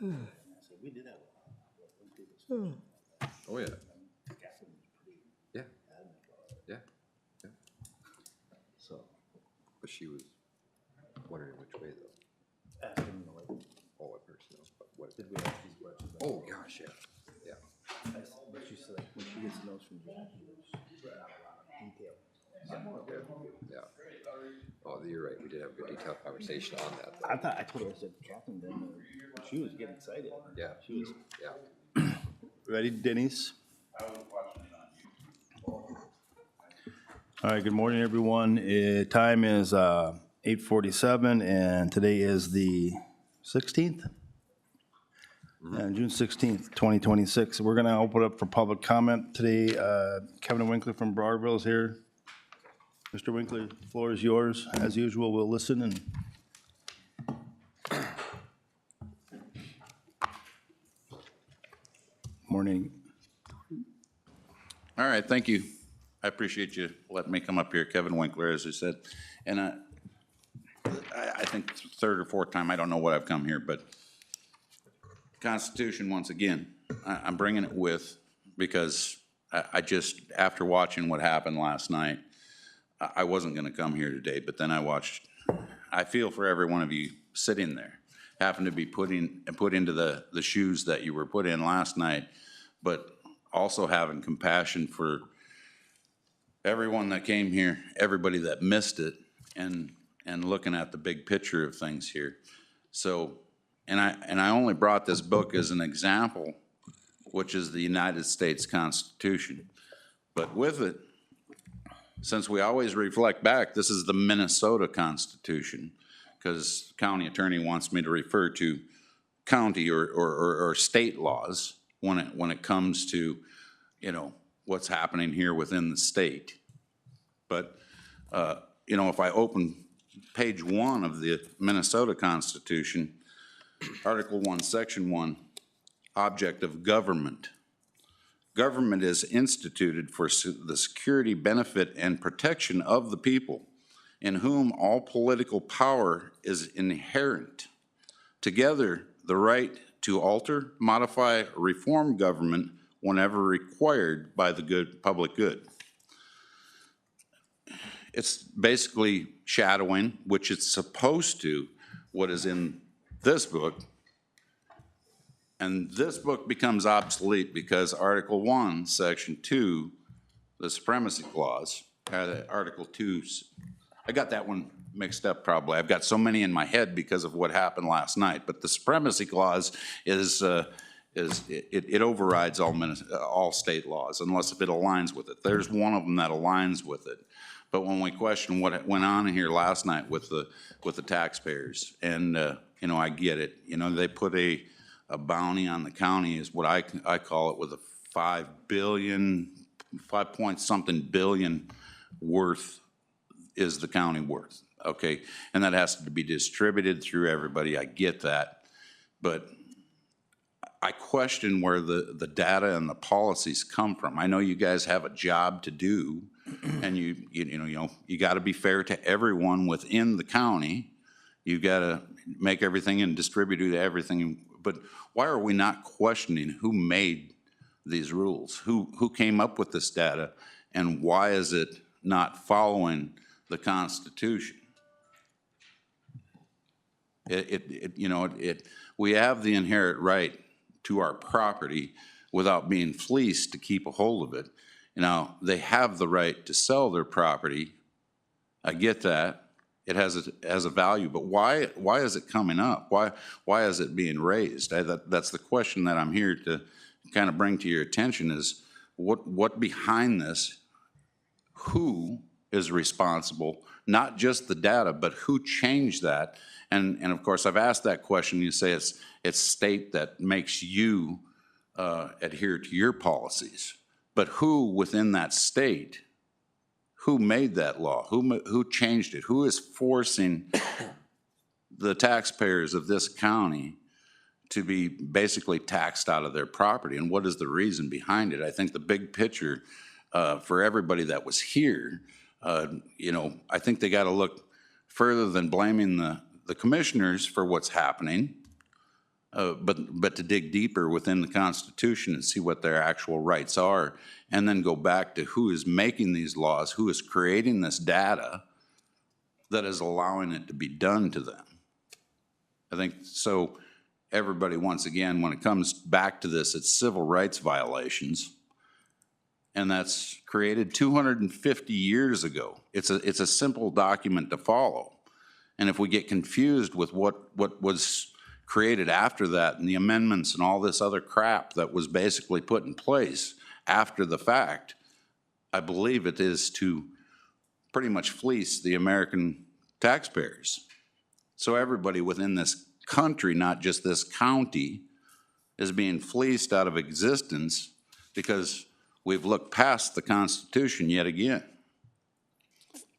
So we did have one previous. Oh, yeah. Captain was pretty Yeah. adamant about it. Yeah. Yeah. So But she was wondering which way though. asking, like, All at first, no. But what? did we ask these questions? Oh, gosh, yeah. Yeah. But she said, like, when she gets notes from Jack, she put out a lot of detail. Yeah. Oh, you're right. We did have a good detailed conversation on that. I told her, I said, Captain, then she was getting excited. Yeah. She was. Yeah. Ready, Denise? All right, good morning, everyone. Time is 8:47, and today is the 16th? And June 16th, 2026. We're going to open up for public comment today. Kevin Winkler from Broadville is here. Mr. Winkler, the floor is yours. As usual, we'll listen and. Morning. All right, thank you. I appreciate you letting me come up here, Kevin Winkler, as I said. And I think third or fourth time, I don't know what I've come here, but Constitution, once again, I'm bringing it with because I just, after watching what happened last night, I wasn't going to come here today, but then I feel for every one of you sitting there, having to be put into the shoes that you were put in last night, but also having compassion for everyone that came here, everybody that missed it, and looking at the big picture of things here. So, and I only brought this book as an example, which is the United States Constitution. But with it, since we always reflect back, this is the Minnesota Constitution, because the county attorney wants me to refer to county or state laws when it comes to, what's happening here within the state. But, if I open page 1 of the Minnesota Constitution, Article 1, Section 1, object of government. Government is instituted for the security, benefit, and protection of the people, in whom all political power is inherent. Together, the right to alter, modify, reform government whenever required by the public good. It's basically shadowing, which it's supposed to, what is in this book. And this book becomes obsolete because Article 1, Section 2, the Supremacy Clause, Article 2, I got that one mixed up probably. I've got so many in my head because of what happened last night. But the Supremacy Clause it overrides all state laws unless if it aligns with it. There's one of them that aligns with it. But when we question what went on here last night with the taxpayers, and I get it. They put a bounty on the county, is what I call it, with a 5 point something billion worth is the county worth. Okay, and that has to be distributed through everybody. I get that, but I question where the data and the policies come from. I know you guys have a job to do, and you got to be fair to everyone within the county. You got to make everything and distribute everything. But why are we not questioning who made these rules? Who came up with this data, and why is it not following the Constitution? We have the inherent right to our property without being fleeced to keep a hold of it. They have the right to sell their property. I get that. It has a value, but why is it coming up? Why is it being raised? That's the question that I'm here to kind of bring to your attention is what behind this, who is responsible, not just the data, but who changed that? And of course, I've asked that question. You say it's state that makes you adhere to your policies, but who within that state, who made that law? Who changed it? Who is forcing the taxpayers of this county to be basically taxed out of their property? And what is the reason behind it? I think the big picture for everybody that was here, I think they got to look further than blaming the commissioners for what's happening. but to dig deeper within the Constitution and see what their actual rights are, and then go back to who is making these laws, who is creating this data that is allowing it to be done to them. I think so. Everybody, once again, when it comes back to this, it's civil rights violations. And that's created 250 years ago. It's a simple document to follow. And if we get confused with what was created after that and the amendments and all this other crap that was basically put in place after the fact, I believe it is to pretty much fleece the American taxpayers. So everybody within this country, not just this county, is being fleeced out of existence because we've looked past the Constitution yet again.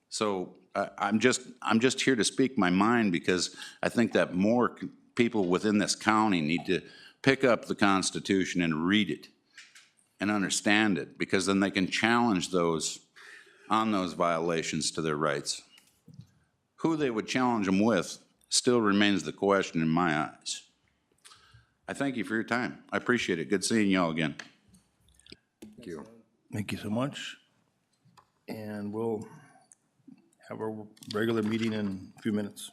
So I'm just here to speak my mind because I think that more people within this county need to pick up the Constitution and read it and understand it, because then they can challenge those on those violations to their rights. Who they would challenge them with still remains the question in my eyes. I thank you for your time. I appreciate it. Good seeing y'all again. Thank you. Thank you so much. And we'll have our regular meeting in a few minutes.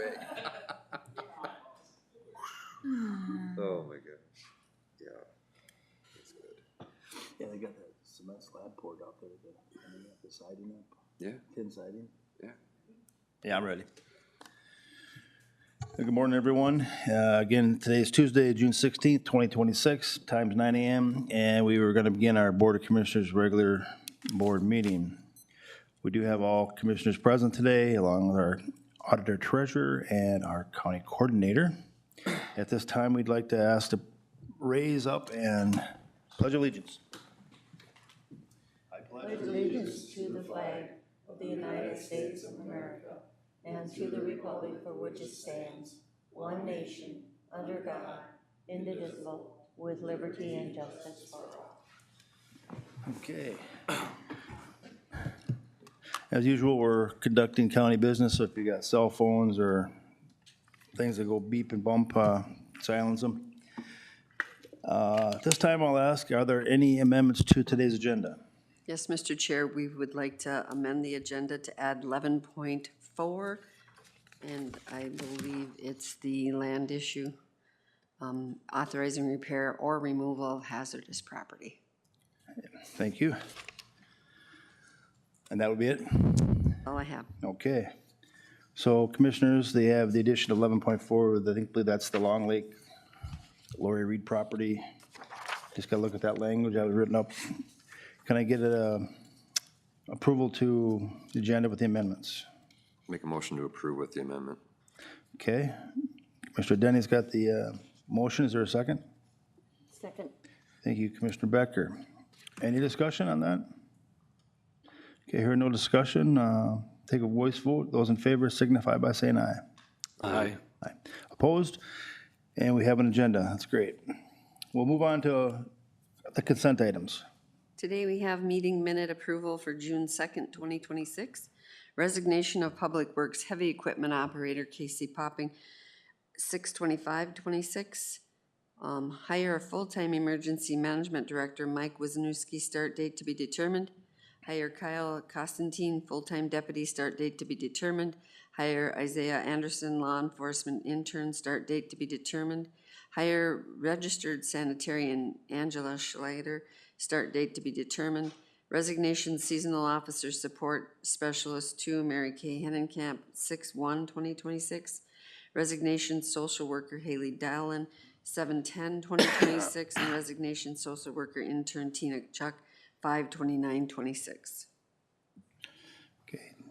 way. Oh, my gosh. Yeah. That's good. Yeah, they got that cement slab poured out there, the siding up, Yeah, tin siding. yeah. Yeah, I'm ready. Good morning, everyone. Again, today is Tuesday, June 16th, 2026, time's 9 a.m., and we were going to begin our Board of Commissioners regular board meeting. We do have all commissioners present today, along with our auditor treasurer and our county coordinator. At this time, we'd like to ask to raise up and pledge allegiance. Pledge allegiance to the flag of the United States of America and to the republic for which it stands, one nation, under God, indivisible, with liberty and justice for all. Okay. As usual, we're conducting county business, so if you got cell phones or things that go beep and bump, silence them. At this time, I'll ask, are there any amendments to today's agenda? Yes, Mr. Chair, we would like to amend the agenda to add 11.4, and I believe it's the land issue, authorizing repair or removal of hazardous property. Thank you. And that would be it? All I have. Okay. So commissioners, they have the addition of 11.4, I believe that's the Long Lake Lori Reed property. Just gotta look at that language that was written up. Can I get approval to the agenda with the amendments? Make a motion to approve with the amendment. Okay. Commissioner Denny's got the motion. Is there a second? Second. Thank you, Commissioner Becker. Any discussion on that? Okay, hearing no discussion, take a voice vote. Those in favor signify by saying aye. Aye. Aye. Opposed? And we have an agenda. That's great. We'll move on to the consent items. Today we have meeting minute approval for June 2nd, 2026. Resignation of Public Works Heavy Equipment Operator Casey Popping, 6/25/26. Hire a full-time Emergency Management Director Mike Wisniewski, start date to be determined. Hire Kyle Constantine, full-time deputy, start date to be determined. Hire Isaiah Anderson, law enforcement intern, start date to be determined. Hire registered sanitarian Angela Schleider, start date to be determined. Resignation seasonal officer support specialist 2, Mary Kay Hennenkamp, 6/1/2026. Resignation social worker Haley Dowlin, 7/10/2026. And resignation social worker intern Tina Chuck, 5/29/26.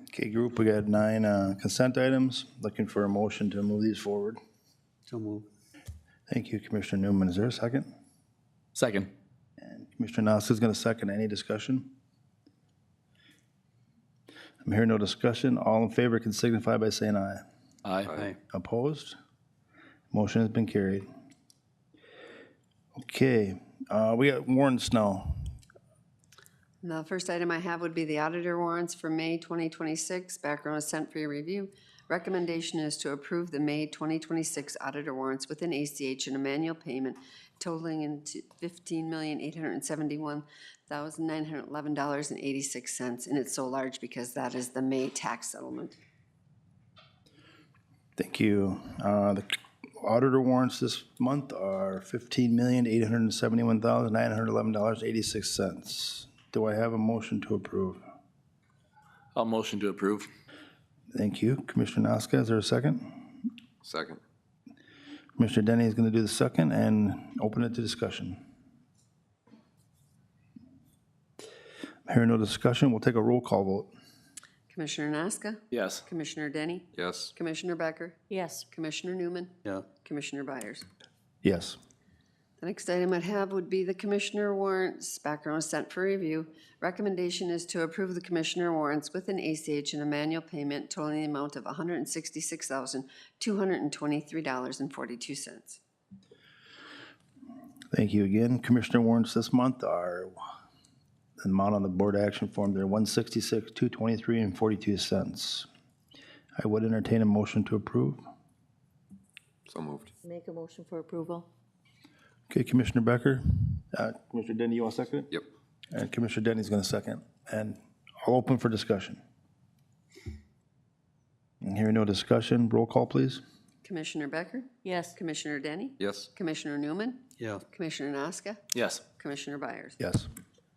Okay, group, we got 9 consent items. Looking for a motion to move these forward. So move. Thank you, Commissioner Newman. Is there a second? Second. And Commissioner Nosk is going to second. Any discussion? I'm hearing no discussion. All in favor can signify by saying aye. Aye. Opposed? Motion has been carried. Okay, we got warrants now. The first item I have would be the auditor warrants for May 2026. Background is sent for your review. Recommendation is to approve the May 2026 auditor warrants with an ACH and a manual payment totaling into $15,871,911.86. And it's so large because that is the May tax settlement. Thank you. The auditor warrants this month are $15,871,911.86. Do I have a motion to approve? I'll motion to approve. Thank you. Commissioner Noska, is there a second? Second. Commissioner Denny is going to do the second and open it to discussion. Hearing no discussion, we'll take a roll call vote. Commissioner Naska? Yes. Commissioner Denny? Yes. Commissioner Becker? Yes. Commissioner Newman? Yeah. Commissioner Byers? Yes. The next item I'd have would be the commissioner warrants. Background is sent for review. Recommendation is to approve the commissioner warrants with an ACH and a manual payment totaling the amount of $166,223.42. Thank you again. Commissioner warrants this month are, the amount on the board action form, they're $166,223.42. I would entertain a motion to approve. So moved. Make a motion for approval. Okay, Commissioner Becker. Commissioner Denny, you want to second it? Yep. And Commissioner Denny's going to second. And I'll open for discussion. Hearing no discussion, roll call, please. Commissioner Becker? Yes. Commissioner Denny? Yes. Commissioner Newman? Yeah. Commissioner Nasca? Yes. Commissioner Byers? Yes.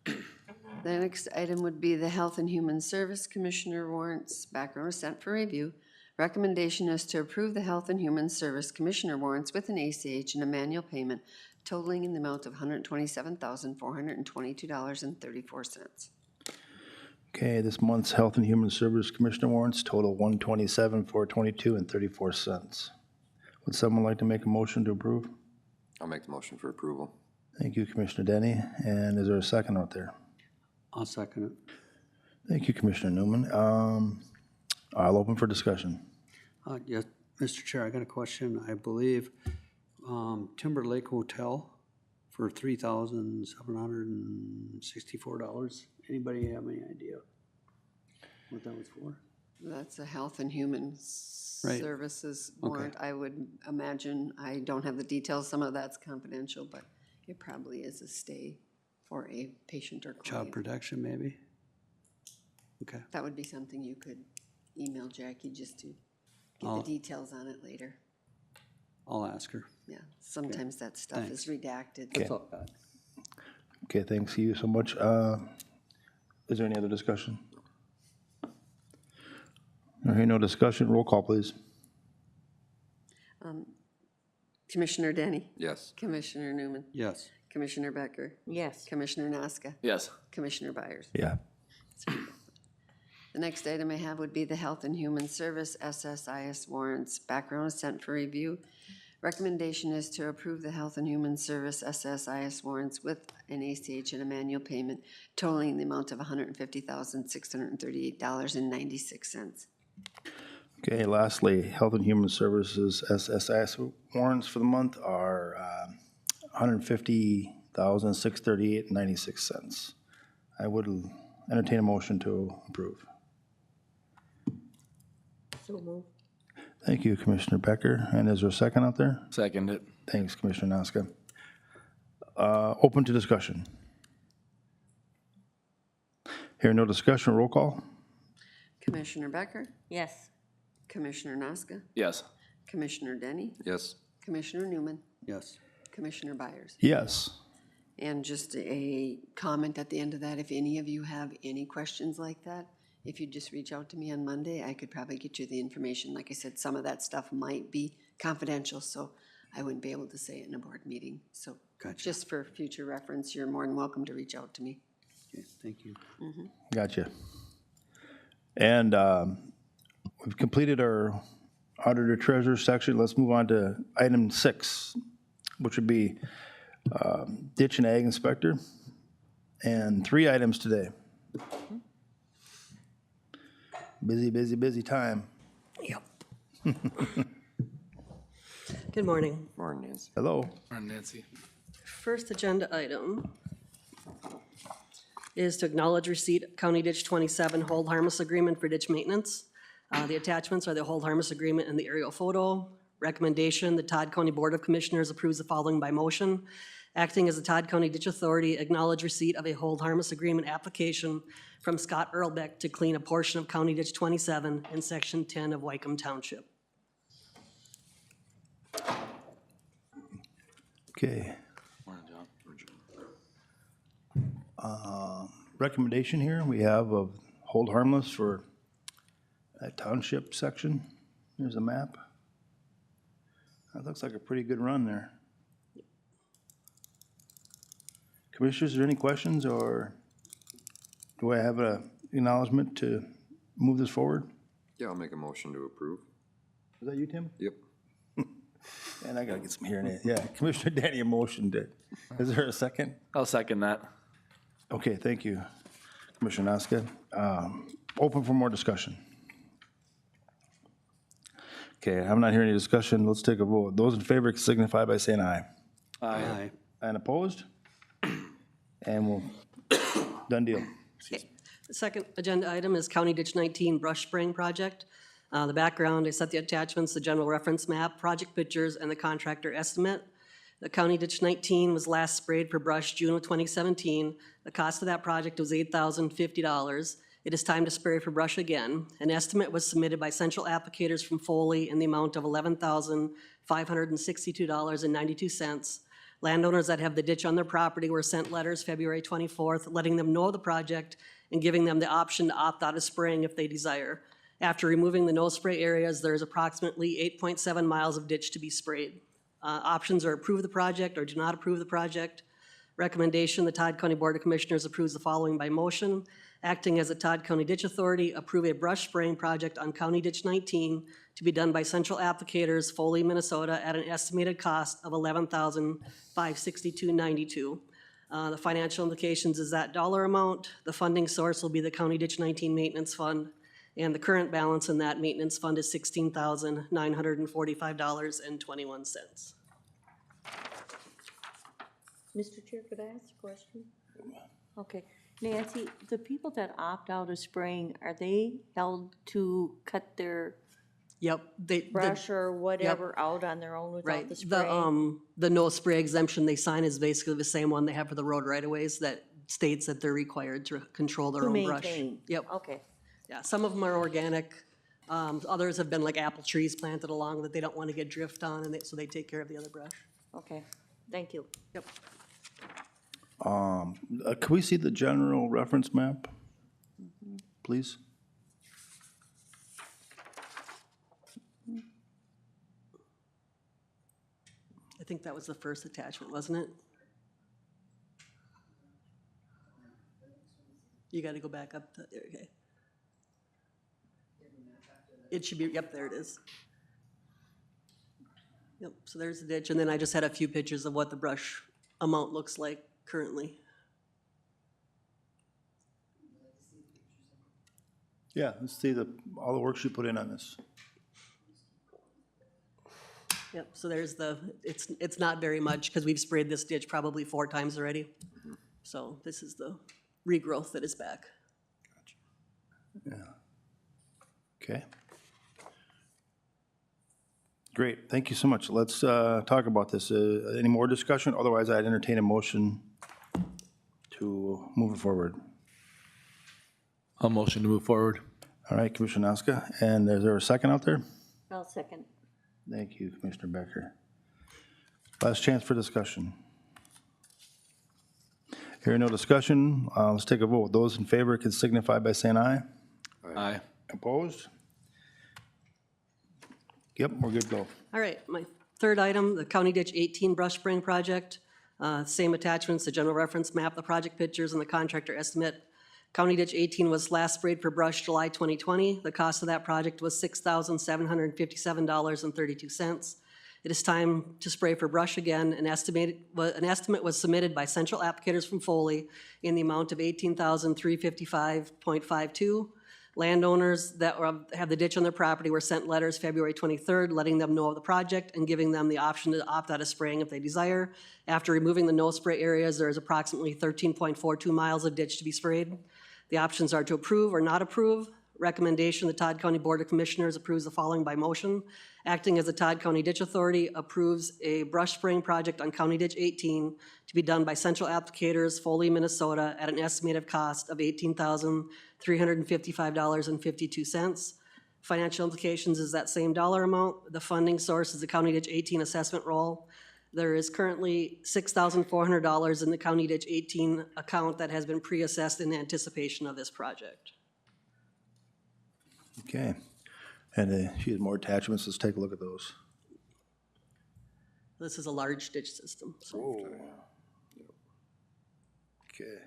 The next item would be the Health and Human Service Commissioner warrants. Background is sent for review. Recommendation is to approve the Health and Human Service Commissioner warrants with an ACH and a manual payment totaling in the amount of $127,422.34. Okay, this month's Health and Human Service Commissioner warrants total $127,422.34. Would someone like to make a motion to approve? I'll make the motion for approval. Thank you, Commissioner Denny. And is there a second out there? I'll second it. Thank you, Commissioner Newman. I'll open for discussion. Yes, Mr. Chair, I got a question. I believe Timber Lake Hotel for $3,764. Anybody have any idea what that was for? That's a Health and Human Services warrant. I would imagine, I don't have the details, some of that's confidential, but it probably is a stay for a patient or Child client. protection, maybe? Okay, That would be something you could email Jackie just to get the I'll- details on it later. I'll ask her. Yeah, sometimes that stuff is redacted. That's all bad. Okay, thanks you so much. Is there any other discussion? Hearing no discussion, roll call, please. Commissioner Denny? Yes. Commissioner Newman? Yes. Commissioner Becker? Yes. Commissioner Nasca? Yes. Commissioner Byers? Yeah. The next item I have would be the Health and Human Service SSIS warrants. Background is sent for review. Recommendation is to approve the Health and Human Service SSIS warrants with an ACH and a manual payment totaling the amount of $150,638.96. Okay, lastly, Health and Human Services SSIS warrants for the month are $150,638.96. I would entertain a motion to approve. So moved. Thank you, Commissioner Becker. And is there a second out there? Second it. Thanks, Commissioner Nasca. Open to discussion. Hearing no discussion, roll call. Commissioner Becker? Yes. Commissioner Nasca? Yes. Commissioner Denny? Yes. Commissioner Newman? Yes. Commissioner Byers? Yes. And just a comment at the end of that, if any of you have any questions like that, if you just reach out to me on Monday, I could probably get you the information. Like I said, some of that stuff might be confidential, so I wouldn't be able to say it in a board meeting. So Gotcha. just for future reference, you're more than welcome to reach out to me. Okay, thank you. Gotcha. And we've completed our auditor treasurer section. Let's move on to item 6, which would be ditch and ag inspector. And 3 items today. Busy, busy, busy time. Yep. Good morning. Morning, Nancy. Hello. Nancy. First agenda item is to acknowledge receipt of County Ditch 27 hold harmless agreement for ditch maintenance. The attachments are the hold harmless agreement and the aerial photo. Recommendation, the Todd County Board of Commissioners approves the following by motion. Acting as the Todd County Ditch Authority, acknowledge receipt of a hold harmless agreement application from Scott Earlbeck to clean a portion of County Ditch 27 in Section 10 of Wycombe Township. Okay. Recommendation here we have of hold harmless for that township section. Here's a map. That looks like a pretty good run there. Commissioners, are there any questions, or do I have an acknowledgement to move this forward? Yeah, I'll make a motion to approve. Is that you, Tim? Yep. And I gotta get some hearing aid. Yeah, Commissioner Danny motioned it. Is there a second? I'll second that. Okay, thank you, Commissioner Nasca. Open for more discussion. Okay, I'm not hearing any discussion. Let's take a vote. Those in favor signify by saying aye. Aye. And opposed? And we'll, done deal. The second agenda item is County Ditch 19 brush spraying project. The background, I set the attachments, the general reference map, project pictures, and the contractor estimate. The County Ditch 19 was last sprayed for brush June of 2017. The cost of that project was $8,050. It is time to spray for brush again. An estimate was submitted by Central Applicators from Foley in the amount of $11,562.92. Landowners that have the ditch on their property were sent letters February 24th, letting them know of the project and giving them the option to opt out of spraying if they desire. After removing the no spray areas, there is approximately 8.7 miles of ditch to be sprayed. Options are approve the project or do not approve the project. Recommendation, the Todd County Board of Commissioners approves the following by motion. Acting as a Todd County Ditch Authority, approve a brush spraying project on County Ditch 19 to be done by Central Applicators, Foley, Minnesota, at an estimated cost of $11,562.92. The financial implications is that dollar amount. The funding source will be the County Ditch 19 Maintenance Fund, and the current balance in that maintenance fund is $16,945.21. Mr. Chair, could I ask a question? Okay. Nancy, the people that opt out of spraying, are they held to cut their Yep. brush or whatever out on their own without Right. the spraying? The no spray exemption they sign is basically the same one they have for the road right-of-ways that states that they're required to control their To own brush. maintain? Yep. Okay. Yeah, some of them are organic. Others have been like apple trees planted along that they don't want to get drift on, and so they take care of the other brush. Okay. Thank you. Yep. Can we see the general reference map, please? I think that was the first attachment, wasn't it? You got to go back up to, okay. It should be, yep, there it is. Yep, so there's the ditch, and then I just had a few pictures of what the brush amount looks like currently. Yeah, let's see all the work you put in on this. Yep, so there's it's not very much, because we've sprayed this ditch probably 4 times already. So this is the regrowth that is back. Yeah. Okay. Great, thank you so much. Let's talk about this. Any more discussion? Otherwise, I'd entertain a motion to move it forward. I'll motion to move forward. All right, Commissioner Naska, and is there a second out there? I'll second. Thank you, Commissioner Becker. Last chance for discussion. Hearing no discussion, let's take a vote. Those in favor can signify by saying aye. Aye. Opposed? Yep, we're good to go. All right, my third item, the County Ditch 18 brush spraying project. Same attachments, the general reference map, the project pictures, and the contractor estimate. County Ditch 18 was last sprayed for brush July 2020. The cost of that project was $6,757.32. It is time to spray for brush again. An estimate was submitted by Central Applicators from Foley in the amount of $18,355.52. Landowners that have the ditch on their property were sent letters February 23rd, letting them know of the project and giving them the option to opt out of spraying if they desire. After removing the no spray areas, there is approximately 13.42 miles of ditch to be sprayed. The options are to approve or not approve. Recommendation, the Todd County Board of Commissioners approves the following by motion. Acting as the Todd County Ditch Authority approves a brush spraying project on County Ditch 18 to be done by Central Applicators, Foley, Minnesota, at an estimated cost of $18,355.52. Financial implications is that same dollar amount. The funding source is the County Ditch 18 assessment roll. There is currently $6,400 in the County Ditch 18 account that has been pre-assessed in anticipation of this project. Okay. And she has more attachments. Let's take a look at those. This is a large ditch system. So. Okay.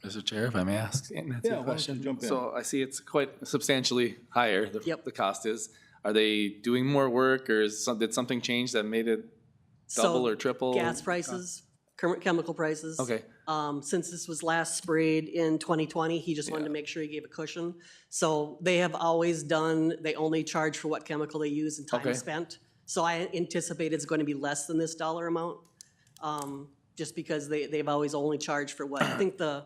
Mr. Chair, if I may ask Nancy Yeah, a why don't you question? jump in? So I see it's quite substantially higher, Yep. the cost is. Are they doing more work, or did something change that made it double So, or triple? Gas prices, current chemical prices. Okay. Since this was last sprayed in 2020, he just wanted to make sure he gave a cushion. So they have always done, they only charge for what chemical they use and time Okay. spent. So I anticipate it's going to be less than this dollar amount, just because they've always only charged for what, I think the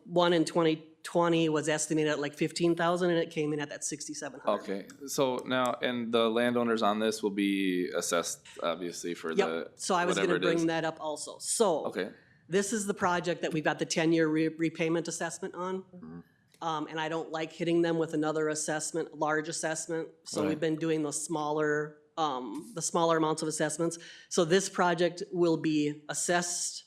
one in 2020 was estimated at like 15,000 and it came in at that 6,700. Okay, so now, and the landowners on this will be assessed, obviously, for the, Yep, so I was whatever gonna it is. bring that up also. So. Okay, This is the project that we've got the 10-year repayment assessment on. And I don't like hitting them with another assessment, large assessment. So we've been doing the smaller amounts of assessments. So this project will be assessed,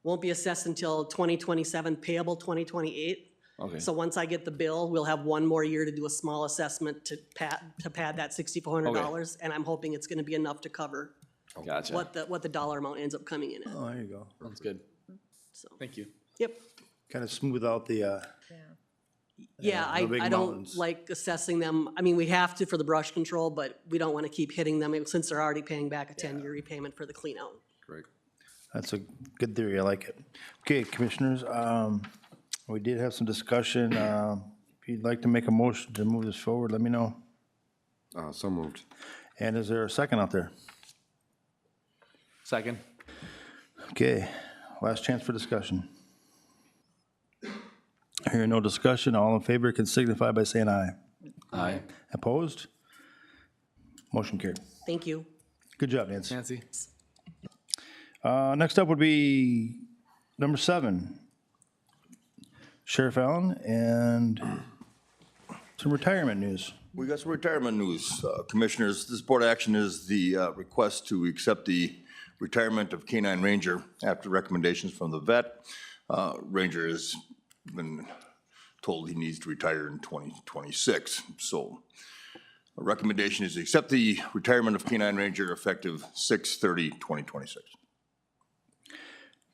won't be assessed until 2027, payable 2028. Okay. So once I get the bill, we'll have one more year to do a small assessment to pad that $6,400. And I'm hoping it's gonna be enough to cover Gotcha. what the dollar amount ends up coming in at, Oh, there you go. Sounds good. so. Thank you. Yep. Kind of smooth out the, Yeah, no big I don't mountains. like assessing them. I mean, we have to for the brush control, but we don't want to keep hitting them since they're already paying back a 10-year repayment for the clean out. Great. that's a good theory, I like it. Okay, commissioners, we did have some discussion. If you'd like to make a motion to move this forward, let me know. So moved. And is there a second out there? Second. Okay, last chance for discussion. Hearing no discussion, all in favor can signify by saying aye. Aye. Opposed? Motion carried. Thank you. Good job, Nancy. Nancy. Next up would be number 7. Sheriff Allen, and some retirement news. We got some retirement news. Commissioners, this board action is the request to accept the retirement of K-9 Ranger after recommendations from the vet. Ranger has been told he needs to retire in 2026. So a recommendation is to accept the retirement of K-9 Ranger effective 6/30/2026.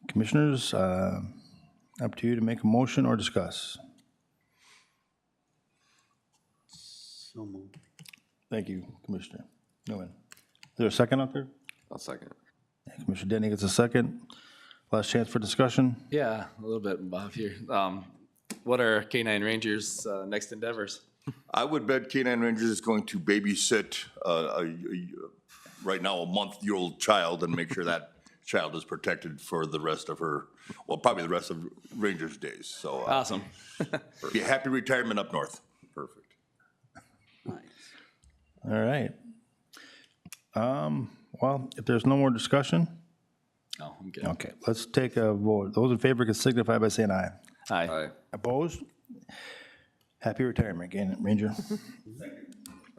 Commissioners, up to you to make a motion or discuss. So moved. Thank you, Commissioner Nguyen. Is there a second out there? I'll second. Commissioner Denny gets a second. Last chance for discussion. Yeah, a little bit, Bob, here. What are K-9 Rangers' next endeavors? I would bet K-9 Ranger is going to babysit right now a month-old child and make sure that child is protected for the rest of her, well, probably the rest of Ranger's days. So Awesome. be a happy retirement up north. Perfect. All right. Well, if there's no more discussion, Oh, I'm good. okay, let's take a vote. Those in favor can signify by saying aye. Aye. Aye. Opposed? Happy retirement again, Ranger.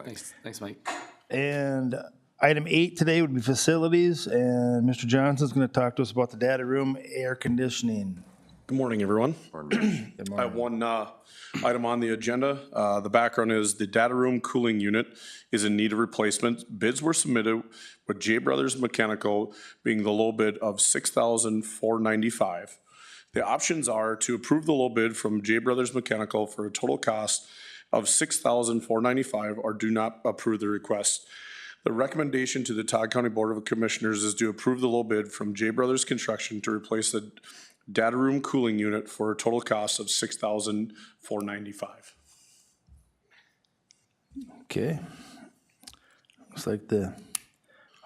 Thanks, Mike. And item 8 today would be facilities, and Mr. Johnson's going to talk to us about the data room air conditioning. Good morning, everyone. Good I have one item on the agenda. The background is the data room cooling unit is in need of replacement. Bids were submitted with J Brothers Mechanical being the low bid of $6,495. The options are to approve the low bid from J Brothers Mechanical for a total cost of $6,495 or do not approve the request. The recommendation to the Todd County Board of Commissioners is to approve the low bid from J Brothers Construction to replace the data room cooling unit for a total cost of $6,495. Okay. Looks like the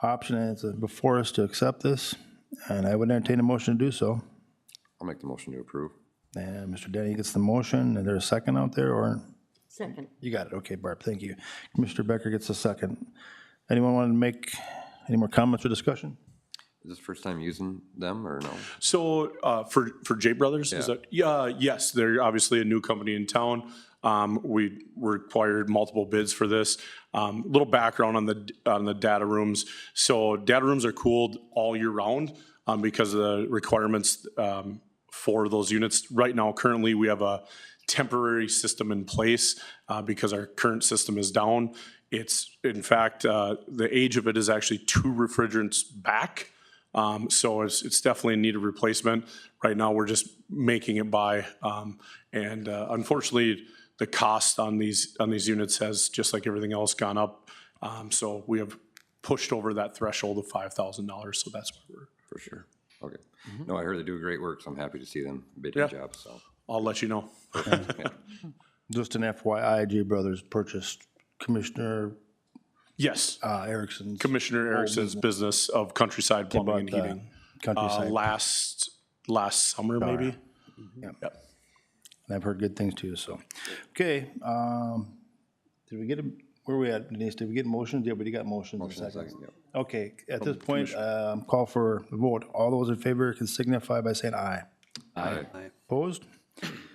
option is before us to accept this, and I would entertain a motion to do so. I'll make the motion to approve. And Mr. Denny gets the motion. Is there a second out there, or? Second. You got it. Okay, Barb, thank you. Commissioner Becker gets a second. Anyone want to make any more comments or discussion? Is this first time using them or no? So for J Brothers, is Yeah. that, yeah, yes, they're obviously a new company in town. We required multiple bids for this. Little background on the data rooms. So data rooms are cooled all year round because of the requirements for those units. Right now, currently, we have a temporary system in place because our current system is down. It's, in fact, the age of it is actually 2 refrigerants back. So it's definitely in need of replacement. Right now, we're just making it by. And unfortunately, the cost on these units has, just like everything else, gone up. So we have pushed over that threshold of $5,000. So that's why we're. For sure. Okay. No, I heard they do great work, so I'm happy to see them bidding Yeah. jobs, so. I'll let you know. Just an FYI, J Brothers purchased Commissioner Yes, Erickson's. Commissioner Erickson's business of Countryside Plumbing and bought, Heating. Countryside. Last summer, maybe. Yep. Yep. And I've heard good things too, so. Okay, did we get a where are we at, Denise? Did we get motions? Yeah, we got motions and Motion and seconds. second, yep. Okay, at this point, call for a vote. All those in favor can signify by saying aye. Aye. Opposed?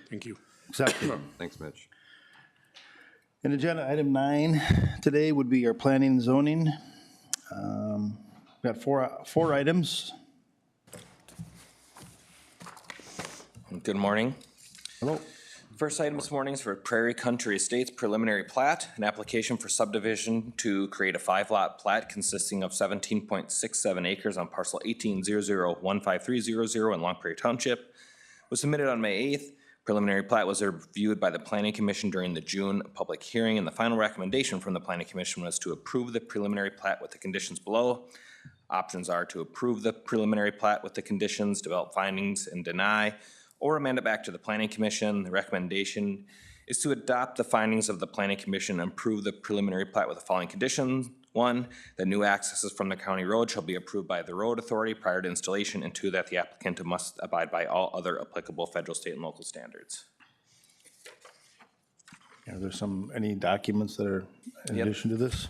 Thank you. Accepted. Thanks, Mitch. And agenda item 9 today would be our planning and zoning. We've got four items. Good morning. Hello. First item this morning is for Prairie Country Estates preliminary plat, an application for subdivision to create a 5-lot plat consisting of 17.67 acres on parcel 18001530 in Long Prairie Township. Was submitted on May 8th. Preliminary plat was reviewed by the Planning Commission during the June public hearing, and the final recommendation from the Planning Commission was to approve the preliminary plat with the conditions below. Options are to approve the preliminary plat with the conditions, develop findings, and deny, or amend it back to the Planning Commission. The recommendation is to adopt the findings of the Planning Commission and approve the preliminary plat with the following conditions. 1, that new accesses from the county road shall be approved by the road authority prior to installation, and 2, that the applicant must abide by all other applicable federal, state, and local standards. Are there any documents that are in addition to this?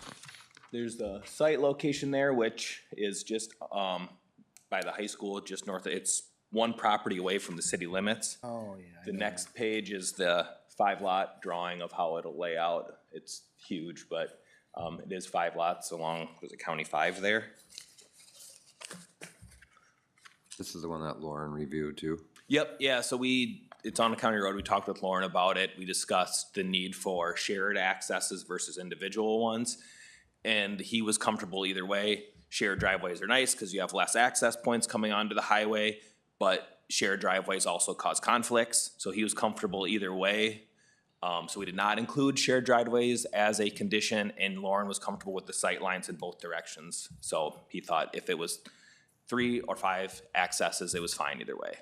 There's the site location there, which is just by the high school, just north of, it's one property away from the city limits. Oh, yeah. The next page is the 5-lot drawing of how it'll lay out. It's huge, but it is 5 lots along, there's a County 5 there. This is the one that Lauren reviewed too. Yep, yeah, so it's on a county road. We talked with Lauren about it. We discussed the need for shared accesses versus individual ones. And he was comfortable either way. Shared driveways are nice because you have less access points coming onto the highway, but shared driveways also cause conflicts. So he was comfortable either way. So we did not include shared driveways as a condition, and Lauren was comfortable with the sight lines in both directions. So he thought if it was 3 or 5 accesses, it was fine either way.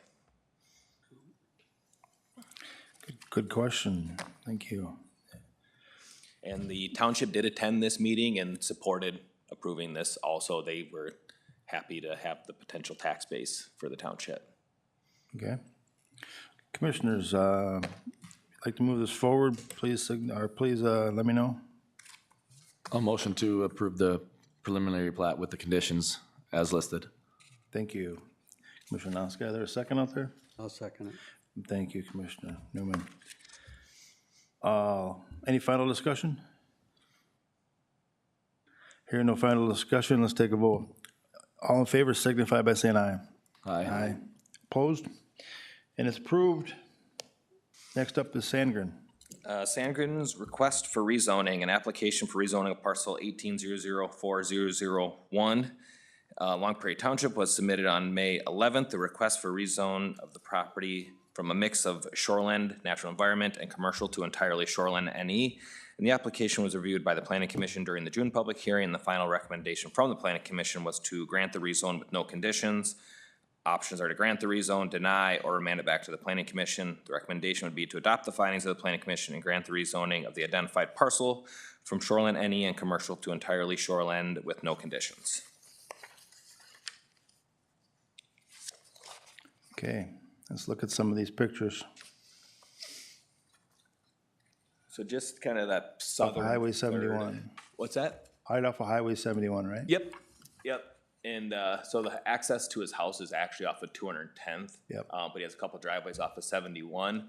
Good question. Thank you. And the township did attend this meeting and supported approving this also. They were happy to have the potential tax base for the township. Okay. Commissioners, like to move this forward, please let me know. I'll motion to approve the preliminary plat with the conditions as listed. Thank you. Commissioner Noska, is there a second out there? I'll second it. Thank you, Commissioner Newman. Any final discussion? Hearing no final discussion, let's take a vote. All in favor signify by saying aye. Aye. Opposed? And it's approved. Next up is Sandgren. Sandgren's request for rezoning, an application for rezoning of parcel 18004001. Long Prairie Township was submitted on May 11th. The request for rezone of the property from a mix of shoreland, natural environment, and commercial to entirely shoreland NE. And the application was reviewed by the Planning Commission during the June public hearing. And the final recommendation from the Planning Commission was to grant the rezone with no conditions. Options are to grant the rezone, deny, or remand it back to the Planning Commission. The recommendation would be to adopt the findings of the Planning Commission and grant the rezoning of the identified parcel from shoreland NE and commercial to entirely shoreland with no conditions. Okay, let's look at some of these pictures. So just kind of that southern. Highway third. 71. What's that? Right off of Highway 71, right? Yep. And so the access to his house is actually off of 210th. Yep. But he has a couple driveways off of 71.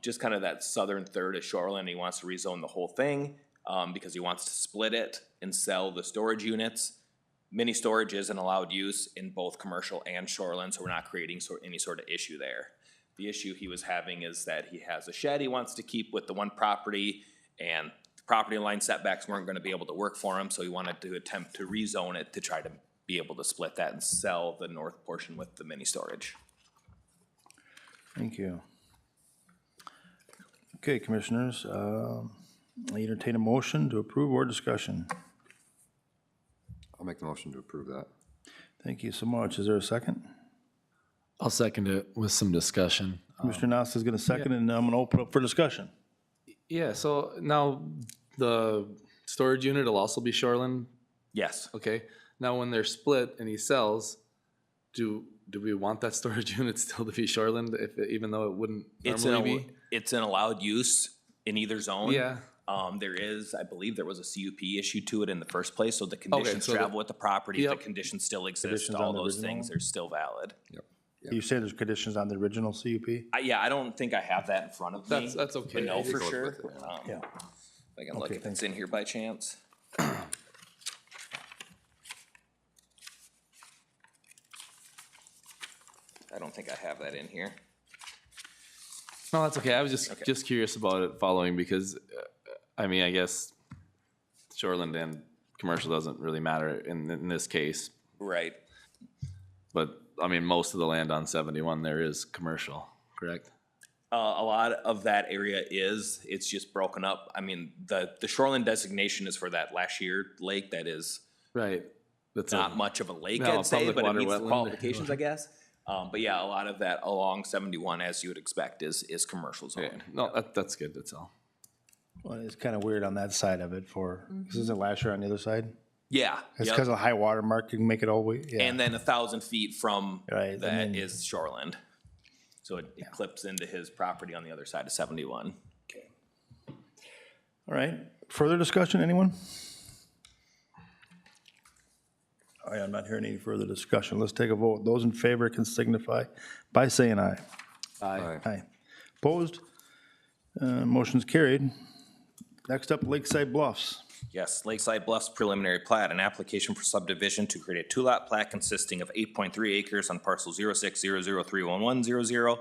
Just kind of that southern third of shoreline. He wants to rezone the whole thing because he wants to split it and sell the storage units. Mini storage is an allowed use in both commercial and shoreline, so we're not creating any sort of issue there. The issue he was having is that he has a shed he wants to keep with the one property, and the property line setbacks weren't going to be able to work for him, so he wanted to attempt to rezone it to try to be able to split that and sell the north portion with the mini storage. Thank you. Okay, Commissioners, I entertain a motion to approve or discussion. I'll make the motion to approve that. Thank you so much. Is there a second? I'll second it with some discussion. Commissioner Nas is going to second, and I'm going to open up for discussion. Yeah, so now the storage unit will also be shoreline, Yes. okay? Now, when they're split and he sells, do we want that storage unit still to be shoreline, even though it wouldn't It's normally be? it's an allowed use in either zone. Yeah. There is, I believe there was a CUP issued to it in the first place, so the conditions so the- travel with the property, the Yep. conditions still exist, Conditions all on the those original things one? are still valid. You say there's conditions on the original CUP? Yeah, I don't think I have that in front of me. That's okay. To know I for just- sure. Yeah. If I can look Okay, if it's in here by chance. I don't think I have that in here. No, that's okay. I was just curious about it following because, I mean, I guess shoreland and commercial doesn't really matter in this case. Right. But, I mean, most of the land on 71 there is commercial, correct? A lot of that area it's just broken up. I mean, the shoreline designation is for that last year lake that is Right. That's not much of a lake, No, I'd say, public but it water meets the wetland. qualifications, I guess. But yeah, a lot of that along 71, as you would expect, is commercial okay. zone. No, that's good, that's all. Well, it's kind of weird on that side of it because isn't it last year on the other side? Yeah. It's yep. because of the high water mark, you can make it all the way, yeah. And then 1,000 feet from Right, and that then- is shoreland. So it clips into his property on the other side of 71. All right, further discussion, anyone? All right, I'm not hearing any further discussion. Let's take a vote. Those in favor can signify by saying aye. Aye. Aye. Opposed? Motion's carried. Next up, Lakeside Bluffs. Yes, Lakeside Bluffs preliminary plat, an application for subdivision to create a two-lot plat consisting of 8.3 acres on parcel 0600311100,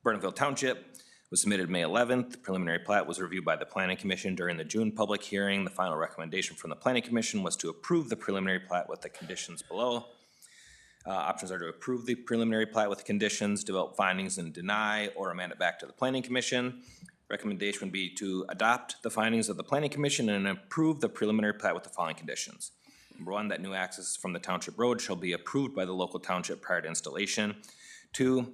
Burneville Township, was submitted May 11th. The preliminary plat was reviewed by the Planning Commission during the June public hearing. The final recommendation from the Planning Commission was to approve the preliminary plat with the conditions below. Options are to approve the preliminary plat with conditions, develop findings and deny, or amend it back to the Planning Commission. Recommendation would be to adopt the findings of the Planning Commission and approve the preliminary plat with the following conditions. Number one, that new access from the township road shall be approved by the local township prior to installation. Two,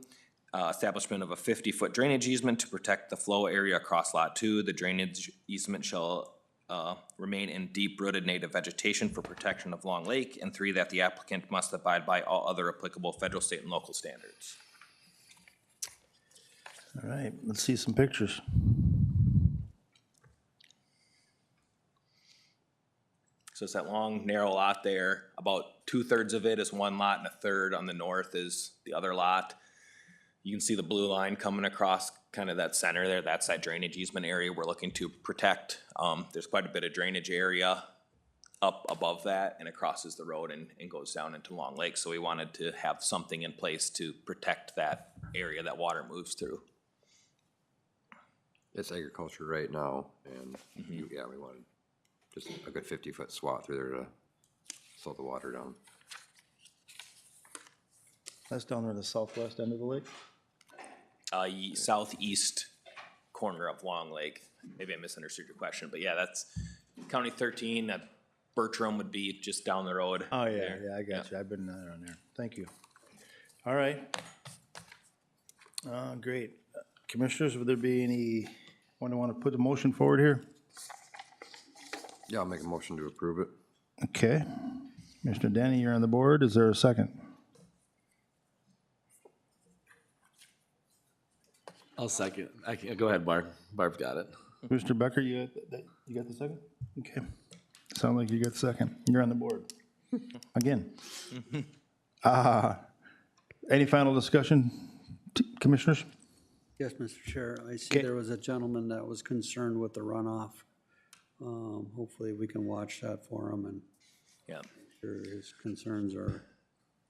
establishment of a 50-foot drainage easement to protect the flow area across Lot 2. The drainage easement shall remain in deep-rooted native vegetation for protection of Long Lake. And three, that the applicant must abide by all other applicable federal, state, and local standards. All right, let's see some pictures. So it's that long, narrow lot there. About 2/3 of it is one lot and 1/3 on the north is the other lot. You can see the blue line coming across kind of that center there. That's that drainage easement area we're looking to protect. There's quite a bit of drainage area up above that, and it crosses the road and goes down into Long Lake. So we wanted to have something in place to protect that area that water moves through. It's agriculture right now, and yeah, we wanted just a good 50-foot swath through there to slow the water down. That's down there the southwest end of the lake? Southeast corner of Long Lake. Maybe I misunderstood your question, but yeah, that's County 13. That Bertram would be just down the road. Oh, yeah, there. yeah, I got you. I've been around there. Thank you. All right. Great. Commissioners, would there be anyone who want to put a motion forward here? Yeah, I'll make a motion to approve it. Okay. Mr. Danny, you're on the board. Is there a second? I'll second. Go ahead, Barb. Barb's got it. Mr. Becker, you got the second? Okay. Sound like you got the second. You're on the board. Again. Any final discussion, commissioners? Yes, Mr. Chair, I see Okay. there was a gentleman that was concerned with the runoff. Hopefully we can watch that for him and Yeah. sure his concerns are,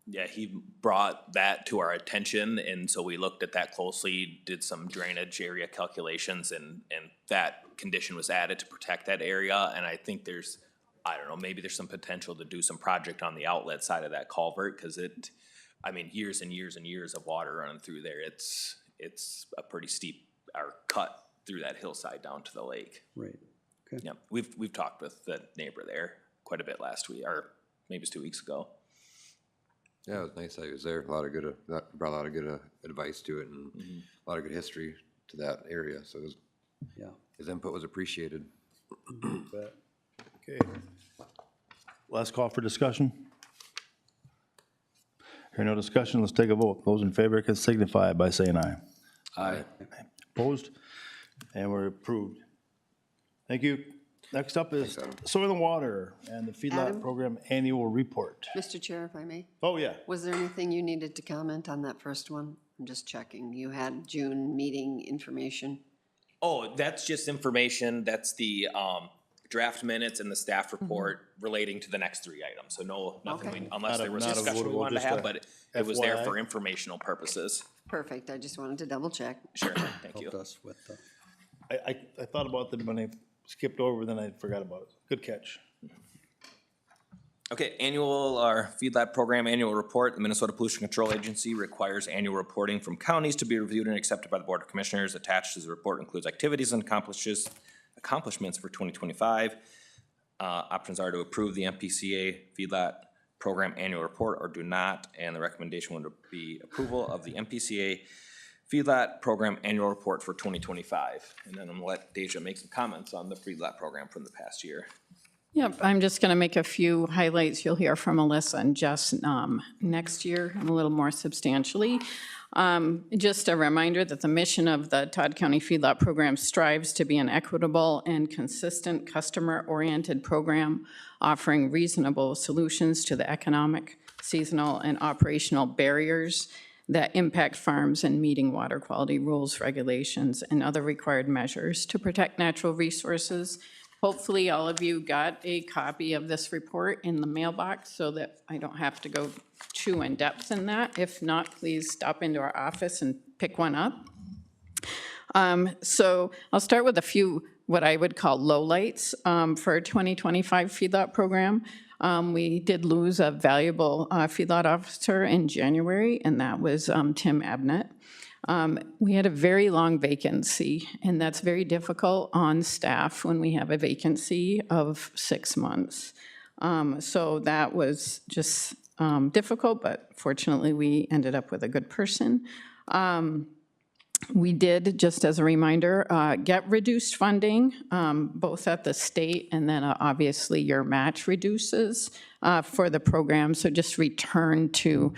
Yeah, he brought that to our attention, and so we looked at that closely, did some drainage area calculations, and that condition was added to protect that area, and I think there's, I don't know, maybe there's some potential to do some project on the outlet side of that culvert, because years and years and years of water running through there, it's a pretty steep, or cut through that hillside down to the lake. right, okay. Yeah, we've talked with the neighbor there quite a bit last week, or maybe it's 2 weeks ago. Yeah, it was nice that he was there. A lot of good, brought a lot of good advice to it and a lot of good history to that area. So Yeah. his input was appreciated. Okay. Last call for discussion. Hear no discussion, let's take a vote. Those in favor can signify by saying aye. Aye. Opposed? And we're approved. Thank you. Next up is Soil and Water and the Feedlot Adam? Program Annual Report. Mr. Chair, if I may, Oh, yeah. was there anything you needed to comment on that first one? I'm just checking. You had June meeting information. Oh, that's just information. That's the draft minutes and the staff report relating to the next three items. So no, nothing, Okay. unless there was Not a discussion we votable, wanted to just have, a but it was there FYI. for informational purposes. Perfect. I just wanted to double check. Sure, thank you. Helped us with the. I thought about them when I skipped over, then I forgot about it. Good catch. Okay, annual, our feedlot program annual report, the Minnesota Pollution Control Agency requires annual reporting from counties to be reviewed and accepted by the Board of Commissioners. Attached to the report includes activities and accomplishments for 2025. Options are to approve the MPCA feedlot program annual report or do not, and the recommendation would be approval of the MPCA feedlot program annual report for 2025. And then I'm gonna let Deja make some comments on the feedlot program from the past year. Yep, I'm just going to make a few highlights. You'll hear from Alyssa and Jess next year a little more substantially. Just a reminder that the mission of the Todd County Feedlot Program strives to be an equitable and consistent customer-oriented program offering reasonable solutions to the economic, seasonal, and operational barriers that impact farms and meeting water quality rules, regulations, and other required measures to protect natural resources. Hopefully, all of you got a copy of this report in the mailbox so that I don't have to go too in-depth in that. If not, please stop into our office and pick one up. So I'll start with a few what I would call lowlights for 2025 feedlot program. We did lose a valuable feedlot officer in January, and that was Tim Abnett. We had a very long vacancy, and that's very difficult on staff when we have a vacancy of 6 months. So that was just difficult, but fortunately, we ended up with a good person. We did, just as a reminder, get reduced funding, both at the state and then obviously your match reduces for the program, so just return to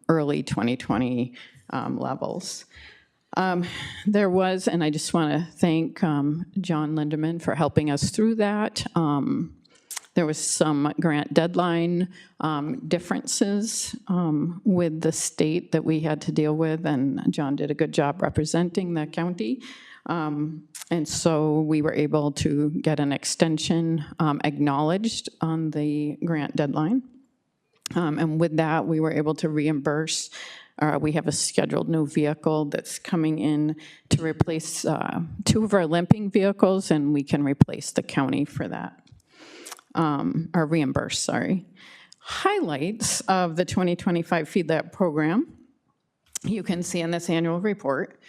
early 2020 levels. There was, and I just want to thank John Lindeman for helping us through that. There was some grant deadline differences with the state that we had to deal with, and John did a good job representing the county. And so we were able to get an extension acknowledged on the grant deadline. And with that, we were able to reimburse. We have a scheduled new vehicle that's coming in to replace 2 of our limping vehicles, and we can replace the county for that. Or reimburse, sorry. Highlights of the 2025 feedlot program, you can see in this annual report.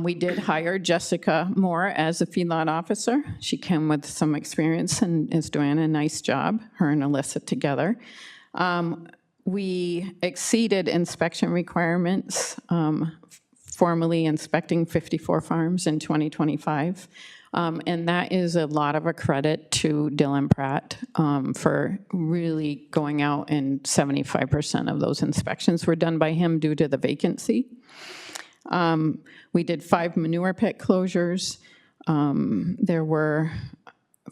We did hire Jessica Moore as a feedlot officer. She came with some experience and is doing a nice job, her and Alyssa together. We exceeded inspection requirements, formally inspecting 54 farms in 2025. And that is a lot of a credit to Dylan Pratt for really going out, and 75% of those inspections were done by him due to the vacancy. We did 5 manure pit closures. There were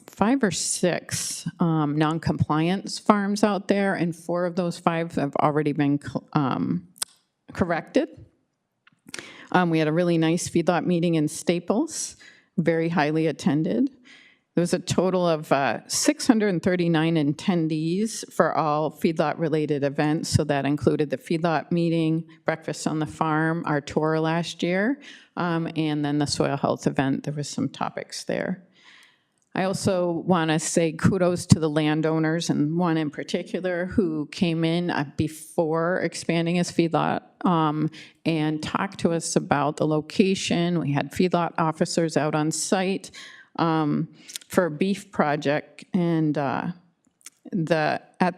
5 or 6 non-compliance farms out there, and 4 of those 5 have already been corrected. We had a really nice feedlot meeting in Staples, very highly attended. There was a total of 639 attendees for all feedlot-related events, so that included the feedlot meeting, breakfast on the farm, our tour last year, and then the soil health event. There was some topics there. I also want to say kudos to the landowners, and one in particular who came in before expanding his feedlot and talked to us about the location. We had feedlot officers out on site for a beef project, and at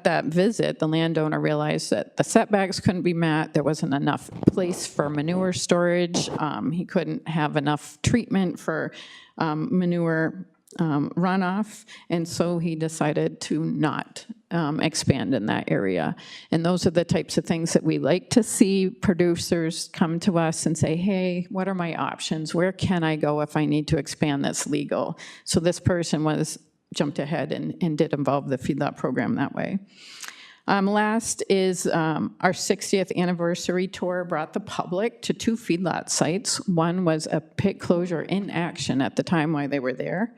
that visit, the landowner realized that the setbacks couldn't be met. There wasn't enough place for manure storage. He couldn't have enough treatment for manure runoff, and so he decided to not expand in that area. And those are the types of things that we like to see producers come to us and say, hey, what are my options? Where can I go if I need to expand that's legal? So this person jumped ahead and did involve the feedlot program that way. Last is our 60th anniversary tour brought the public to 2 feedlot sites. One was a pit closure in action at the time while they were there,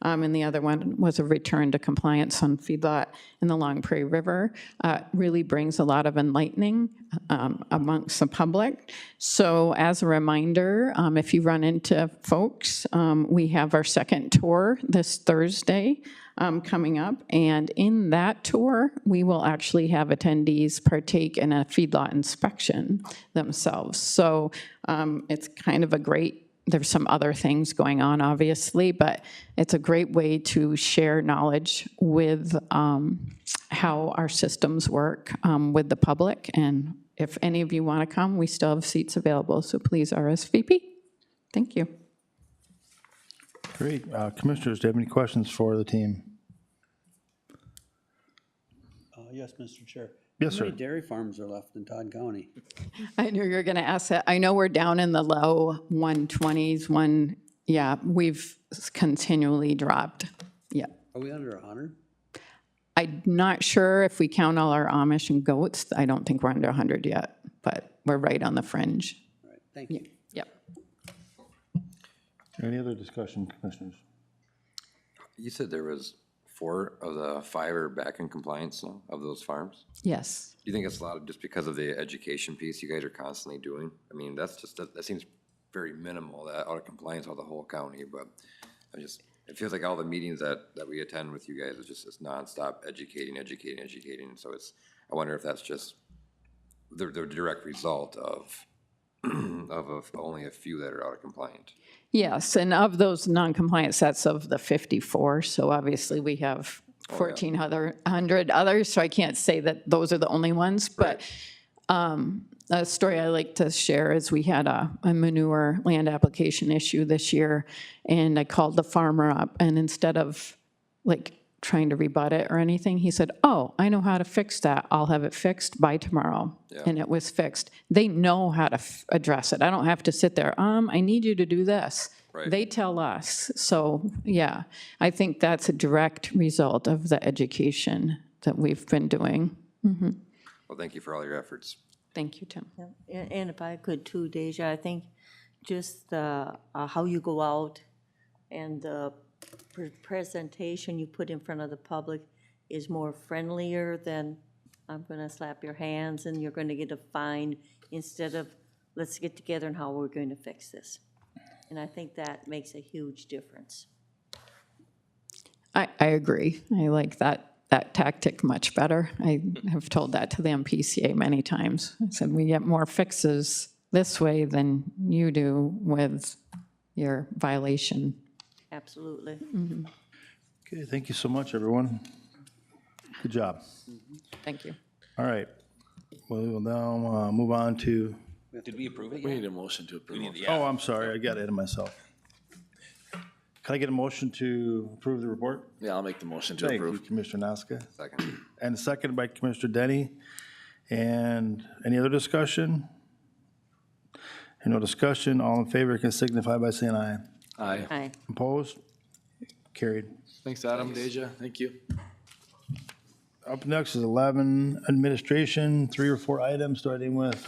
and the other one was a return to compliance on feedlot in the Long Prairie River. Really brings a lot of enlightening amongst the public. So as a reminder, if you run into folks, we have our second tour this Thursday coming up, and in that tour, we will actually have attendees partake in a feedlot inspection themselves. So it's kind of a great, there's some other things going on, obviously, but it's a great way to share knowledge with how our systems work with the public. And if any of you want to come, we still have seats available, so please RSVP. Thank you. Great. Commissioners, do you have any questions for the team? Yes, Mr. Chair. Yes, How many sir. dairy farms are left in Todd County? I knew you were going to ask that. I know we're down in the low 120s, yeah, we've continually dropped. Yeah. Are we under 100? I'm not sure if we count all our Amish and goats. I don't think we're under 100 yet, but we're right on the fringe. All right, thank you. Yep. Any other discussion, commissioners? You said there was 4 of the 5 are back in compliance now of those farms? Yes. Do you think it's a lot of just because of the education piece you guys are constantly doing? I mean, that's just, that seems very minimal, that out of compliance of the whole county, but it feels like all the meetings that we attend with you guys is just this nonstop educating. So I wonder if that's just the direct result of only a few that are out of compliance. Yes, and of those non-compliant sets of the 54, so obviously we have 1,400 others, so I can't say that those are the only ones, but a story I like to share is we had a manure land application issue this year, and I called the farmer up, and instead of like trying to rebut it or anything, he said, oh, I know how to fix that. I'll have it fixed by tomorrow. Yeah. And it was fixed. They know how to address it. I don't have to sit there, I need you to do this. Right. They tell us. So, yeah, I think that's a direct result of the education that we've been doing. Well, thank you for all your efforts. Thank you, Tim. And if I could too, Deja, I think just how you go out and the presentation you put in front of the public is more friendlier than I'm going to slap your hands and you're going to get a fine, instead of let's get together and how we're going to fix this. And I think that makes a huge difference. I agree. I like that tactic much better. I have told that to the MPCA many times. I said, we get more fixes this way than you do with your violation. Absolutely. Okay, thank you so much, everyone. Good job. Thank you. All right. We will now move on to, Did we approve it We yet? need a motion to approve. oh, I'm sorry, I got ahead of myself. Can I get a motion to approve the report? Yeah, I'll make the motion to Thank you, approve. Commissioner Naska. Second. And seconded by Commissioner Denny. And any other discussion? And no discussion, all in favor can signify by saying aye. Aye. Aye. Opposed? Carried. Thanks, Adam, Deja, thank you. Up next is 11, administration, 3 or 4 items, starting with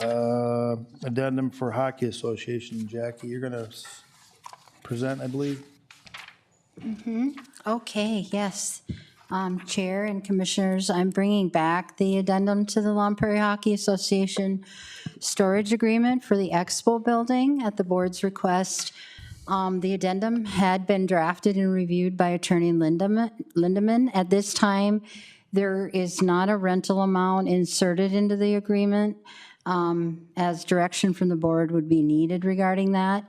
addendum for Hockey Association. Jackie, you're going to present, I believe. Okay, yes. Chair and Commissioners, I'm bringing back the addendum to the Long Prairie Hockey Association storage agreement for the Expo building at the board's request. The addendum had been drafted and reviewed by Attorney Lindeman. At this time, there is not a rental amount inserted into the agreement, as direction from the board would be needed regarding that.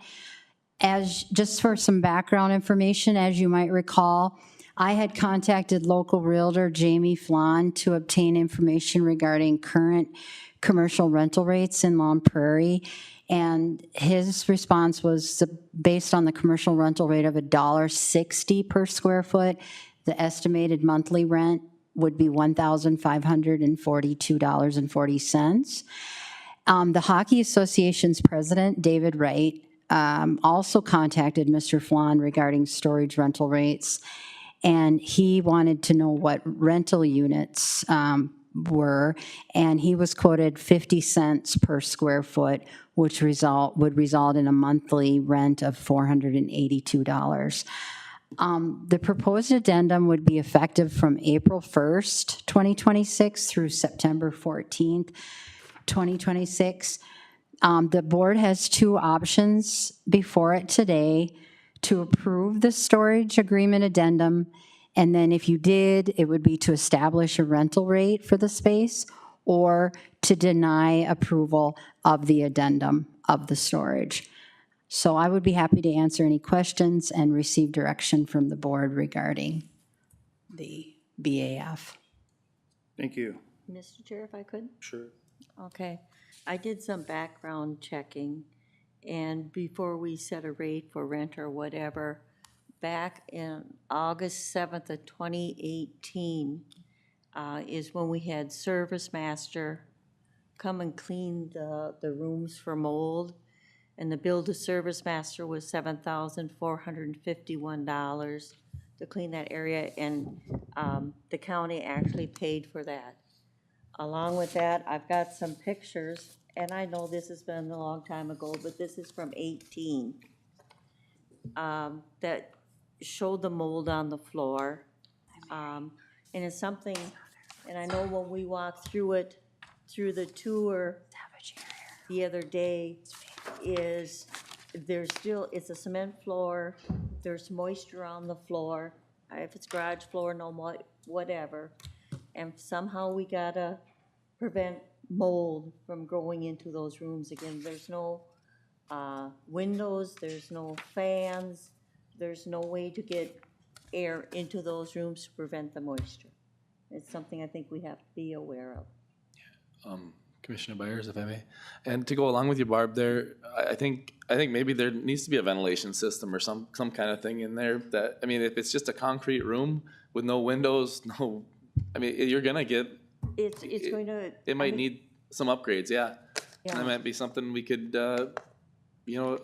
Just for some background information, as you might recall, I had contacted local realtor Jamie Flan to obtain information regarding current commercial rental rates in Long Prairie. And his response was based on the commercial rental rate of $1.60 per square foot, the estimated monthly rent would be $1,542.40. The Hockey Association's president, David Wright, also contacted Mr. Flan regarding storage rental rates, and he wanted to know what rental units were, and he was quoted 50 cents per square foot, which would result in a monthly rent of $482. The proposed addendum would be effective from April 1st, 2026 through September 14th, 2026. The board has two options before it today: to approve the storage agreement addendum, and then if you did, it would be to establish a rental rate for the space, or to deny approval of the addendum of the storage. So I would be happy to answer any questions and receive direction from the board regarding the BAF. Thank you. Mr. Chair, if I could? Sure. Okay. I did some background checking, and before we set a rate for rent or whatever, back in August 7th of 2018 is when we had Service Master come and clean the rooms for mold, and the bill to Service Master was $7,451 to clean that area, and the county actually paid for that. Along with that, I've got some pictures, and I know this has been a long time ago, but this is from 18, that showed the mold on the floor. And it's something, and I know when we walked through it, through the tour the other day, is there's still, it's a cement floor, there's moisture on the floor, if it's garage floor, no more, whatever. And somehow we gotta prevent mold from growing into those rooms again. There's no windows, there's no fans, there's no way to get air into those rooms to prevent the moisture. It's something I think we have to be aware of. Commissioner Byers, if I may. And to go along with you, Barb, there, I think maybe there needs to be a ventilation system or some kind of thing in there that, I mean, if it's just a concrete room with no windows, no, I mean, you're gonna get. It's going to. It might need some upgrades, yeah. Yeah. That might be something we could,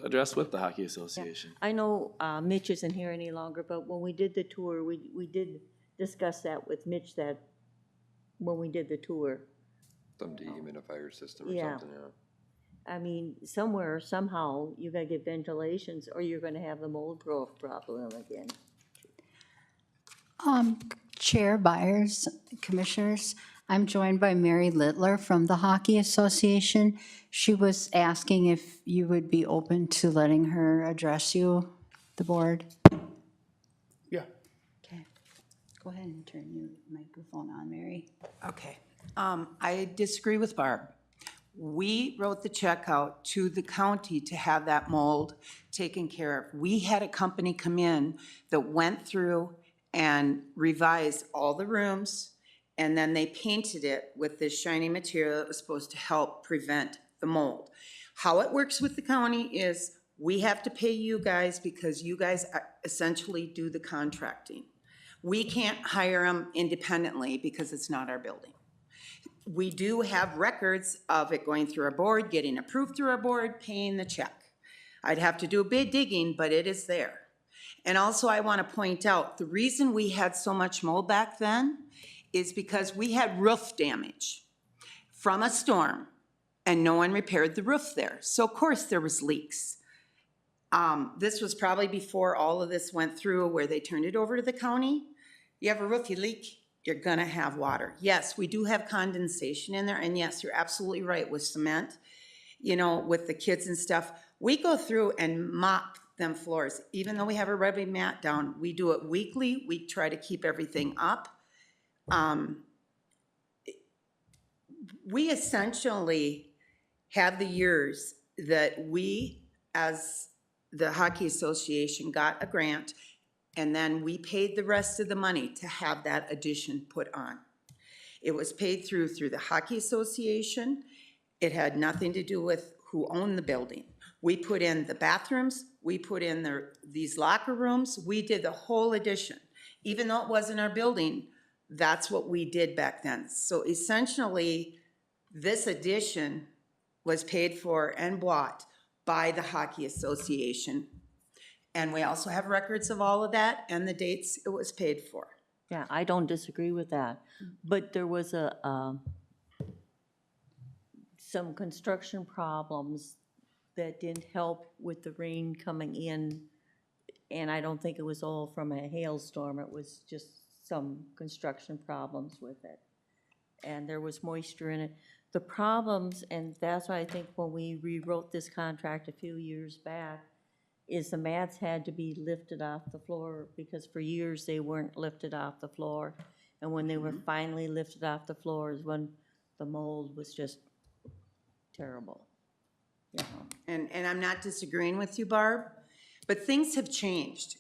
address with the Hockey Association. I know Mitch isn't here any longer, but when we did the tour, we did discuss that with Mitch, that when we did the tour. Some dehumidifier system or Yeah. something, yeah. I mean, somewhere, somehow, you gotta get ventilations, or you're gonna have the mold growth problem again. Chair Byers, Commissioners, I'm joined by Mary Littler from the Hockey Association. She was asking if you would be open to letting her address you, the board. Yeah. Okay. Go ahead and turn your microphone on, Mary. Okay. I disagree with Barb. We wrote the check out to the county to have that mold taken care of. We had a company come in that went through and revised all the rooms, and then they painted it with this shiny material that was supposed to help prevent the mold. How it works with the county is we have to pay you guys because you guys essentially do the contracting. We can't hire them independently because it's not our building. We do have records of it going through our board, getting approved through our board, paying the check. I'd have to do a bit digging, but it is there. And also I want to point out, the reason we had so much mold back then is because we had roof damage from a storm and no one repaired the roof there. So of course there was leaks. This was probably before all of this went through where they turned it over to the county. You have a roof, you leak, you're gonna have water. Yes, we do have condensation in there, and yes, you're absolutely right with cement, with the kids and stuff. We go through and mop them floors. Even though we have a rubbing mat down, we do it weekly. We try to keep everything up. We essentially have the years that we, as the Hockey Association, got a grant, and then we paid the rest of the money to have that addition put on. It was paid through the Hockey Association. It had nothing to do with who owned the building. We put in the bathrooms, we put in these locker rooms, we did the whole addition. Even though it wasn't our building, That's what we did back then. So essentially, this addition was paid for and bought by the Hockey Association. And we also have records of all of that and the dates it was paid for. Yeah, I don't disagree with that, but there was some construction problems that didn't help with the rain coming in, and I don't think it was all from a hailstorm, it was just some construction problems with it. And there was moisture in it. The problems, and that's why I think when we rewrote this contract a few years back, is the mats had to be lifted off the floor, because for years they weren't lifted off the floor. And when they were finally lifted off the floor is when the mold was just terrible. You know. And I'm not disagreeing with you, Barb, but things have changed.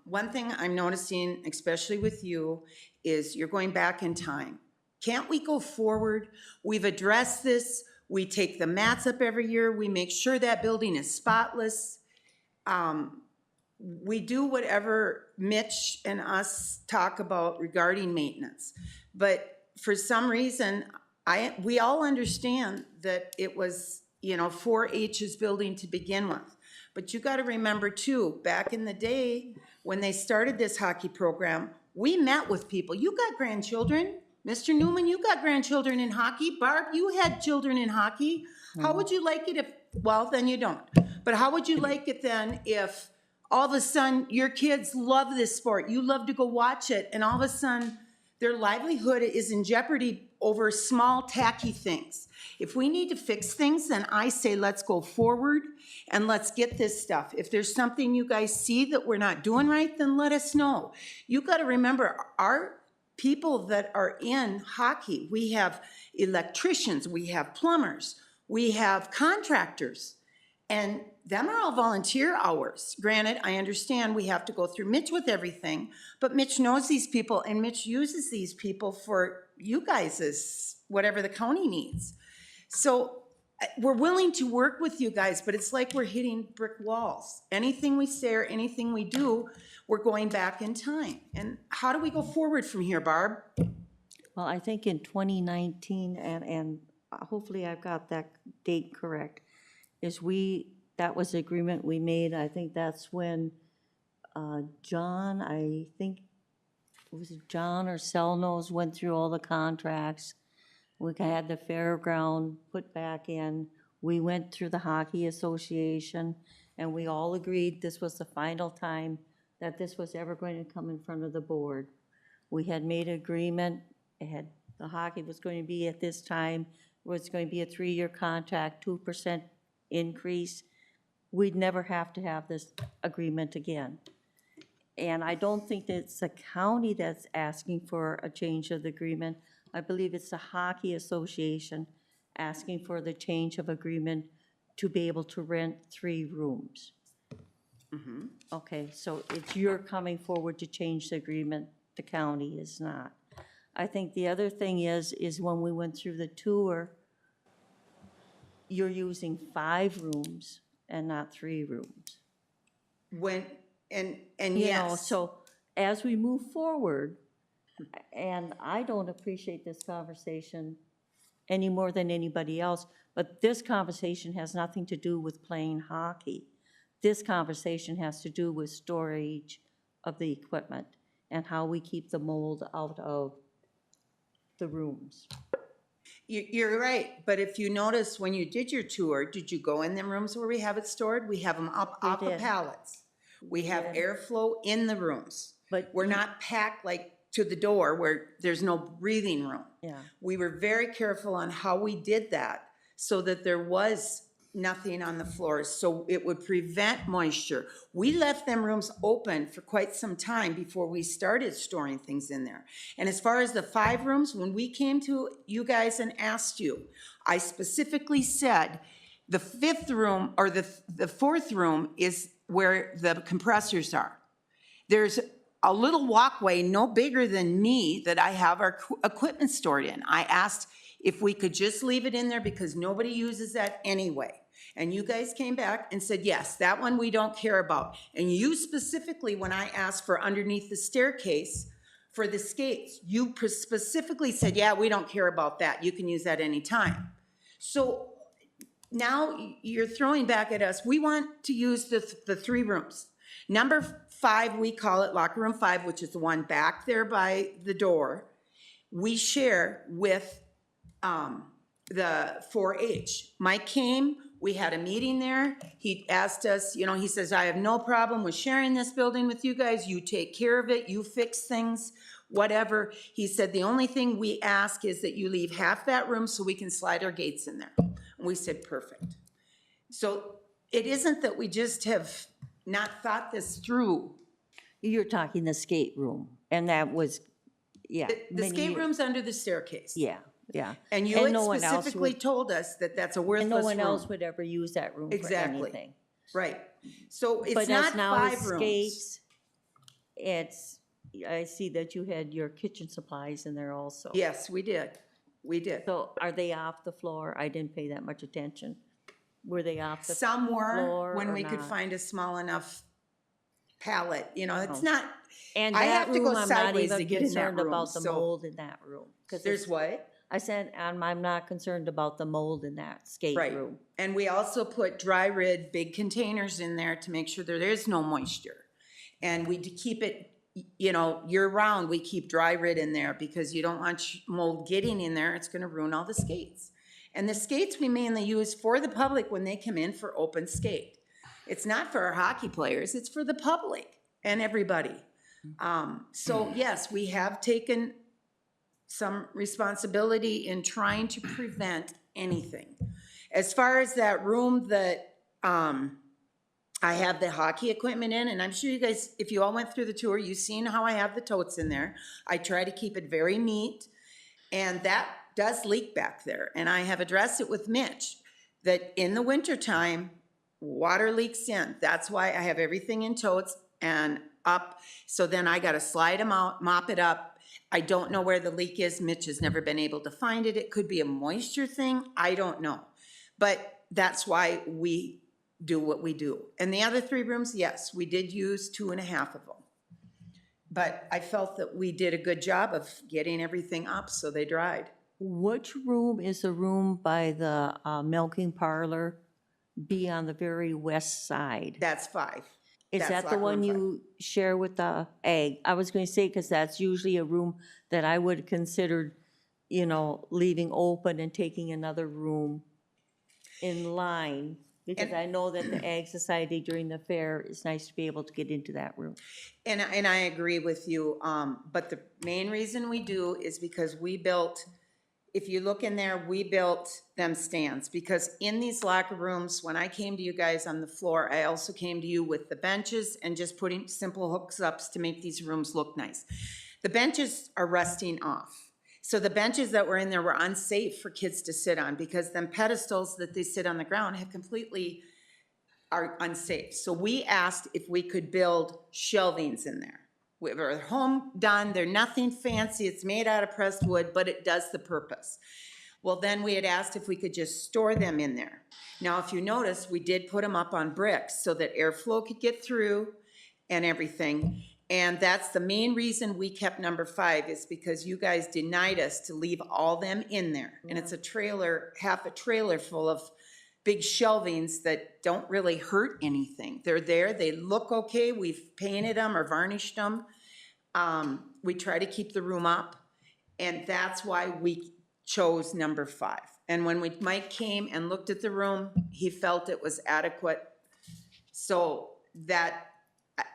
One thing I'm noticing, especially with you, is you're going back in time. Can't we go forward? We've addressed this. We take the mats up every year. We make sure that building is spotless. We do whatever Mitch and us talk about regarding maintenance. But for some reason, we all understand that it was, 4-H's building to begin with. But you gotta remember too, back in the day, when they started this hockey program, we met with people. You got grandchildren. Mr. Newman, you got grandchildren in hockey. Barb, you had children in hockey. How would you like it if, well, then you don't. But how would you like it then if all of a sudden your kids love this sport, you love to go watch it, and all of a sudden their livelihood is in jeopardy over small tacky things? If we need to fix things, then I say let's go forward and let's get this stuff. If there's something you guys see that we're not doing right, then let us know. You got to remember, our people that are in hockey, we have electricians, we have plumbers, we have contractors, and them are all volunteer hours. Granted, I understand we have to go through Mitch with everything, but Mitch knows these people and Mitch uses these people for you guys' whatever the county needs. So we're willing to work with you guys, but it's like we're hitting brick walls. Anything we say or anything we do, we're going back in time. And how do we go forward from here, Barb? Well, I think in 2019, and hopefully I've got that date correct, that was the agreement we made. I think that's when John, I think, was it John or Selnos went through all the contracts. We had the fairground put back in. We went through the Hockey Association, and we all agreed this was the final time that this was ever going to come in front of the board. We had made an agreement. The hockey was going to be at this time, was going to be a 3-year contract, 2% increase. We'd never have to have this agreement again. And I don't think that it's the county that's asking for a change of the agreement. I believe it's the Hockey Association asking for the change of agreement to be able to rent 3 rooms. Okay, so it's you're coming forward to change the agreement, the county is not. I think the other thing is when we went through the tour, you're using 5 rooms and not 3 rooms. And You know, yes. so as we move forward, and I don't appreciate this conversation any more than anybody else, but this conversation has nothing to do with playing hockey. This conversation has to do with storage of the equipment and how we keep the mold out of the rooms. You're right, but if you notice when you did your tour, did you go in them rooms where we have it stored? We have them up off of did. pallets. We have airflow in the rooms. But we're not packed like to the door where there's no breathing room. Yeah. We were very careful on how we did that so that there was nothing on the floors, so it would prevent moisture. We left them rooms open for quite some time before we started storing things in there. And as far as the 5 rooms, when we came to you guys and asked you, I specifically said the 5th room or the 4th room is where the compressors are. There's a little walkway no bigger than me that I have our equipment stored in. I asked if we could just leave it in there because nobody uses that anyway. And you guys came back and said, yes, that one we don't care about. And you specifically, when I asked for underneath the staircase for the skates, you specifically said, yeah, we don't care about that. You can use that anytime. So now you're throwing back at us. We want to use the 3 rooms. Number 5, we call it locker room 5, which is the one back there by the door. We share with the 4-H. Mike came, we had a meeting there. He asked us, you know, he says, I have no problem with sharing this building with you guys. You take care of it, you fix things, whatever. He said, the only thing we ask is that you leave half that room so we can slide our gates in there. And we said, perfect. So it isn't that we just have not thought this through. You're talking the skate room, and that was, yeah. The skate room's under the staircase. Yeah, yeah. And you had no one else specifically would- told us that that's a worthless And room. no one else would ever use that room for Exactly. anything. Right. So it's But not as now 5 as rooms. skates, it's, I see that you had your kitchen supplies in there also. Yes, we did. We did. So are they off the floor? I didn't pay that much attention. Were they off the Some were, floor when or we could not? find a small enough pallet, you know, it's Oh. not, And I that have to go room, I'm not sideways even to get in that concerned room, about the so- mold in that room. 'Cause there's it's- what? I said, I'm not concerned about the mold in that skate Right. room. And we also put dry rid, big containers in there to make sure there is no moisture. And we keep it, you know, year round, we keep dry rid in there because you don't want mold getting in there. It's gonna ruin all the skates. And the skates we mainly use for the public when they come in for open skate. It's not for our hockey players, it's for the public and everybody. So yes, we have taken some responsibility in trying to prevent anything. As far as that room that I have the hockey equipment in, and I'm sure you guys, if you all went through the tour, you've seen how I have the totes in there. I try to keep it very neat, and that does leak back there. And I have addressed it with Mitch, that in the wintertime, water leaks in. That's why I have everything in totes and up. So then I gotta slide them out, mop it up. I don't know where the leak is. Mitch has never been able to find it. It could be a moisture thing. I don't know. But that's why we do what we do. And the other 3 rooms, yes, we did use 2.5 of them. But I felt that we did a good job of getting everything up so they dried. Which room is the room by the milking parlor? Be on the very west side. That's 5. Is That's that the locker one room 5. you share with the egg? I was going to say, because that's usually a room that I would consider, you know, leaving open and taking another room in line. Because I know that the Ag Society during the fair, it's nice to be able to get into that room. And I agree with you, but the main reason we do is because we built, if you look in there, we built them stands. Because in these locker rooms, when I came to you guys on the floor, I also came to you with the benches and just putting simple hooks ups to make these rooms look nice. The benches are rusting off. So the benches that were in there were unsafe for kids to sit on because them pedestals that they sit on the ground have completely are unsafe. So we asked if we could build shelvings in there. We're home done, they're nothing fancy, it's made out of pressed wood, but it does the purpose. Well, then we had asked if we could just store them in there. Now, if you notice, we did put them up on bricks so that airflow could get through and everything. And that's the main reason we kept number 5 is because you guys denied us to leave all them in there. And it's a trailer, half a trailer full of big shelvings that don't really hurt anything. They're there, they look okay, we've painted them or varnished them. We try to keep the room up, and that's why we chose number 5. And when Mike came and looked at the room, he felt it was adequate. So that,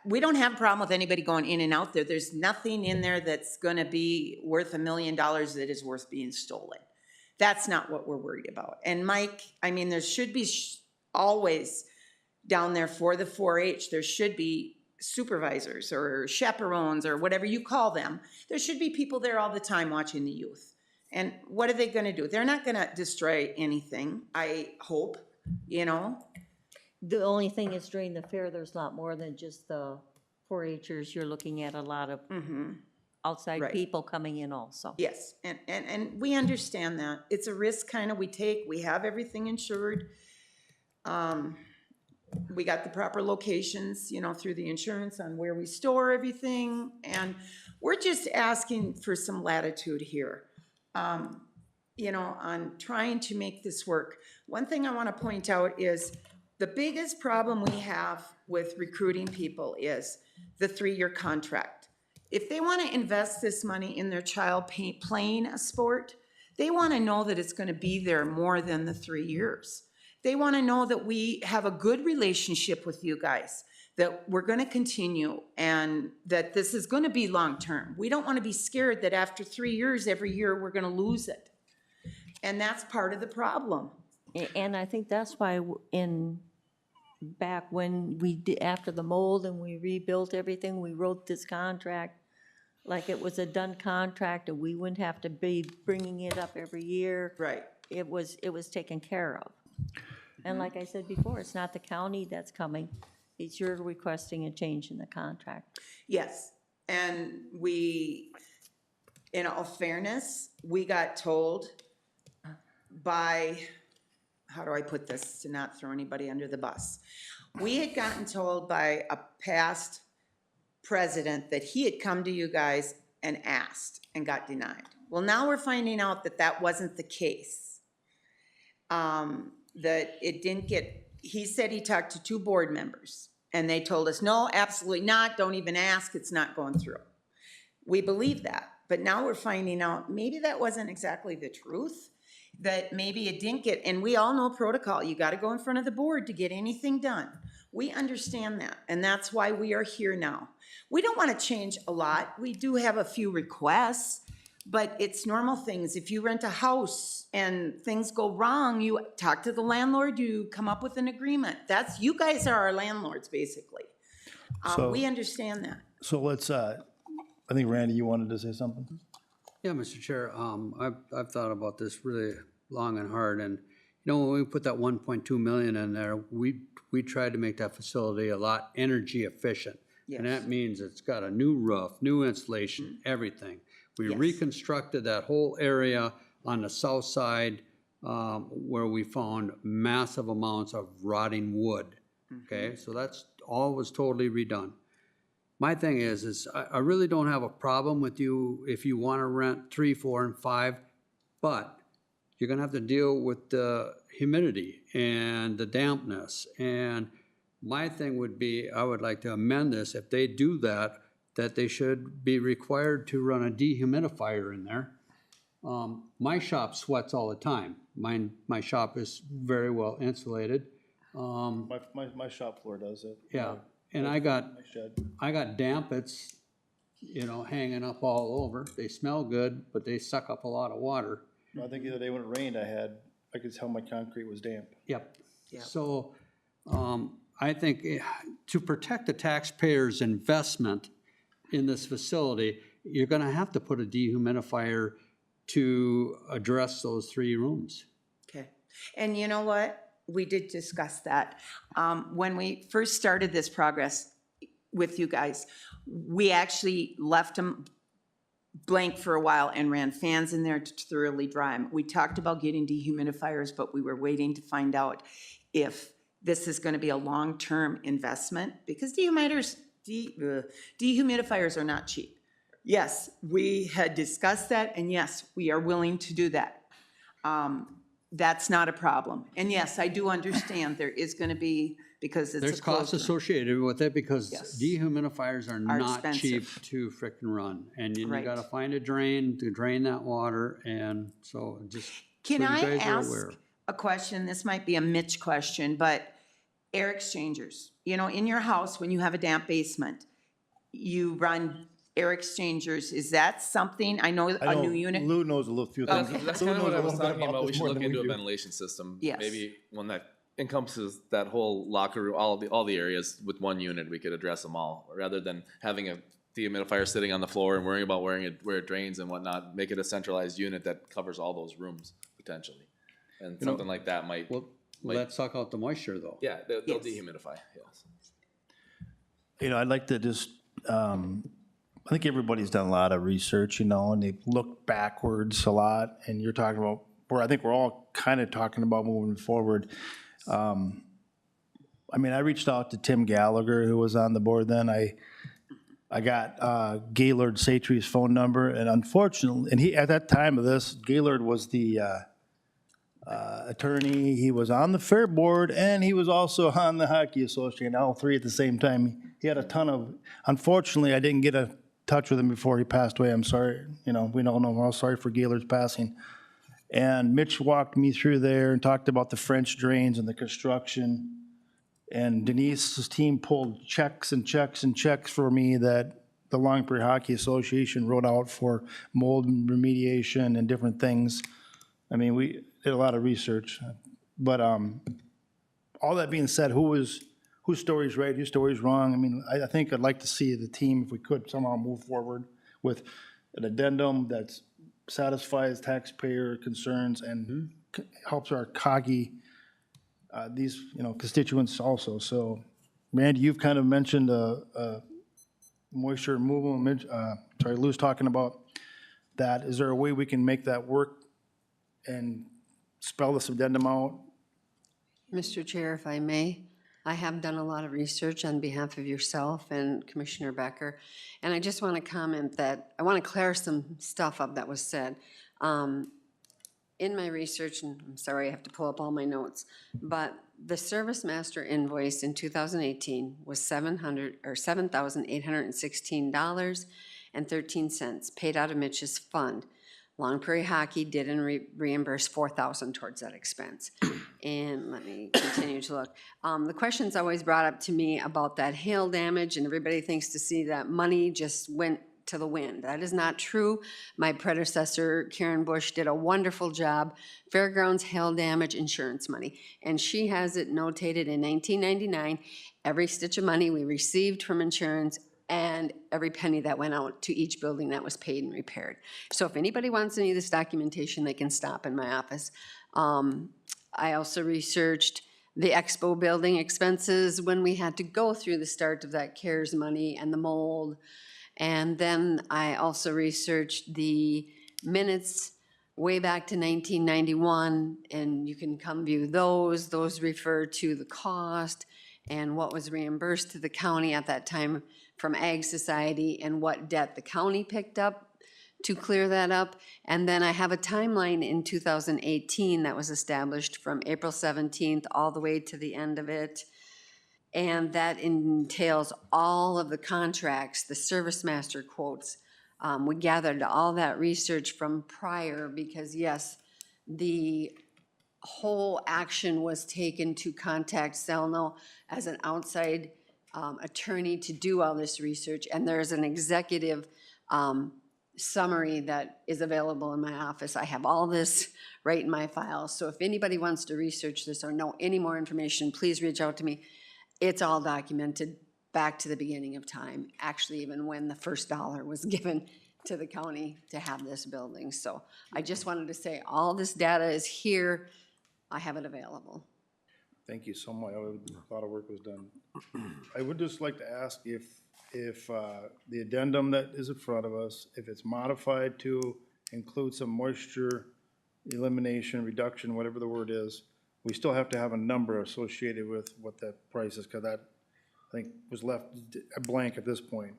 we don't have a problem with anybody going in and out there. There's nothing in there that's gonna be worth $1 million that is worth being stolen. That's not what we're worried about. And Mike, I mean, there should be always down there for the 4-H, there should be supervisors or chaperones or whatever you call them. There should be people there all the time watching the youth. And what are they gonna do? They're not gonna destroy anything, I hope, you know? The only thing is during the fair, there's a lot more than just the 4-Hers. You're looking at a lot of outside Right. people coming in also. Yes, and we understand that. It's a risk kind of we take. We have everything insured. we got the proper locations, you know, through the insurance on where we store everything, and we're just asking for some latitude here, you know, on trying to make this work. One thing I want to point out is the biggest problem we have with recruiting people is the 3-year contract. If they want to invest this money in their child playing a sport, they want to know that it's going to be there more than the 3 years. They want to know that we have a good relationship with you guys, that we're going to continue, and that this is going to be long-term. We don't want to be scared that after 3 years, every year, we're going to lose it. And that's part of the problem. And I think that's why back when we did, after the mold and we rebuilt everything, we wrote this contract like it was a done contract, and we wouldn't have to be bringing it up every year. Right. It was taken care of. And like I said before, it's not the county that's coming, it's you're requesting a change in the contract. Yes, and we, in all fairness, we got told by, how do I put this to not throw anybody under the bus? We had gotten told by a past president that he had come to you guys and asked and got denied. Well, now we're finding out that that wasn't the case. That it didn't get, he said he talked to 2 board members, and they told us, no, absolutely not, don't even ask, it's not going through. We believe that, but now we're finding out maybe that wasn't exactly the truth, that maybe it didn't get, and we all know protocol, you gotta go in front of the board to get anything done. We understand that, and that's why we are here now. We don't wanna change a lot, we do have a few requests, but it's normal things. If you rent a house and things go wrong, you talk to the landlord, you come up with an agreement. That's, you guys are our landlords, basically. So- We understand that. So let's, I think Randy, you wanted to say something? Yeah, Mr. Chair, I've thought about this really long and hard, and, you know, when we put that 1.2 million in there, we tried to make that facility a lot energy efficient. And Yes. that means it's got a new roof, new insulation, everything. We Yes. reconstructed that whole area on the south side, where we found massive amounts of rotting wood. Okay, so that's all was totally redone. My thing is I really don't have a problem with you if you want to rent 3, 4, and 5, but you're gonna have to deal with the humidity and the dampness. And my thing would be, I would like to amend this, if they do that, that they should be required to run a dehumidifier in there. My shop sweats all the time. My shop is very well insulated. My shop floor does it. Yeah, and I got My shed. dampets, you know, hanging up all over. They smell good, but they suck up a lot of water. I think the other day when it rained, I could tell my concrete was damp. Yep. Yep. So, I think to protect the taxpayers' investment in this facility, you're gonna have to put a dehumidifier to address those 3 rooms. Okay, and you know what? We did discuss that. When we first started this progress with you guys, we actually left them blank for a while and ran fans in there to thoroughly dry them. We talked about getting dehumidifiers, but we were waiting to find out if this is gonna be a long-term investment, because dehumidifiers are not cheap. Yes, we had discussed that, and yes, we are willing to do that. That's not a problem. And yes, I do understand there is gonna be, because it's a There's costs closed room. associated with it because Yes. dehumidifiers are not cheap expensive. to frickin' run. And you Right. gotta find a drain to drain that water, and so just, so Can you I guys are ask aware. a question? This might be a Mitch question, but air exchangers, you know, in your house, when you have a damp basement, you run air exchangers. Is that something, I know I a know new unit? Lou knows a little few things. That's Lou kind of knows what a I was little bit talking about. We this should more look than into a do. ventilation system. Yes. Maybe one that encompasses that whole locker room, all the areas with one unit. We could address them all, rather than having a dehumidifier sitting on the floor and worrying about where it drains and whatnot. Make it a centralized unit that covers all those rooms potentially. And something like that might, Well, let's suck out the moisture though. yeah, they'll Yes. dehumidify, yes. You know, I'd like to just, I think everybody's done a lot of research, you know, and they've looked backwards a lot, and you're talking about, I think we're all kind of talking about moving forward. I mean, I reached out to Tim Gallagher, who was on the board then. I got Gaylord Satry's phone number, and unfortunately, and he, at that time of this, Gaylord was the attorney, he was on the fair board, and he was also on the hockey association, all three at the same time. He had a ton of, unfortunately, I didn't get in touch with him before he passed away. I'm sorry, you know, we don't know, we're all sorry for Gaylord's passing. And Mitch walked me through there and talked about the French drains and the construction. And Denise's team pulled checks and checks and checks for me that the Long Prairie Hockey Association wrote out for mold remediation and different things. I mean, we did a lot of research. But all that being said, whose story's right, whose story's wrong? I mean, I think I'd like to see the team, if we could somehow move forward with an addendum that satisfies taxpayer concerns and helps our COGI, these, you know, constituents also. So, Randy, you've kind of mentioned moisture removal. Sorry, Lou's talking about that. Is there a way we can make that work and spell this addendum out? Mr. Chair, if I may, I have done a lot of research on behalf of yourself and Commissioner Becker, and I just want to comment that I want to clear some stuff up that was said. In my research, and I'm sorry I have to pull up all my notes, but the Service Master invoice in 2018 was $7,816.13 paid out of Mitch's fund. Long Prairie Hockey didn't reimburse $4,000 towards that expense. And let me continue to look. The question's always brought up to me about that hail damage, and everybody thinks to see that money just went to the wind. That is not true. My predecessor, Karen Bush, did a wonderful job. Fairgrounds hail damage insurance money. And she has it notated in 1999, every stitch of money we received from insurance and every penny that went out to each building that was paid and repaired. So if anybody wants any of this documentation, they can stop in my office. I also researched the Expo building expenses when we had to go through the start of that CARES money and the mold. And then I also researched the minutes way back to 1991, and you can come view those. Those refer to the cost and what was reimbursed to the county at that time from Ag Society and what debt the county picked up to clear that up. And then I have a timeline in 2018 that was established from April 17th all the way to the end of it. And that entails all of the contracts, the Service Master quotes. We gathered all that research from prior because, yes, the whole action was taken to contact Selno as an outside attorney to do all this research. And there's an executive summary that is available in my office. I have all this right in my files. So if anybody wants to research this or know any more information, please reach out to me. It's all documented back to the beginning of time, actually even when the first dollar was given to the county to have this building. So I just wanted to say all this data is here. I have it available. Thank you so much. A lot of work was done. I would just like to ask if the addendum that is in front of us, if it's modified to include some moisture elimination, reduction, whatever the word is, we still have to have a number associated with what that price is, because that, I think, was left a blank at this point.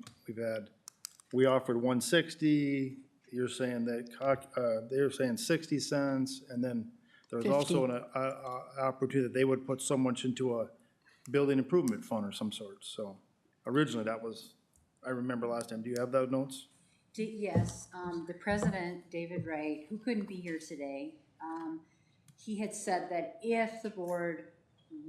We offered 160, you're saying that, they're saying 60 cents, and then there was 50. also an opportunity that they would put so much into a building improvement fund or some sort. So originally that was, I remember last time. Do you have those notes? Yes, the president, David Wright, who couldn't be here today, he had said that if the board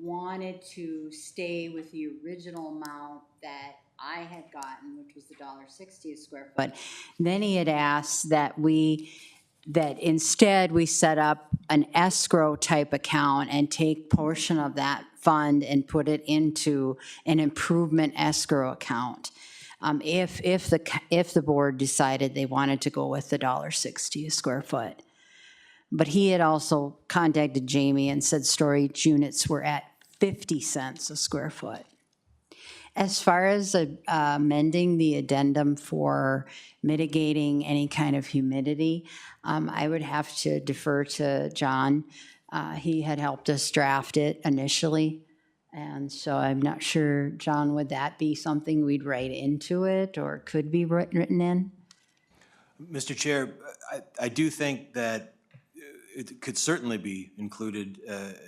wanted to stay with the original amount that I had gotten, which was the $1.60 a square foot, then he had asked that instead we set up an escrow type account and take portion of that fund and put it into an improvement escrow account. If the board decided they wanted to go with the $1.60 a square foot. But he had also contacted Jamie and said storage units were at 50 cents a square foot. As far as amending the addendum for mitigating any kind of humidity, I would have to defer to John. He had helped us draft it initially. And so I'm not sure, John, would that be something we'd write into it or could be written in? Mr. Chair, I do think that it could certainly be included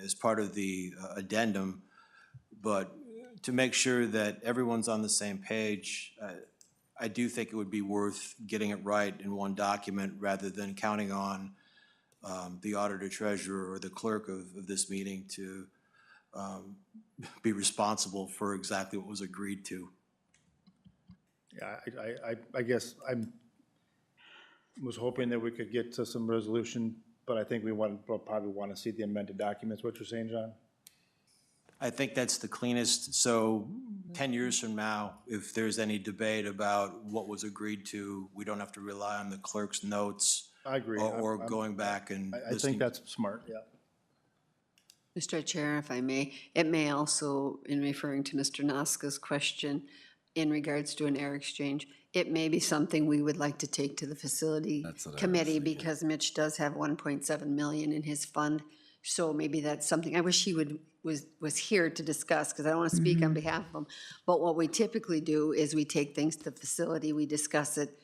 as part of the addendum, but to make sure that everyone's on the same page, I do think it would be worth getting it right in one document rather than counting on the auditor treasurer or the clerk of this meeting to be responsible for exactly what was agreed to. Yeah, I guess was hoping that we could get to some resolution, but I think we'll probably want to see the amended documents. What you're saying, John? I think that's the cleanest, so 10 years from now, if there's any debate about what was agreed to, we don't have to rely on the clerk's notes. I agree. Or going back and I think listening. that's smart, yeah. Mr. Chair, if I may, it may also, in referring to Mr. Noska's question, in regards to an air exchange, it may be something we would like to take to the facility committee because Mitch does have 1.7 million in his fund. So maybe that's something, I wish he was here to discuss because I don't want to speak on behalf of him. But what we typically do is we take things to the facility, we discuss it,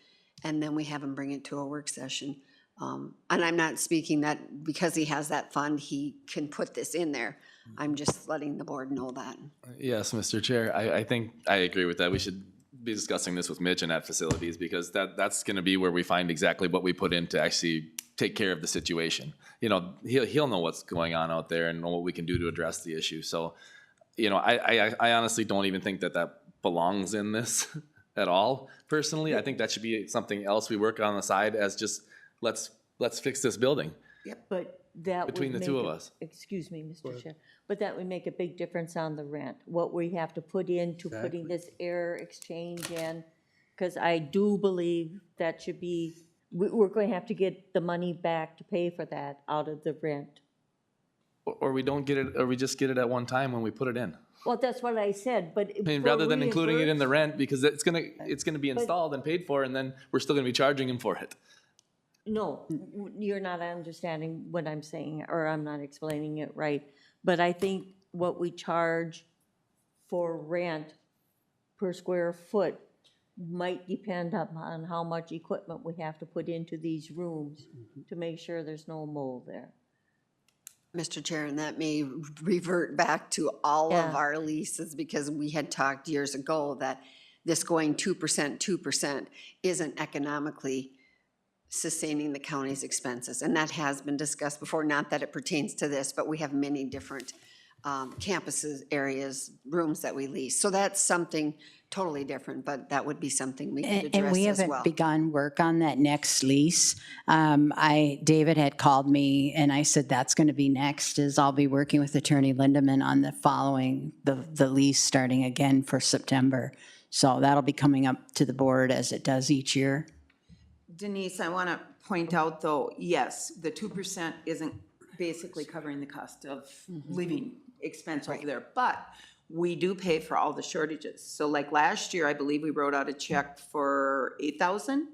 and then we have him bring it to a work session. And I'm not speaking that because he has that fund, he can put this in there. I'm just letting the board know that. Yes, Mr. Chair, I think I agree with that. We should be discussing this with Mitch and at facilities because that's gonna be where we find exactly what we put in to actually take care of the situation. You know, he'll know what's going on out there and know what we can do to address the issue. So, you know, I honestly don't even think that belongs in this at all, personally. I think that should be something else we work on the side as just, let's fix this building. But that would Between the two make of a- us. Excuse me, Mr. Chair, but that would make a big difference on the rent, what we have to put into putting this air exchange in. Because I do believe that should be, we're going to have to get the money back to pay for that out of the rent. Or we don't get it, or we just get it at one time when we put it in. Well, that's what I said, but. I mean, rather than including it in the rent, because it's gonna be installed and paid for, and then we're still gonna be charging him for it. No, you're not understanding what I'm saying, or I'm not explaining it right. But I think what we charge for rent per square foot might depend upon how much equipment we have to put into these rooms to make sure there's no mold there. Mr. Chair, and that may revert back to all of Yeah. our leases because we had talked years ago that this going 2% isn't economically sustaining the county's expenses. And that has been discussed before, not that it pertains to this, but we have many different campuses, areas, rooms that we lease. So that's something totally different, but that would be something we could And we address as well. haven't begun work on that next lease. David had called me and I said, that's going to be next, is I'll be working with Attorney Lindeman on the following, the lease starting again for September. So that'll be coming up to the board as it does each year. Denise, I want to point out, though, yes, the 2% isn't basically covering the cost of living expense over there, but we do pay for all the shortages. So like last year, I believe we wrote out a check for 8,000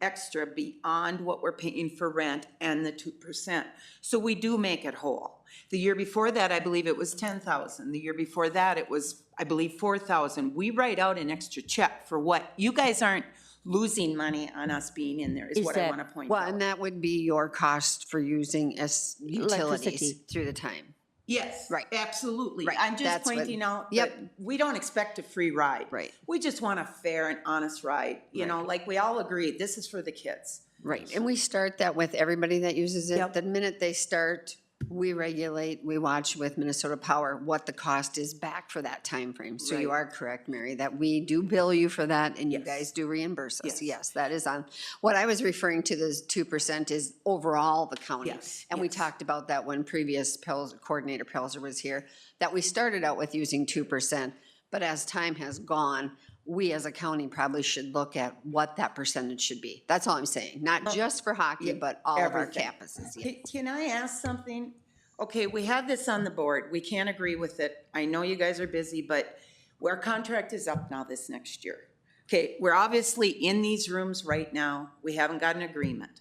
extra beyond what we're paying for rent and the 2%. So we do make it whole. The year before that, I believe it was 10,000. The year before that, it was, I believe, 4,000. We write out an extra check for what, you guys aren't losing money on us being in there, is what I want to point Well, out. and that would be your cost for using as utilities Electricity. through the time. Yes, Right. absolutely. Right, I'm just that's what- pointing out Yep. that we don't expect a free ride. Right. We just want a fair and honest ride. You know, like we all agree, this is for the kids. Right, and we start that with everybody that uses it. Yep. The minute they start, we regulate, we watch with Minnesota Power what the cost is back for that time frame. So you Right. are correct, Mary, that we do bill you for that and you Yes. guys do reimburse us. Yes. Yes, that is on. What I was referring to, this 2% is overall the county. Yes, And we yes. talked about that when previous Coordinator Pelzer was here, that we started out with using 2%, but as time has gone, we as a county probably should look at what that percentage should be. That's all I'm saying, not just for hockey, but all of our everything. campuses. Yeah. Can I ask something? Okay, we have this on the board. We can't agree with it. I know you guys are busy, but our contract is up now this next year. Okay, we're obviously in these rooms right now. We haven't got an agreement.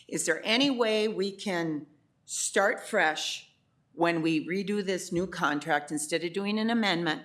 Is there any way we can start fresh when we redo this new contract, instead of doing an amendment,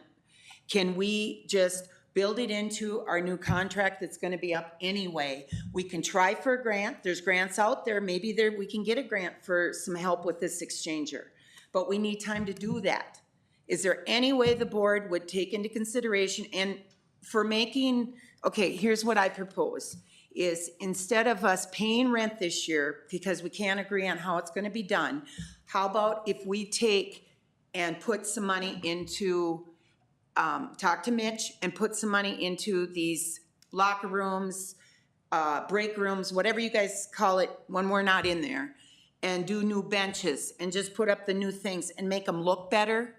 can we just build it into our new contract that's gonna be up anyway? We can try for a grant, there's grants out there, maybe we can get a grant for some help with this exchanger, but we need time to do that. Is there any way the board would take into consideration, and for making, okay, here's what I propose, is instead of us paying rent this year, because we can't agree on how it's gonna be done, how about if we take and put some money into, talk to Mitch and put some money into these locker rooms, break rooms, whatever you guys call it when we're not in there, and do new benches and just put up the new things and make them look better.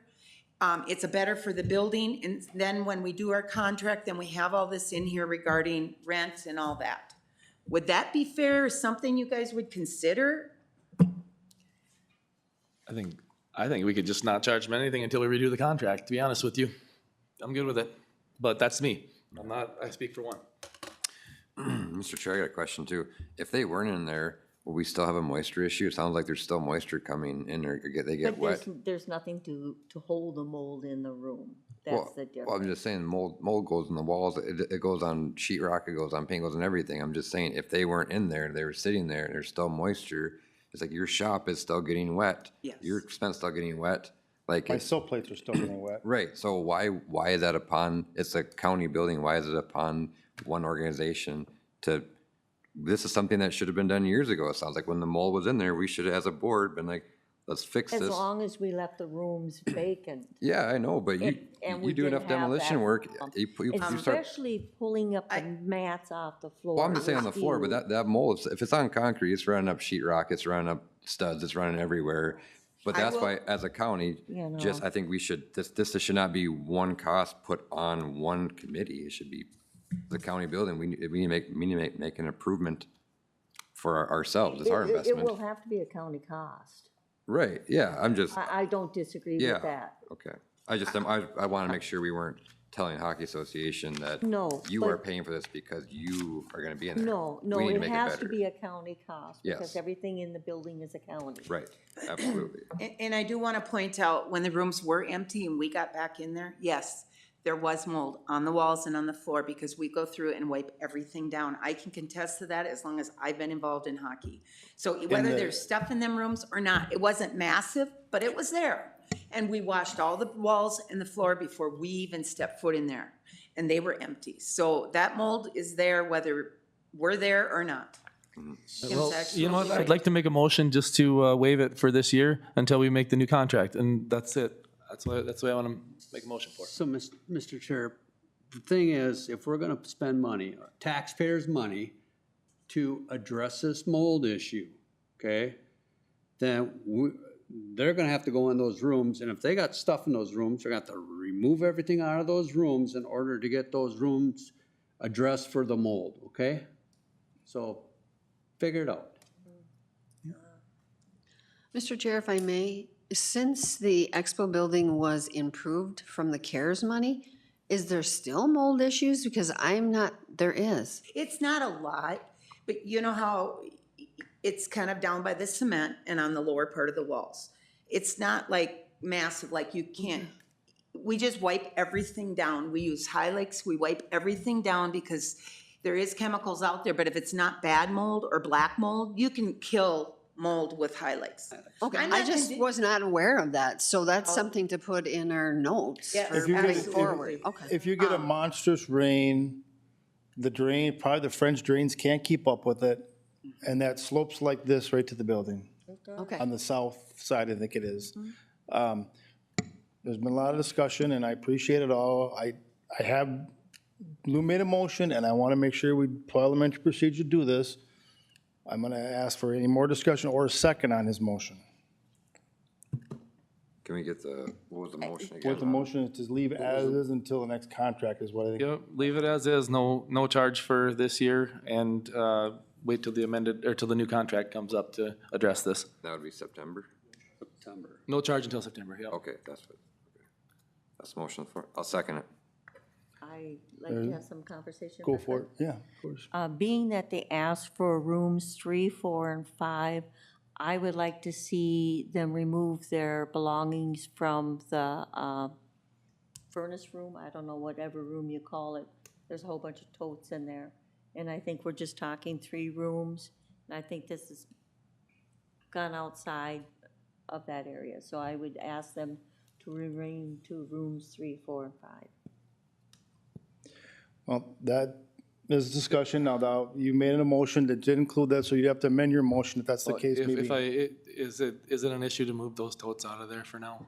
It's a better for the building, and then when we do our contract, then we have all this in here regarding rent and all that. Would that be fair, or something you guys would consider? I think we could just not charge them anything until we redo the contract, to be honest with you. I'm good with it, but that's me. I speak for one. Mr. Chair, I got a question too. If they weren't in there, will we still have a moisture issue? It sounds like there's still moisture coming in there, they get wet. But there's nothing to hold the mold in the room. That's Well, the well, I'm difference. just saying mold goes in the walls, it goes on sheet rock, it goes on paint, goes on everything. I'm just saying, if they weren't in there, they were sitting there, and there's still moisture, it's like your shop is still getting wet. Yes. Your expense still getting wet, like. My sill plates are still getting wet. Right, so why is that upon, it's a county building, why is it upon one organization to, this is something that should have been done years ago. It sounds like when the mold was in there, we should have, as a board, been like, let's fix As this. long as we left the rooms vacant. Yeah, I know, but And we you do didn't enough have demolition that, work, you start. Especially pulling up the mats off the floor. Well, I'm just saying on the was floor, but huge. that mold, if it's on concrete, it's running up sheet rock, it's running up studs, it's running everywhere. But I that's will- why, as a county, You know. just, I think we should, this should not be one cost put on one committee. It should be the county building. We need to make an improvement for ourselves. It's our It investment. will have to be a county cost. Right, yeah, I'm just, I don't disagree yeah, with that. okay. I want to make sure we weren't telling Hockey Association that No, you but- are paying for this because you are going to be in there. No, We need to it make has to better. be a county cost because Yes. everything in the building is a county. Right, absolutely. And I do want to point out, when the rooms were empty and we got back in there, yes, there was mold on the walls and on the floor because we go through and wipe everything down. I can contest to that as long as I've been involved in hockey. So whether there's stuff in them rooms or not, it wasn't massive, but it was there. And we washed all the walls and the floor before we even stepped foot in there, and they were empty. So that mold is there whether we're there or not. Well, Kim's you know what, absolutely I'd like to make a motion just to waive it for this year until we make the new contract, and that's it. That's what I want to make a motion for. So, Mr. Chair, the thing is, if we're gonna spend money, taxpayers' money, to address this mold issue, okay, then they're gonna have to go in those rooms, and if they got stuff in those rooms, they're gonna have to remove everything out of those rooms in order to get those rooms addressed for the mold, okay? So, figure it out. Mr. Chair, if I may, since the expo building was improved from the CARES money, is there still mold issues? Because there is. It's not a lot, but you know how it's kind of down by the cement and on the lower part of the walls. It's not like massive, like you can't, we just wipe everything down. We use Hylex, we wipe everything down because there is chemicals out there, but if it's not bad mold or black mold, you can kill mold with Hylex. Okay, I'm I not just condi- was not aware of that, so that's something to put in our notes Yes, for If you moving get- forward. Okay. If you get a monstrous rain, the drain, probably the French drains can't keep up with it, and that slopes like this right to the building, Okay. on the south side, I think it is. There's been a lot of discussion, and I appreciate it all. Lou made a motion, and I want to make sure we parliamentary procedure do this. I'm going to ask for any more discussion or a second on his motion. Can we get what was the motion again? What the motion is to leave as is until the next contract is what I think. Yep, leave it as is, no charge for this year, and wait till till the new contract comes up to address this. That would be September? No charge until September, yeah. Okay, that's what, okay. That's motion for, I'll second it. I'd like to have some conversation. Go with for them. it, yeah, of course. Being that they asked for rooms 3, 4, and 5, I would like to see them remove their belongings from the furnace room, I don't know, whatever room you call it. There's a whole bunch of totes in there. And I think we're just talking 3 rooms, and I think this has gone outside of that area. So I would ask them to remain to rooms 3, 4, and 5. Well, that is discussion. Now, you made an motion that did include that, so you'd have to amend your motion if that's the case, If maybe. is it an issue to move those totes out of there for now?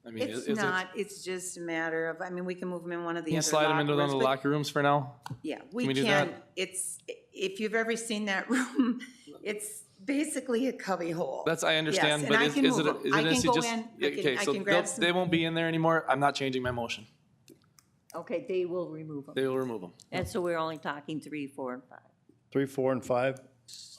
I mean, It's is it? not, it's just a matter of, I mean, we can move them in one of the Can you other slide them into one of the lockers, but- locker rooms for now? Yeah, Can we we do can. that? It's, if you've ever seen that room, it's basically a cubby hole. That's, I understand, Yes, but and I is can is move it, them. is I it an can issue go just? in, Yeah, okay, I so can grab they'll- some. they won't be in there anymore. I'm not changing my motion. Okay, they will remove them. They will remove them. And so we're only talking 3, 4, and 5. 3, 4, and 5?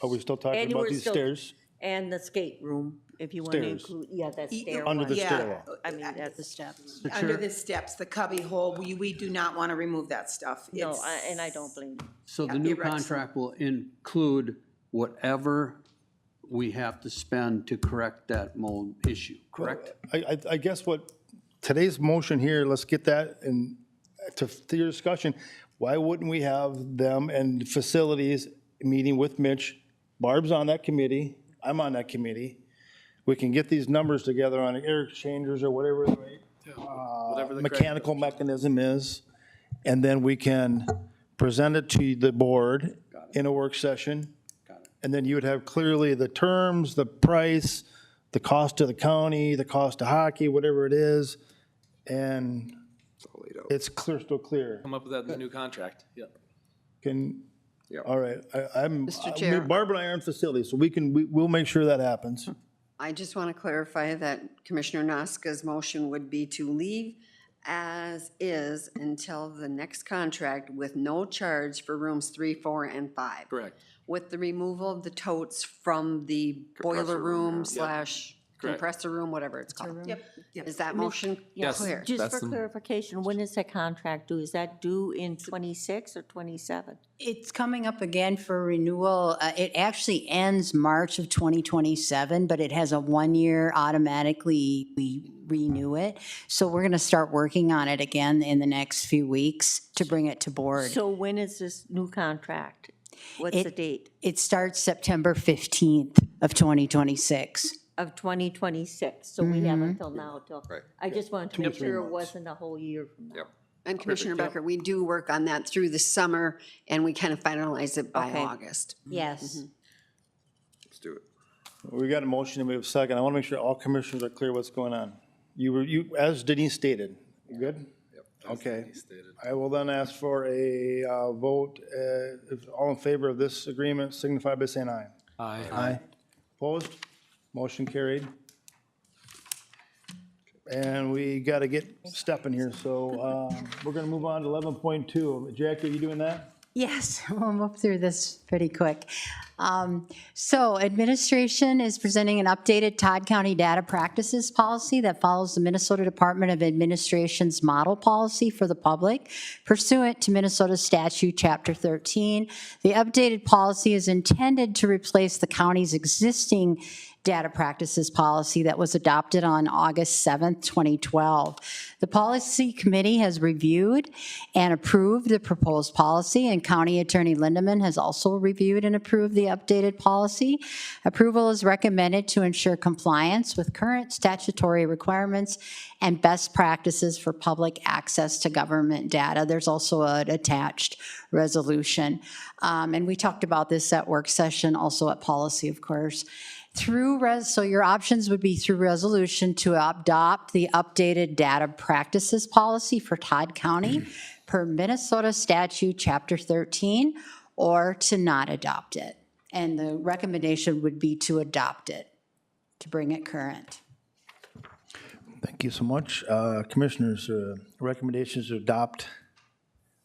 Are we still talking And about we're these still- stairs? And the skate room, if you want to Stairs. include, yeah, that E- stairwell. Under the Yeah. stairwell. I mean, that's The steps. Under the steps, the cubby hole, we do not want to remove that stuff. No, It's- and I don't blame you. So the Yeah, new you're right. contract will include whatever we have to spend to correct that mold issue, correct? I guess what, today's motion here, let's get that, and to your discussion, why wouldn't we have them and facilities meeting with Mitch? Barb's on that committee, I'm on that committee. We can get these numbers together on air exchangers or whatever Whatever the correct- mechanical mechanism is, and then we can present it to the board in a work session. And then you would have clearly the terms, the price, the cost to the county, the cost to hockey, whatever it is, and all laid out. it's clear, still clear. Come up with that in the new contract. Yep. Can, Yeah. all right, I'm, Mr. Chair. Barb and I are in facilities, so we'll make sure that happens. I just want to clarify that Commissioner Noska's motion would be to leave as is until the next contract with no charge for rooms 3, 4, and 5. Correct. With the removal of the totes from the boiler room slash Correct. compressor room, whatever it's called. Yep, yep. Is that motion Yes. clear? Just That's for the- clarification, when is that contract due? Is that due in 26 or 27? It's coming up again for renewal. It actually ends March of 2027, but it has a 1-year automatically, we renew it. So we're going to start working on it again in the next few weeks to bring it to board. So when is this new contract? What's the date? It starts September 15th of 2026. Of 2026, so we have until now, till, Right. I just wanted to make sure it wasn't a whole year from now. Yep. And Commissioner Becker, we do work on that through the summer, and we kind of finalize it by Okay. August. Yes. Let's do it. We got a motion and we have a second. I want to make sure all commissioners are clear what's going on. As Denise stated, you good? Okay. I will then ask for a vote. If all in favor of this agreement, signify by saying aye. Aye. Aye. Opposed? Motion carried. And we got to get stepping here, so we're going to move on to 11.2. Jackie, are you doing that? Yes, we'll move through this pretty quick. So administration is presenting an updated Todd County data practices policy that follows the Minnesota Department of Administration's model policy for the public pursuant to Minnesota Statute Chapter 13. The updated policy is intended to replace the county's existing data practices policy that was adopted on August 7th, 2012. The policy committee has reviewed and approved the proposed policy, and County Attorney Lindeman has also reviewed and approved the updated policy. Approval is recommended to ensure compliance with current statutory requirements and best practices for public access to government data. There's also an attached resolution. And we talked about this at work session, also at policy, of course. So your options would be through resolution to adopt the updated data practices policy for Todd County per Minnesota Statute Chapter 13, or to not adopt it. And the recommendation would be to adopt it, to bring it current. Thank you so much. Commissioners, recommendations to adopt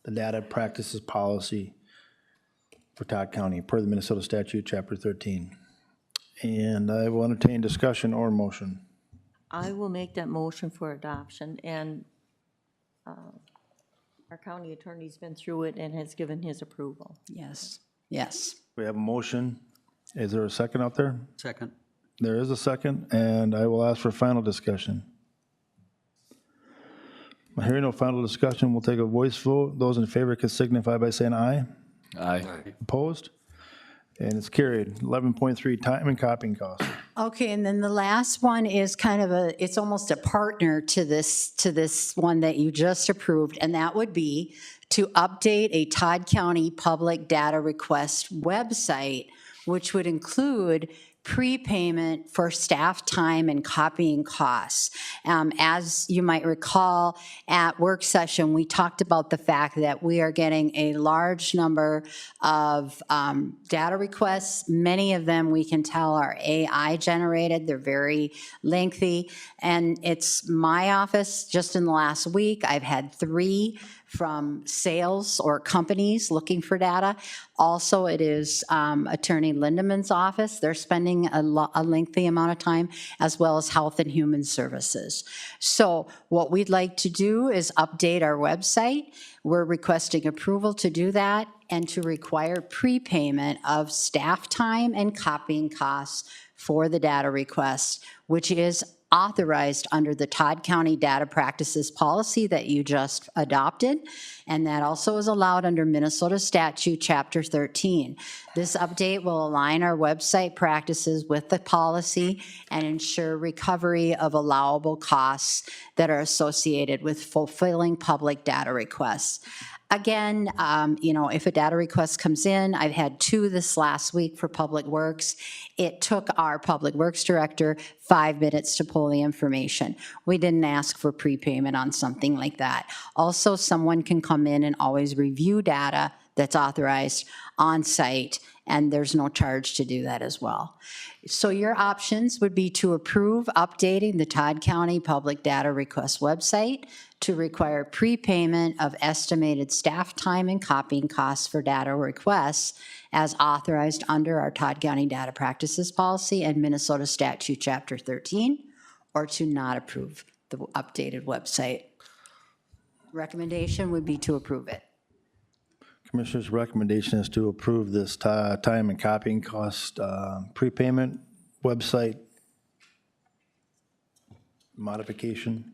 the data practices policy for Todd County per the Minnesota Statute, Chapter 13. And I will entertain discussion or motion. I will make that motion for adoption, and our county attorney's been through it and has given his approval. Yes, yes. We have a motion. Is there a second out there? Second. There is a second, and I will ask for final discussion. Hearing no final discussion, we'll take a voice vote. Those in favor can signify by saying aye. Aye. Opposed? And it's carried. 11.3, time and copying costs. Okay, and then the last one is kind of it's almost a partner to this one that you just approved, and that would be to update a Todd County public data request website, which would include prepayment for staff time and copying costs. As you might recall, at work session, we talked about the fact that we are getting a large number of data requests. Many of them we can tell are AI generated. They're very lengthy. And it's my office, just in the last week, I've had 3 from sales or companies looking for data. Also, it is Attorney Lindemann's office. They're spending a lengthy amount of time, as well as Health and Human Services. So what we'd like to do is update our website. We're requesting approval to do that and to require prepayment of staff time and copying costs for the data request, which is authorized under the Todd County Data Practices Policy that you just adopted, and that also is allowed under Minnesota Statute Chapter 13. This update will align our website practices with the policy and ensure recovery of allowable costs that are associated with fulfilling public data requests. Again, if a data request comes in, I've had 2 this last week for Public Works. It took our Public Works Director 5 minutes to pull the information. We didn't ask for prepayment on something like that. Also, someone can come in and always review data that's authorized on site, and there's no charge to do that as well. So your options would be to approve updating the Todd County Public Data Request website, to require prepayment of estimated staff time and copying costs for data requests as authorized under our Todd County Data Practices Policy and Minnesota Statute Chapter 13, or to not approve the updated website. Recommendation would be to approve it. Commissioner's recommendation is to approve this time and copying cost prepayment website modification.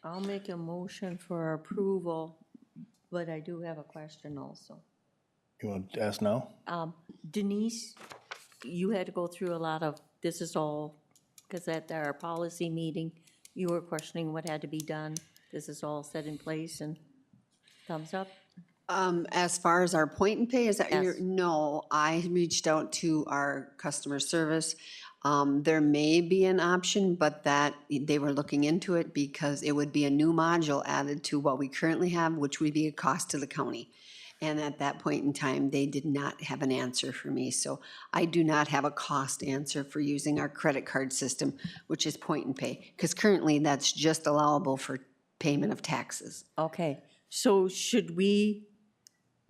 I'll make a motion for approval, but I do have a question also. You want to ask now? Denise, you had to go through a lot of, this is all, because at our policy meeting, you were questioning what had to be done. This is all set in place and thumbs up? As far as our point and pay, is that Yes. no, I reached out to our customer service. There may be an option, but that they were looking into it because it would be a new module added to what we currently have, which would be a cost to the county. And at that point in time, they did not have an answer for me. So I do not have a cost answer for using our credit card system, which is point and pay, because currently that's just allowable for payment of taxes. Okay, so should we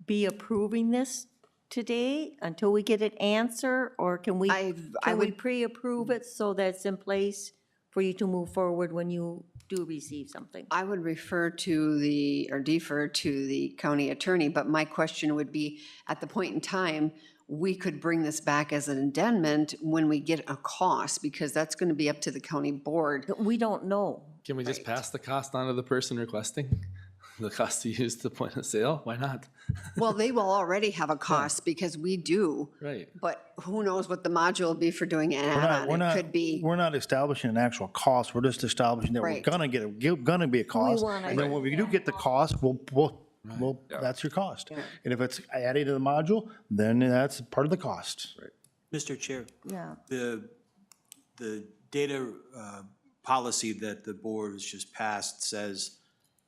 be approving this today until we get an answer? Or can we, I can we would- pre-approve it so that it's in place for you to move forward when you do receive something? I would defer to the county attorney, but my question would be, at the point in time, we could bring this back as an addendum when we get a cost, because that's going to be up to the county board. We don't know. Can we just pass the cost on to the person requesting? The cost to use the point of sale? Why not? Well, they will already have a cost because we do. Right. But who knows what the module will be for doing an add-on? It could be, We're not establishing an actual cost. We're just establishing that we're Right. gonna be a cost. wanna- And then when we do get the cost, we'll that's your cost. And if it's added to the module, then that's part of the cost. Mr. Chair, Yeah. the data policy that the board has just passed says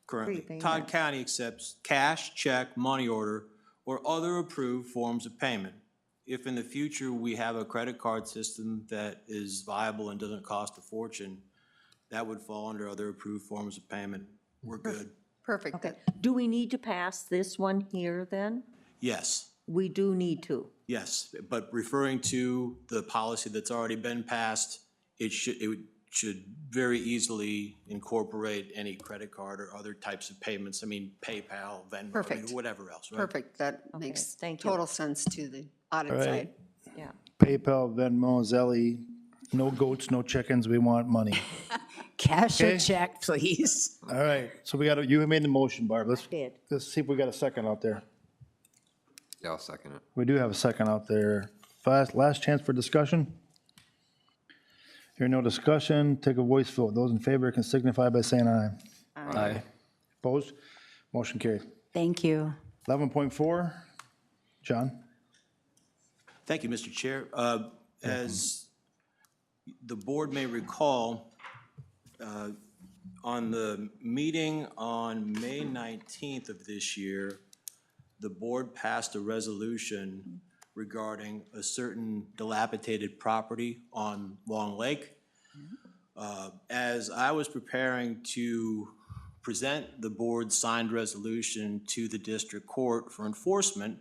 currently, Prepayment. Todd County accepts cash, check, money order, or other approved forms of payment. If in the future we have a credit card system that is viable and doesn't cost a fortune, that would fall under other approved forms of payment. We're good. perfect. Okay, do we need to pass this one here then? Yes, We do need to. yes, but referring to the policy that's already been passed, it should very easily incorporate any credit card or other types of payments. I mean, PayPal, Venmo, I mean, Perfect. whatever else, right? Perfect. That makes thank you. total sense to the audit All right. side. Yeah. PayPal, Venmo, Zelle, No goats, no chickens, we want money. Cash Okay. or check, please. All right, so we got, you made the motion, Barb. Did. Let's see if we got a second out there. Yeah, I'll second it. We do have a second out there. Last chance for discussion. Hearing no discussion, take a voice vote. Those in favor can signify by saying aye. Aye. Opposed? Motion carried. Thank you. 11.4, John? Thank you, Mr. Chair. As the board may recall, on the meeting on May 19th of this year, the board passed a resolution regarding a certain dilapidated property on Long Lake. As I was preparing to present the board's signed resolution to the district court for enforcement,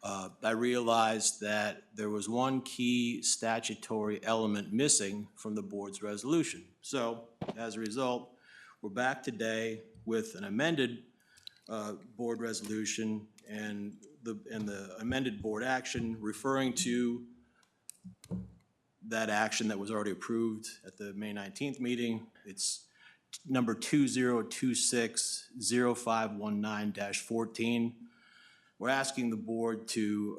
I realized that there was one key statutory element missing from the board's resolution. So, as a result, we're back today with an amended board resolution and the amended board action referring to that action that was already approved at the May 19th meeting. It's number 2026-0519-14. We're asking the board to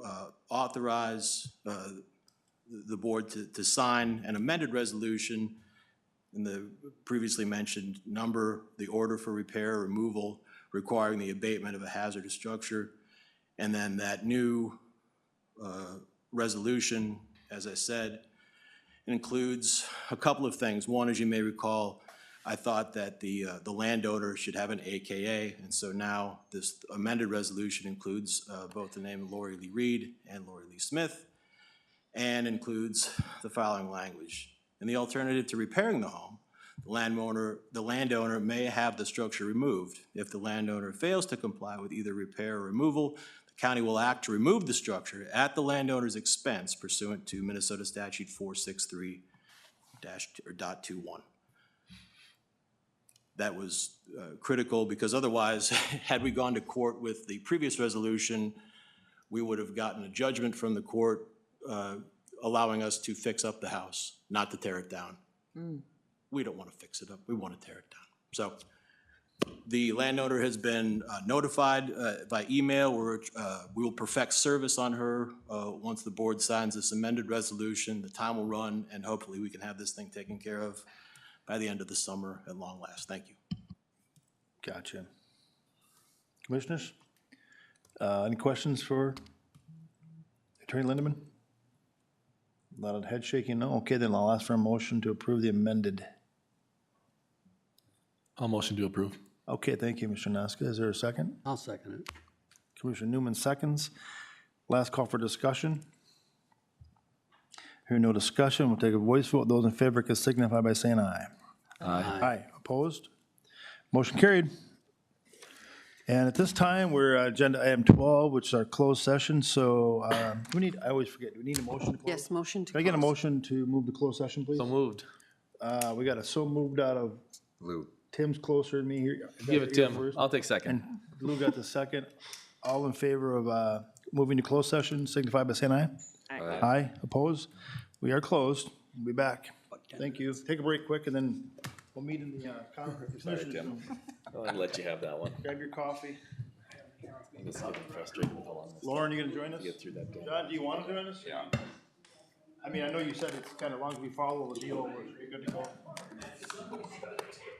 authorize the board to sign an amended resolution in the previously mentioned number, the order for repair or removal requiring the abatement of a hazardous structure, and then that new resolution, as I said, includes a couple of things. One, as you may recall, I thought that the landowner should have an AKA, and so now this amended resolution includes both the name of Lori Lee Reed and Lori Lee Smith, and includes the following language. In the alternative to repairing the home, the landowner may have the structure removed. If the landowner fails to comply with either repair or removal, the county will act to remove the structure at the landowner's expense pursuant to Minnesota Statute 463-.21. That was critical because otherwise, had we gone to court with the previous resolution, we would have gotten a judgment from the court allowing us to fix up the house, not to tear it down. We don't want to fix it up, we want to tear it down. So the landowner has been notified by email. We will perfect service on her once the board signs this amended resolution. The time will run, and hopefully we can have this thing taken care of by the end of the summer at long last. Thank you. Gotcha. Commissioners, any questions for Attorney Lindeman? A lot of head shaking, no? Okay, then I'll ask for a motion to approve the amended. I'll motion to approve. Okay, thank you, Mr. Naska. Is there a second? I'll second it. Commissioner Newman seconds. Last call for discussion. Hearing no discussion, we'll take a voice vote. Those in favor can signify by saying aye. Aye. Opposed? Motion carried. And at this time, we're agenda item 12, which is our closed session. So we need, I always forget, do we need a motion to close? Yes, motion to Can I get a close. motion to move the closed session, please? So moved. We got a so moved out of, Lou. Tim's closer than me here. Give it Tim. I'll take second. And Lou got the second. All in favor of moving to closed session, signify by saying aye. Aye. Aye, opposed? We are closed. We'll be back. Thank you. Take a break quick, and then we'll meet in the conference room. I'll let you have that one. Grab your coffee. I'm just getting frustrated with how long this Lauren, you gonna join us? get through that day. John, do you want to join us? Yeah. I mean, I know you said it's kind of, as long as we follow the deal, we're good to go.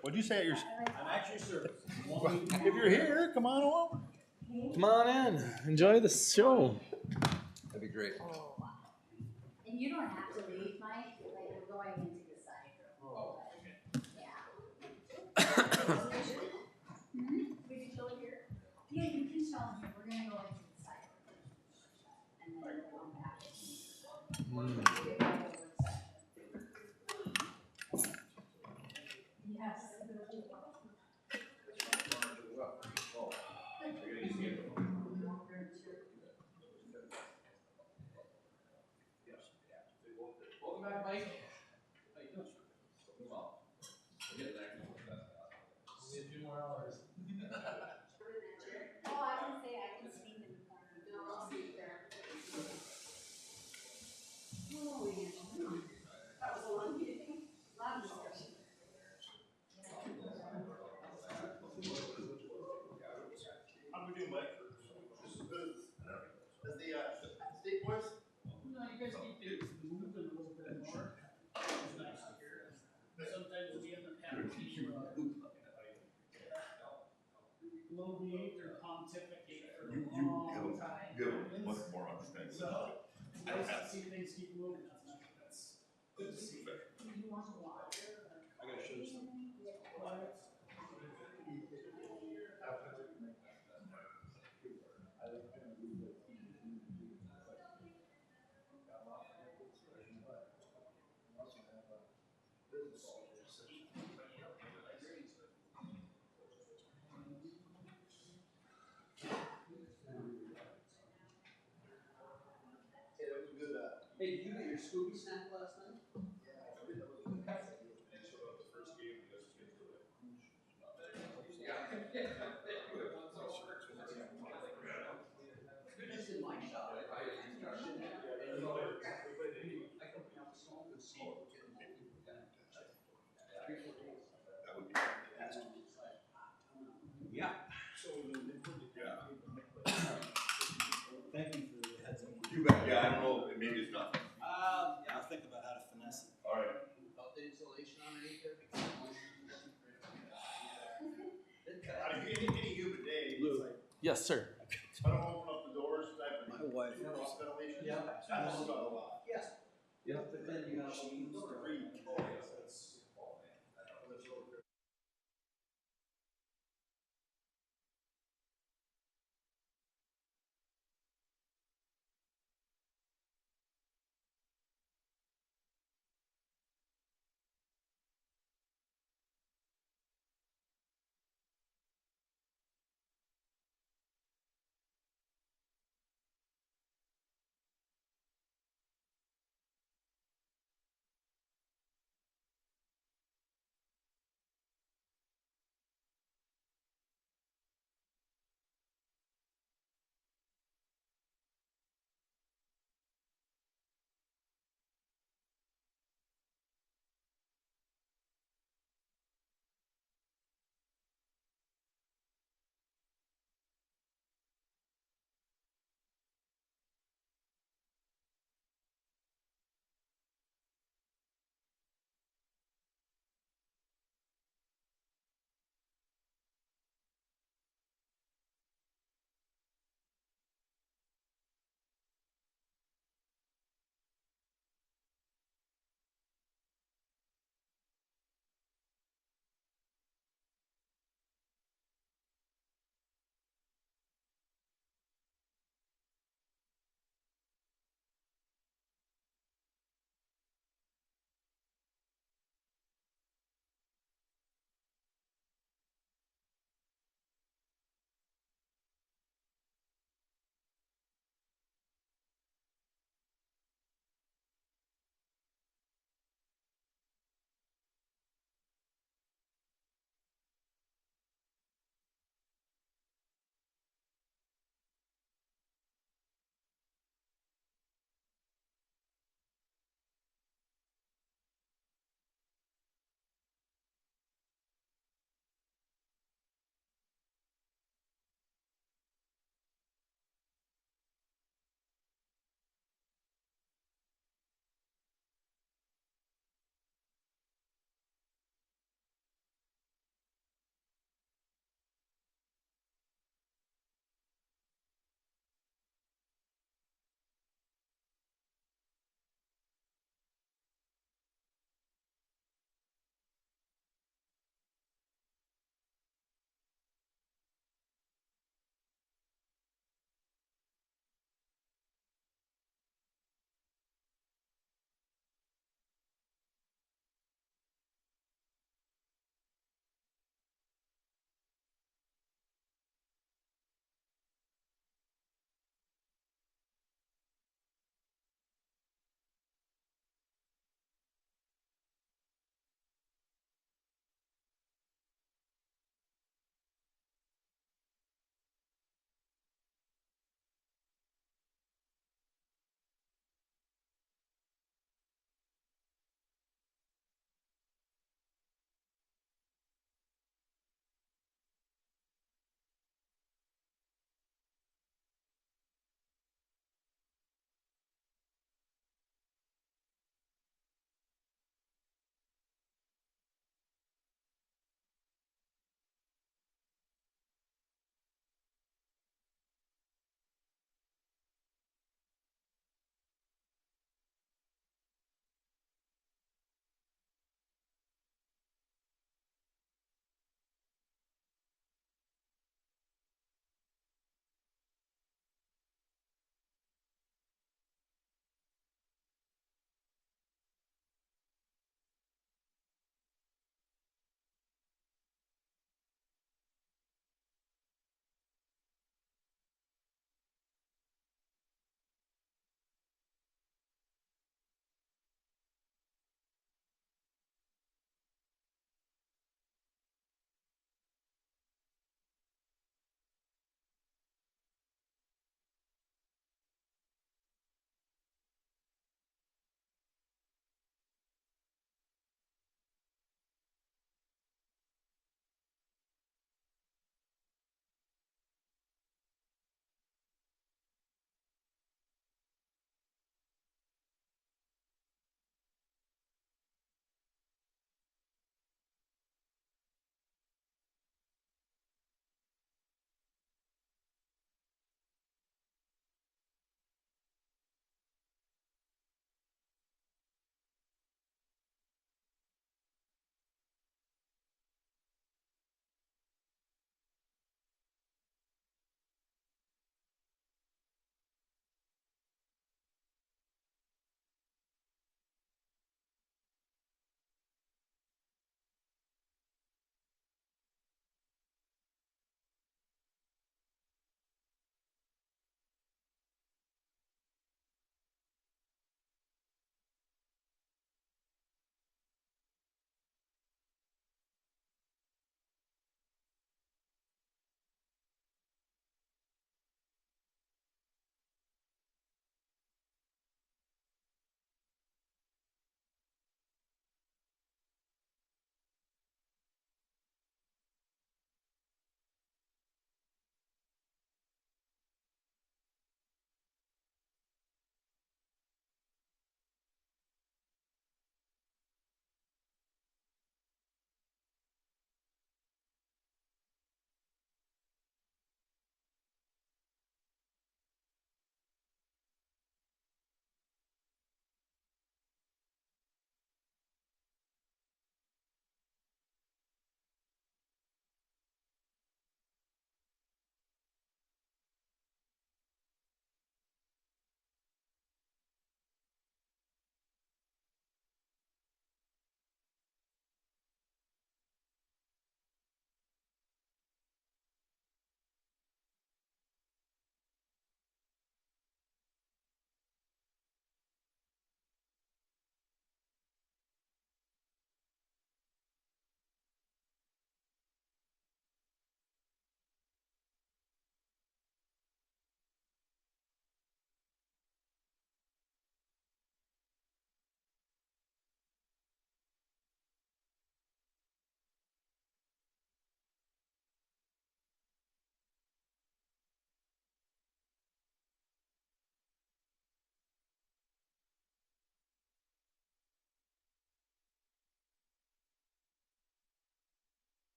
What'd you say at your? I'm actually service. If you're here, come on over. Come on in. Enjoy the show. That'd be great. And you don't have to leave, Mike, like we're going into the side room. Oh, okay. Yeah. We can chill here? Yeah, you can chill here, we're gonna go into the side room. And then we'll come back. Yes. Oh, I can say I can speak in the corner. No, I'll speak there. Oh, yeah. Good, much more understanding. See things keep moving. Hey, did you get your Scooby snack last night? It's in my shop. I can bring out the smoke and see what we're getting. 3, 4 days. Yeah. Thank you for the heads up. You bet, yeah, I don't know, maybe it's not. Yeah, I'll think about how to finesse it. All right. About the insulation underneath there? Any human day, it's like, Yes, sir. I don't open up the doors, I My wife. ventilation. Yeah. That's a lot. Yeah, but then you got machines.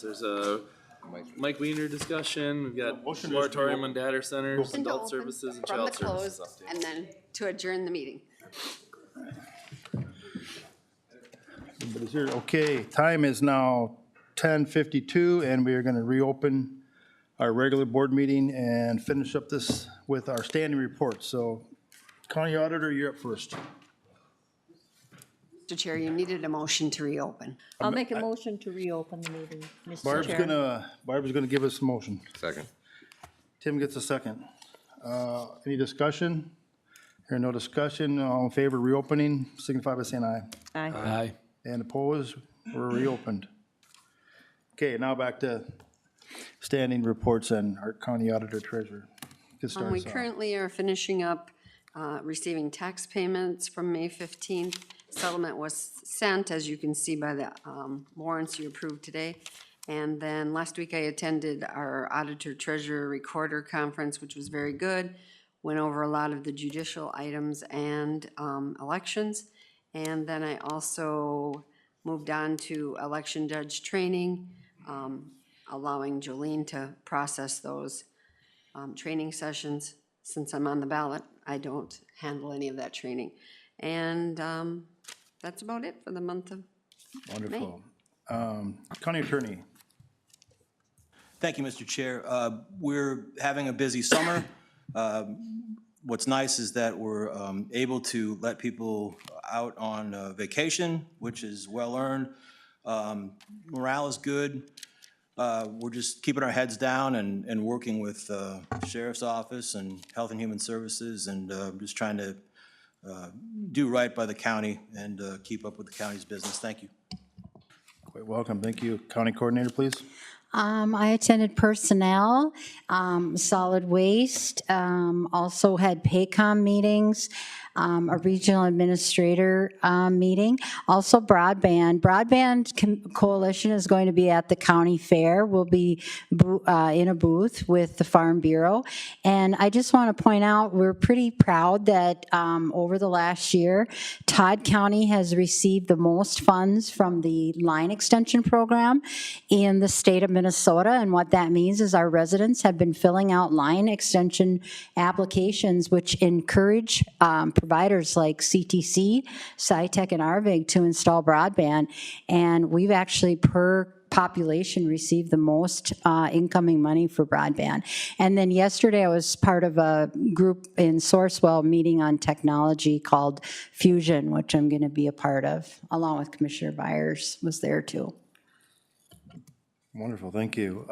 There's a Mike Weiner discussion, we've got moratorium on data centers, adult services and child services update. And then to adjourn the meeting. Everybody's here. Okay, time is now 10:52, and we are going to reopen our regular board meeting and finish up this with our standing reports. So, County Auditor, you're up first. Mr. Chair, you needed a motion to reopen. I'll make a motion to reopen the meeting, Mr. Chair. Barb's gonna give us a motion. Second. Tim gets a second. Any discussion? Hearing no discussion, all in favor of reopening, signify by saying aye. Aye. Aye. And opposed, we're reopened. Okay, now back to standing reports and our County Auditor Treasurer. Get started, We Sarah. currently are finishing up receiving tax payments from May 15th. Settlement was sent, as you can see by the warrants you approved today. And then last week I attended our Auditor Treasurer Recorder Conference, which was very good. Went over a lot of the judicial items and elections. And then I also moved on to election judge training, allowing Jolene to process those training sessions. Since I'm on the ballot, I don't handle any of that training. And that's about it for the month of Wonderful. County Attorney. Thank you, Mr. Chair. We're having a busy summer. What's nice is that we're able to let people out on vacation, which is well-earned. Morale is good. We're just keeping our heads down and working with the Sheriff's Office and Health and Human Services and just trying to do right by the county and keep up with the county's business. Thank you. Quite welcome. Thank you. County Coordinator, please. I attended personnel, solid waste, also had PACOM meetings, a regional administrator meeting, also broadband. Broadband Coalition is going to be at the county fair. We'll be in a booth with the Farm Bureau. And I just want to point out, we're pretty proud that over the last year, Todd County has received the most funds from the line extension program in the state of Minnesota. And what that means is our residents have been filling out line extension applications, which encourage providers like CTC, SciTech, and RVIG to install broadband. And we've actually, per population, received the most incoming money for broadband. And then yesterday I was part of a group in Sourcewell meeting on technology called Fusion, which I'm going to be a part of, along with Commissioner Byers was there too. Wonderful, thank you.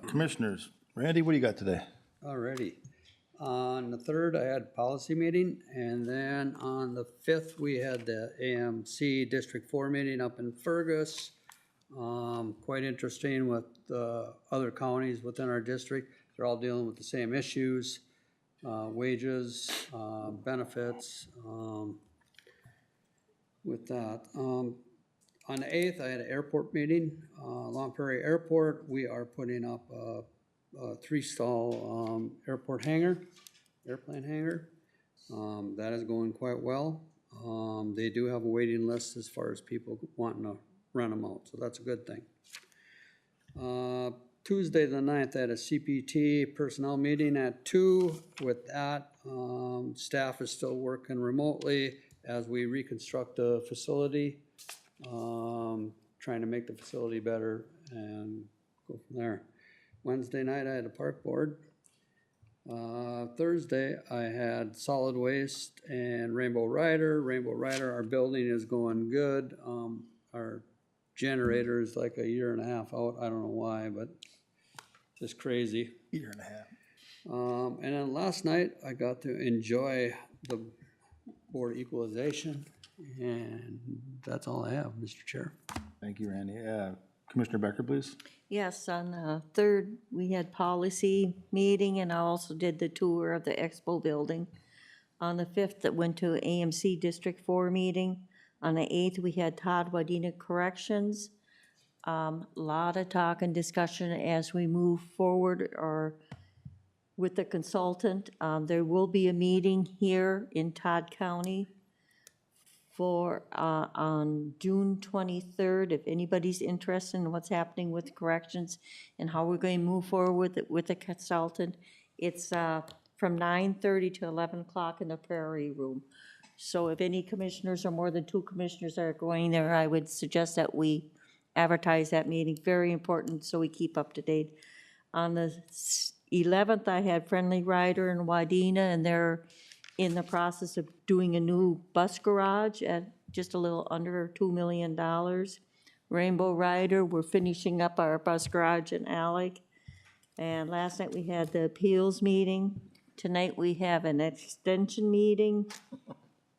Commissioners, Randy, what do you got today? All righty. On the 3rd, I had policy meeting, and then on the 5th, we had the AMC District 4 meeting up in Fergus. Quite interesting with the other counties within our district. They're all dealing with the same issues, wages, benefits, with that. On the 8th, I had an airport meeting, Long Prairie Airport. We are putting up a 3-stall airport hangar, airplane hangar. That is going quite well. They do have a waiting list as far as people wanting to rent them out, so that's a good thing. Tuesday the 9th, I had a CPT personnel meeting at 2. With that, staff is still working remotely as we reconstruct the facility. Trying to make the facility better and go from there. Wednesday night, I had a park board. Thursday, I had solid waste and Rainbow Rider. Rainbow Rider, our building is going good. Our generator is like a 1.5 years out. I don't know why, but just crazy. 1.5 years. And then last night, I got to enjoy the board equalization. And that's all I have, Mr. Chair. Thank you, Randy. Commissioner Becker, please. Yes, on the 3rd, we had policy meeting, and I also did the tour of the Expo building. On the 5th, that went to AMC District 4 meeting. On the 8th, we had Todd Wadena Corrections. Lot of talk and discussion as we move forward or with the consultant. There will be a meeting here in Todd County for, on June 23rd, if anybody's interested in what's happening with corrections and how we're going to move forward with the consultant. It's from 9:30 to 11 o'clock in the Prairie Room. So if any commissioners or more than 2 commissioners are going there, I would suggest that we advertise that meeting. Very important, so we keep up to date. On the 11th, I had Friendly Rider in Wadena, and they're in the process of doing a new bus garage at just a little under $2 million. Rainbow Rider, we're finishing up our bus garage in Alec. And last night we had the appeals meeting. Tonight we have an extension meeting.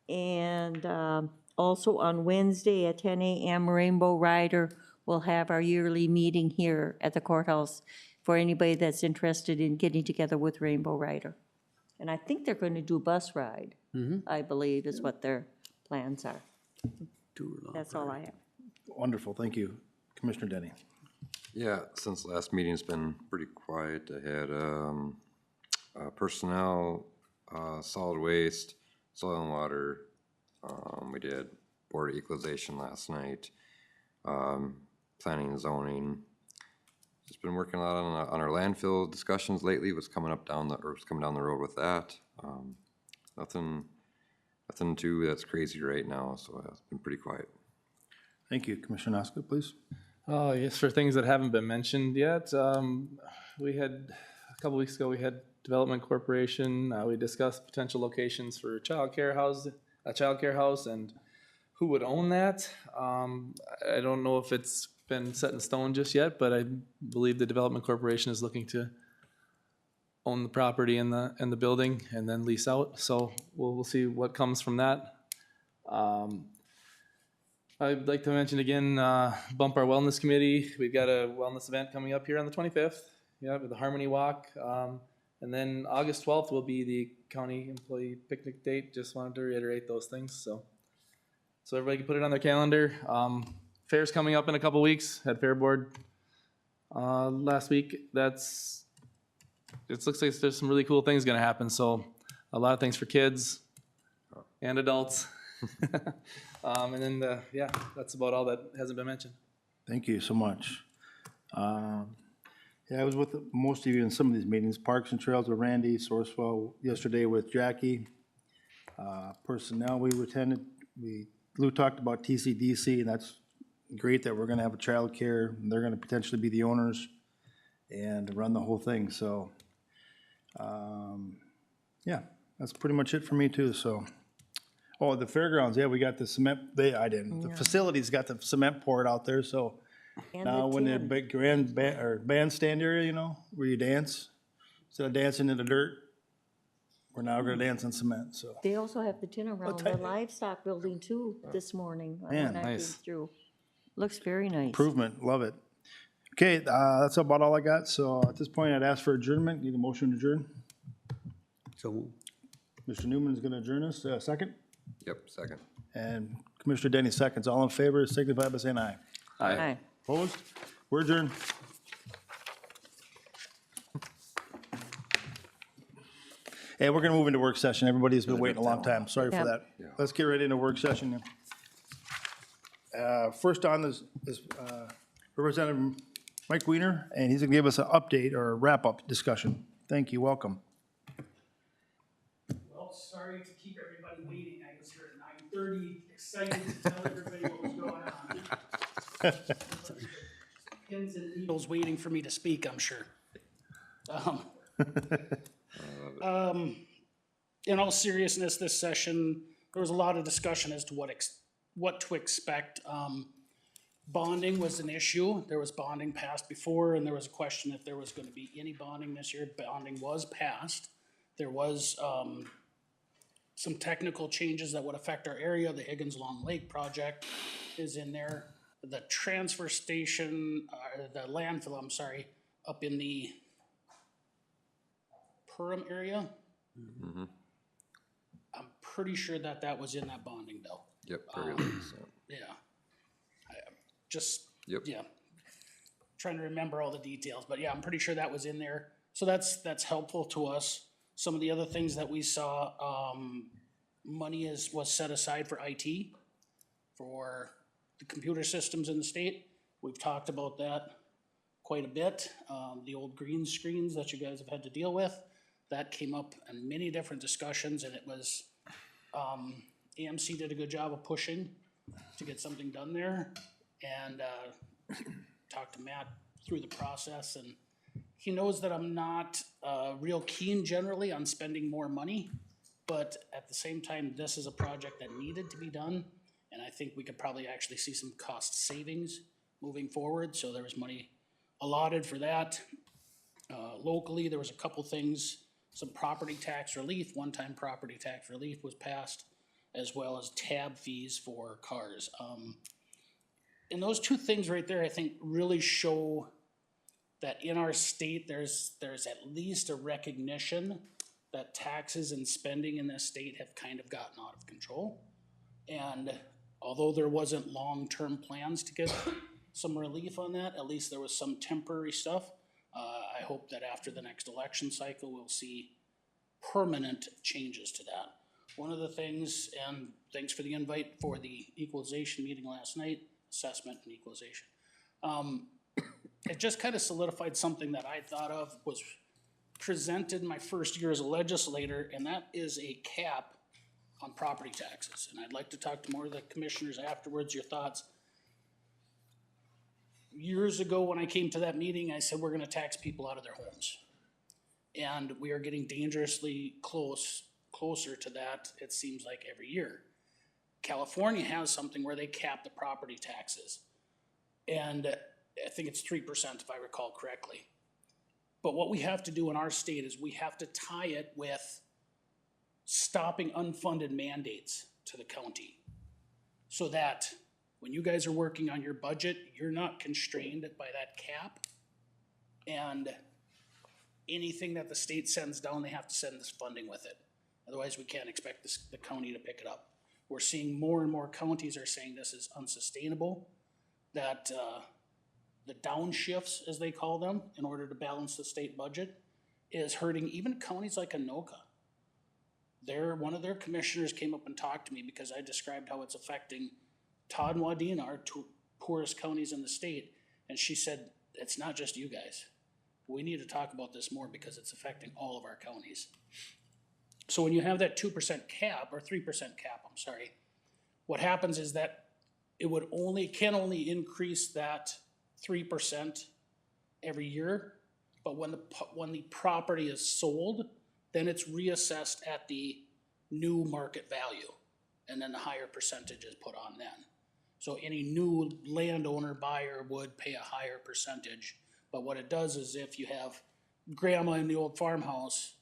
And also on Wednesday at 10 a.m., Rainbow Rider will have our yearly meeting here at the courthouse for anybody that's interested in getting together with Rainbow Rider. And I think they're going to do bus ride, I believe is what their plans are. That's all I have. Wonderful, thank you. Commissioner Denny. Yeah, since last meeting's been pretty quiet. I had personnel, solid waste, soil and water. We did Board of Equalization last night, planning and zoning. Just been working a lot on our landfill discussions lately. What's coming down the road with that. Nothing too that's crazy right now. So it's been pretty quiet. Thank you. Commissioner Osgood, please. Oh, yes, for things that haven't been mentioned yet, we had, a couple weeks ago, we had Development Corporation. We discussed potential locations for a childcare house and who would own that. I don't know if it's been set in stone just yet, but I believe the Development Corporation is looking to own the property and the building and then lease out. So we'll see what comes from that. I'd like to mention again, bump our wellness committee. We've got a wellness event coming up here on the 25th. Yeah, with the Harmony Walk. And then August 12th will be the county employee picnic date. Just wanted to reiterate those things. So everybody can put it on their calendar. Fair's coming up in a couple weeks. Had Fair Board last week. It looks like there's some really cool things gonna happen. So a lot of things for kids and adults. And then, yeah, that's about all that hasn't been mentioned. Thank you so much. Yeah, I was with most of you in some of these meetings, Parks and Trails with Randy, Sourcewell yesterday with Jackie. Personnel we attended, Lou talked about TCDC, and that's great that we're gonna have a child care. They're gonna potentially be the owners and run the whole thing, so. Yeah, that's pretty much it for me too, so. Oh, the fairgrounds, yeah, we got the cement, the facilities got the cement poured out there, so. And Now, the when the 10. big grand bandstand area, you know, where you dance, instead of dancing in the dirt, we're now gonna dance in cement, so. They also have the tin around the livestock building too this morning. Man, when I came nice. through. Looks very nice. Improvement, love it. Okay, that's about all I got, so at this point, I'd ask for adjournment, need a motion to adjourn. So Mr. Newman is gonna adjourn us, second, Yep, second. and Commissioner Denny seconds. All in favor, signify by saying aye. Aye. Opposed? We're adjourned. Hey, we're gonna move into work session. Everybody's been waiting a long time. Sorry for Yep. that. Let's get right into work session. First on is Representative Mike Weiner, and he's gonna give us an update or a wrap-up discussion. Thank you, welcome. Well, sorry to keep everybody waiting. I was here at 9:30, excited to tell everybody what was going on. Pins and needles waiting for me to speak, I'm sure. In all seriousness, this session, there was a lot of discussion as to what to expect. Bonding was an issue. There was bonding passed before, and there was a question if there was gonna be any bonding this year. Bonding was passed. There was, some technical changes that would affect our area. The Higgins Long Lake project is in there. The transfer station, the landfill, I'm sorry, up in the Perham area. I'm pretty sure that was in that bonding bill. Yep, very least, Yeah. Just, Yep. yeah. Trying to remember all the details, but yeah, I'm pretty sure that was in there. So that's helpful to us. Some of the other things that we saw, money was set aside for IT for the computer systems in the state. We've talked about that quite a bit. The old green screens that you guys have had to deal with, that came up in many different discussions, and it was, AMC did a good job of pushing to get something done there. And talked to Matt through the process, and he knows that I'm not real keen generally on spending more money, but at the same time, this is a project that needed to be done, and I think we could probably actually see some cost savings moving forward, so there was money allotted for that. Locally, there was a couple things, some property tax relief, one-time property tax relief was passed, as well as tab fees for cars. And those two things right there, I think, really show that in our state, there's at least a recognition that taxes and spending in this state have kind of gotten out of control. And although there wasn't long-term plans to get some relief on that, at least there was some temporary stuff. I hope that after the next election cycle, we'll see permanent changes to that. One of the things, and thanks for the invite for the equalization meeting last night, assessment and equalization. It just kind of solidified something that I thought of, was presented my first year as a legislator, and that is a cap on property taxes. And I'd like to talk to more of the commissioners afterwards, your thoughts. Years ago, when I came to that meeting, I said, we're gonna tax people out of their homes. And we are getting dangerously closer to that, it seems like every year. California has something where they cap the property taxes. And I think it's 3% if I recall correctly. But what we have to do in our state is we have to tie it with stopping unfunded mandates to the county. So that when you guys are working on your budget, you're not constrained by that cap. And anything that the state sends down, they have to send this funding with it. Otherwise, we can't expect the county to pick it up. We're seeing more and more counties are saying this is unsustainable, that the downshifts, as they call them, in order to balance the state budget, is hurting even counties like Anoka. One of their commissioners came up and talked to me because I described how it's affecting Todd and Wadena, our two poorest counties in the state, and she said, it's not just you guys. We need to talk about this more because it's affecting all of our counties. So when you have that 2% cap, or 3% cap, I'm sorry, what happens is that it can only increase that 3% every year, but when the property is sold, then it's reassessed at the new market value, and then the higher percentage is put on then. So any new landowner buyer would pay a higher percentage, but what it does is if you have grandma in the old farmhouse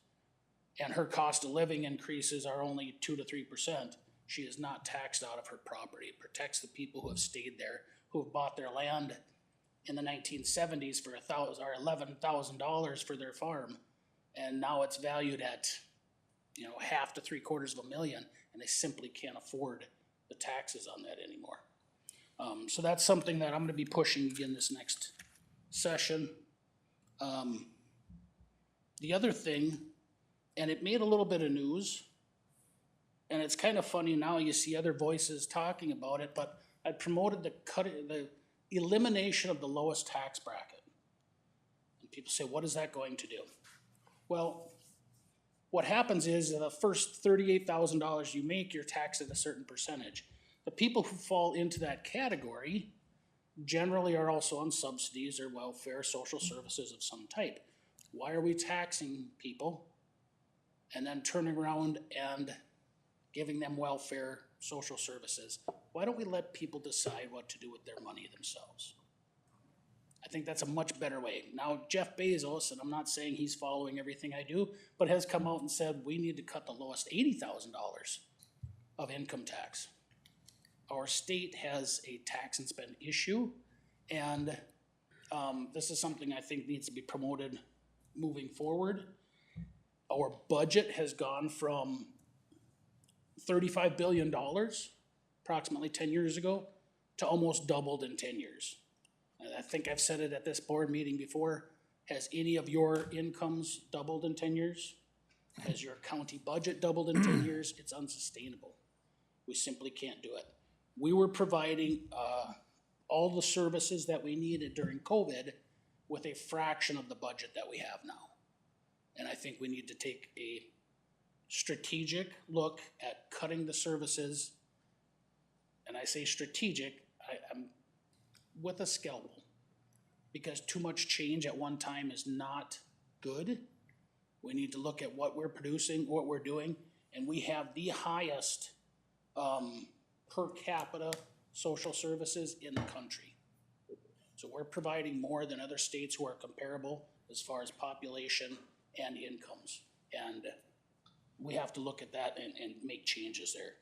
and her cost of living increases are only 2 to 3%, she is not taxed out of her property. It protects the people who have stayed there, who have bought their land in the 1970s for $11,000 for their farm, and now it's valued at, half to 3/4 million, and they simply can't afford the taxes on that anymore. So that's something that I'm gonna be pushing again this next session. The other thing, and it made a little bit of news, and it's kind of funny now, you see other voices talking about it, but I promoted the elimination of the lowest tax bracket. And people say, what is that going to do? Well, what happens is the first $38,000 you make, you're taxed at a certain percentage. The people who fall into that category generally are also on subsidies or welfare, social services of some type. Why are we taxing people and then turning around and giving them welfare, social services? Why don't we let people decide what to do with their money themselves? I think that's a much better way. Now, Jeff Bezos, and I'm not saying he's following everything I do, but has come out and said we need to cut the lowest $80,000 of income tax. Our state has a tax and spend issue, and this is something I think needs to be promoted moving forward. Our budget has gone from $35 billion approximately 10 years ago to almost doubled in 10 years. And I think I've said it at this board meeting before. Has any of your incomes doubled in 10 years? Has your county budget doubled in 10 years? It's unsustainable. We simply can't do it. we were providing, all the services that we needed during COVID with a fraction of the budget that we have now. And I think we need to take a strategic look at cutting the services. And I say strategic, I'm with a scalpel, because too much change at one time is not good. We need to look at what we're producing, what we're doing, and we have the highest per capita social services in the country. So we're providing more than other states who are comparable as far as population and incomes. And we have to look at that and make changes there.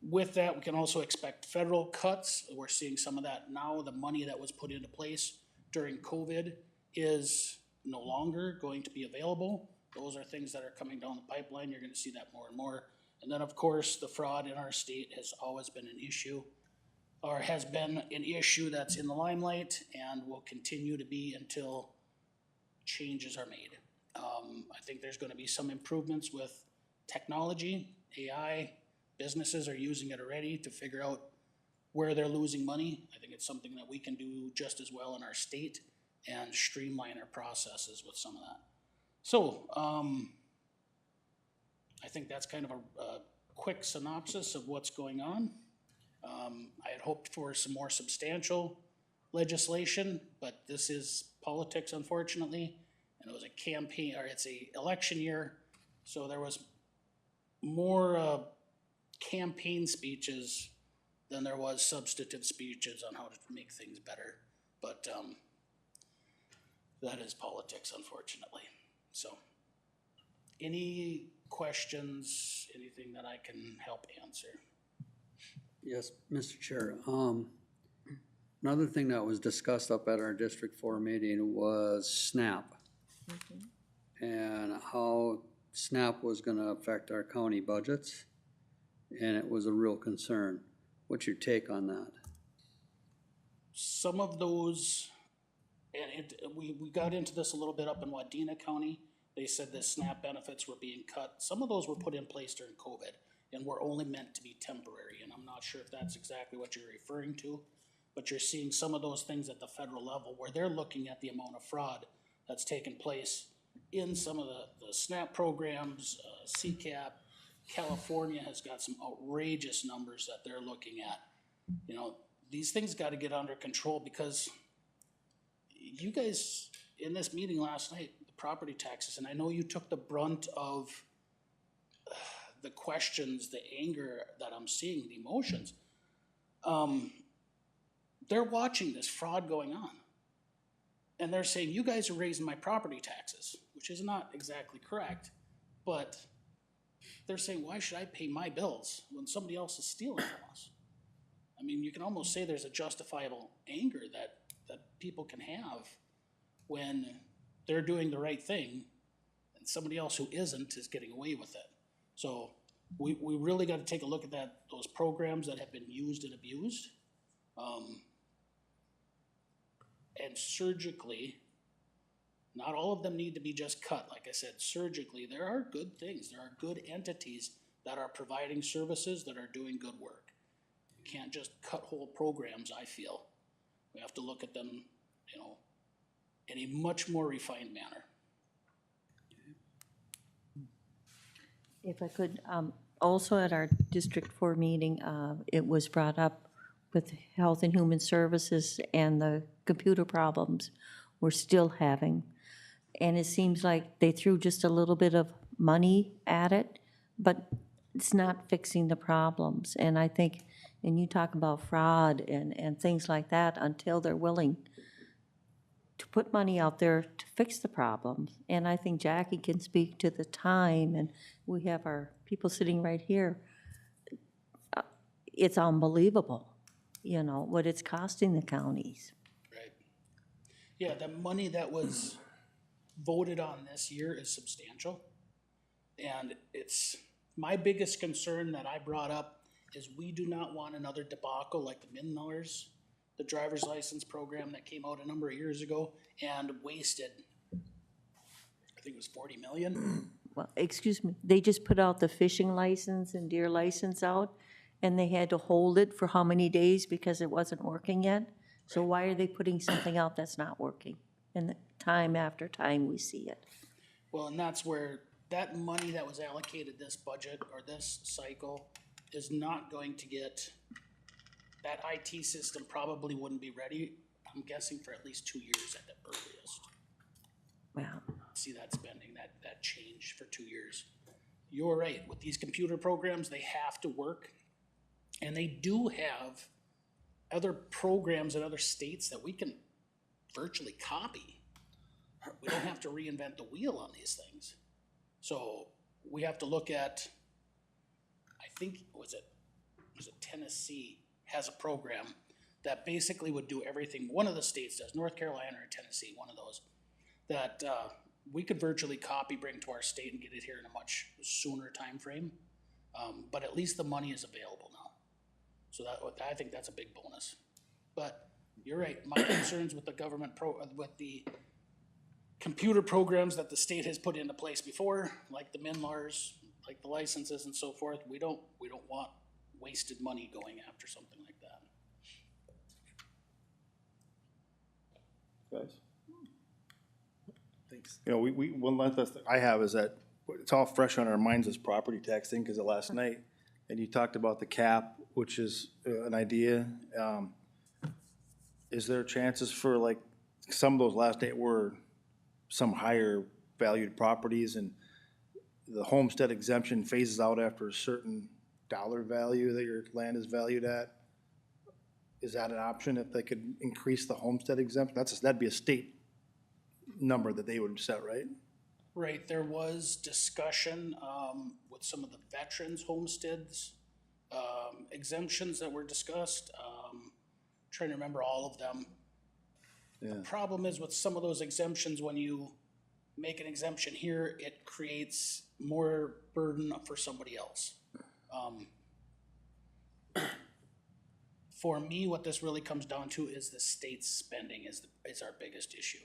With that, we can also expect federal cuts. We're seeing some of that now. The money that was put into place during COVID is no longer going to be available. Those are things that are coming down the pipeline. You're gonna see that more and more. And then, of course, the fraud in our state has always been an issue, or has been an issue that's in the limelight and will continue to be until changes are made. I think there's gonna be some improvements with technology, AI. Businesses are using it already to figure out where they're losing money. I think it's something that we can do just as well in our state and streamline our processes with some of that. So, I think that's kind of a quick synopsis of what's going on. I had hoped for some more substantial legislation, but this is politics, unfortunately. And it was a campaign, or it's a election year, so there was more campaign speeches than there was substantive speeches on how to make things better. But that is politics, unfortunately. So, any questions, anything that I can help answer? Yes, Mr. Chair. Another thing that was discussed up at our District 4 meeting was SNAP. And how SNAP was gonna affect our county budgets. And it was a real concern. What's your take on that? Some of those, and we got into this a little bit up in Wadena County. They said the SNAP benefits were being cut. Some of those were put in place during COVID and were only meant to be temporary. And I'm not sure if that's exactly what you're referring to, but you're seeing some of those things at the federal level where they're looking at the amount of fraud that's taken place in some of the SNAP programs, CCAP. California has got some outrageous numbers that they're looking at. You know, these things gotta get under control, because you guys, in this meeting last night, the property taxes, and I know you took the brunt of the questions, the anger that I'm seeing, the emotions. They're watching this fraud going on. And they're saying, you guys are raising my property taxes, which is not exactly correct, but they're saying, why should I pay my bills when somebody else is stealing from us? I mean, you can almost say there's a justifiable anger that people can have when they're doing the right thing and somebody else who isn't is getting away with it. So we really got to take a look at those programs that have been used and abused. And surgically, not all of them need to be just cut. Like I said, surgically, there are good things. There are good entities that are providing services that are doing good work. You can't just cut whole programs, I feel. We have to look at them, you know, in a much more refined manner. If I could, also at our District 4 meeting, it was brought up with Health and Human Services and the computer problems we're still having. And it seems like they threw just a little bit of money at it, but it's not fixing the problems. And I think, and you talk about fraud and things like that, until they're willing to put money out there to fix the problems. And I think Jackie can speak to the time, and we have our people sitting right here. It's unbelievable, you know, what it's costing the counties. Right. Yeah, the money that was voted on this year is substantial. And it's, my biggest concern that I brought up is we do not want another debacle like the Min-Millers, the driver's license program that came out a number of years ago and wasted, I think it was 40 million. Well, excuse me, they just put out the fishing license and deer license out, and they had to hold it for how many days because it wasn't working yet? So why are they putting something out that's not working? And time after time, we see it. Well, and that's where that money that was allocated this budget or this cycle is not going to get, that IT system probably wouldn't be ready, I'm guessing, for at least 2 years at the earliest. Wow. See that spending, that change for 2 years. You're right, with these computer programs, they have to work. And they do have other programs in other states that we can virtually copy. We don't have to reinvent the wheel on these things. So we have to look at, I think, was it Tennessee has a program that basically would do everything one of the states does, North Carolina or Tennessee, one of those, that we could virtually copy, bring to our state and get it here in a much sooner time frame. But at least the money is available now. So I think that's a big bonus. But you're right, my concerns with the government with the computer programs that the state has put into place before, like the MNLARs, like the licenses and so forth, we don't want wasted money going after something like that. Guys? Thanks. You know, we one last thing I have is that it's all fresh on our minds, this property tax thing, because of last night, and you talked about the cap, which is an idea. Is there chances for, like, some of those last night were some higher valued properties and the homestead exemption phases out after a certain dollar value that your land is valued at? Is that an option if they could increase the homestead exemption? That'd be a state number that they would set, right? Right, there was discussion with some of the veterans homesteads exemptions that were discussed. Trying to remember all of them. Yeah. The problem is with some of those exemptions, when you make an exemption here, it creates more burden for somebody else. For me, what this really comes down to is the state's spending is our biggest issue.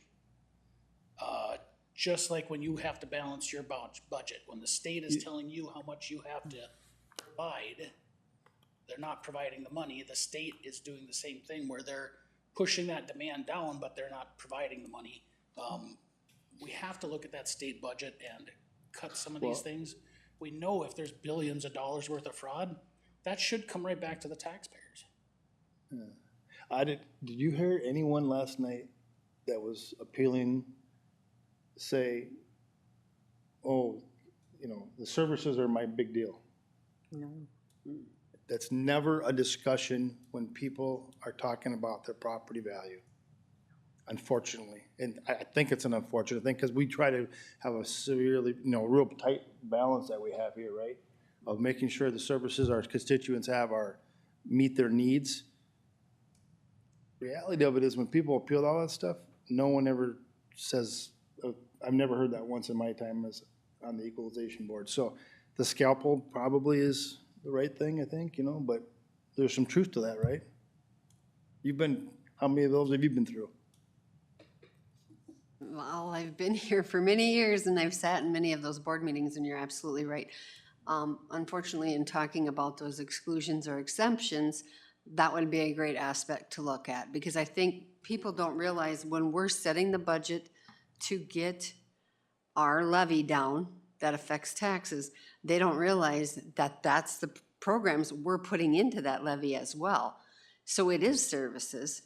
Just like when you have to balance your budget, when the state is telling you how much you have to provide, they're not providing the money. The state is doing the same thing where they're pushing that demand down, but they're not providing the money. We have to look at that state budget and cut some of these things. We know if there's billions of dollars worth of fraud, that should come right back to the taxpayers. Yeah. Did you hear anyone last night that was appealing, say, oh, you know, the services are my big deal? No. That's never a discussion when people are talking about their property value, unfortunately. And I think it's an unfortunate thing because we try to have a severely, you know, real tight balance that we have here, right? Of making sure the services our constituents have meet their needs. Reality of it is when people appeal all that stuff, no one ever says, I've never heard that once in my time as on the equalization board. So the scalpel probably is the right thing, I think, you know, but there's some truth to that, right? How many of those have you been through? Well, I've been here for many years and I've sat in many of those board meetings and you're absolutely right. Unfortunately, in talking about those exclusions or exemptions, that would be a great aspect to look at because I think people don't realize when we're setting the budget to get our levy down that affects taxes, they don't realize that that's the programs we're putting into that levy as well. So it is services.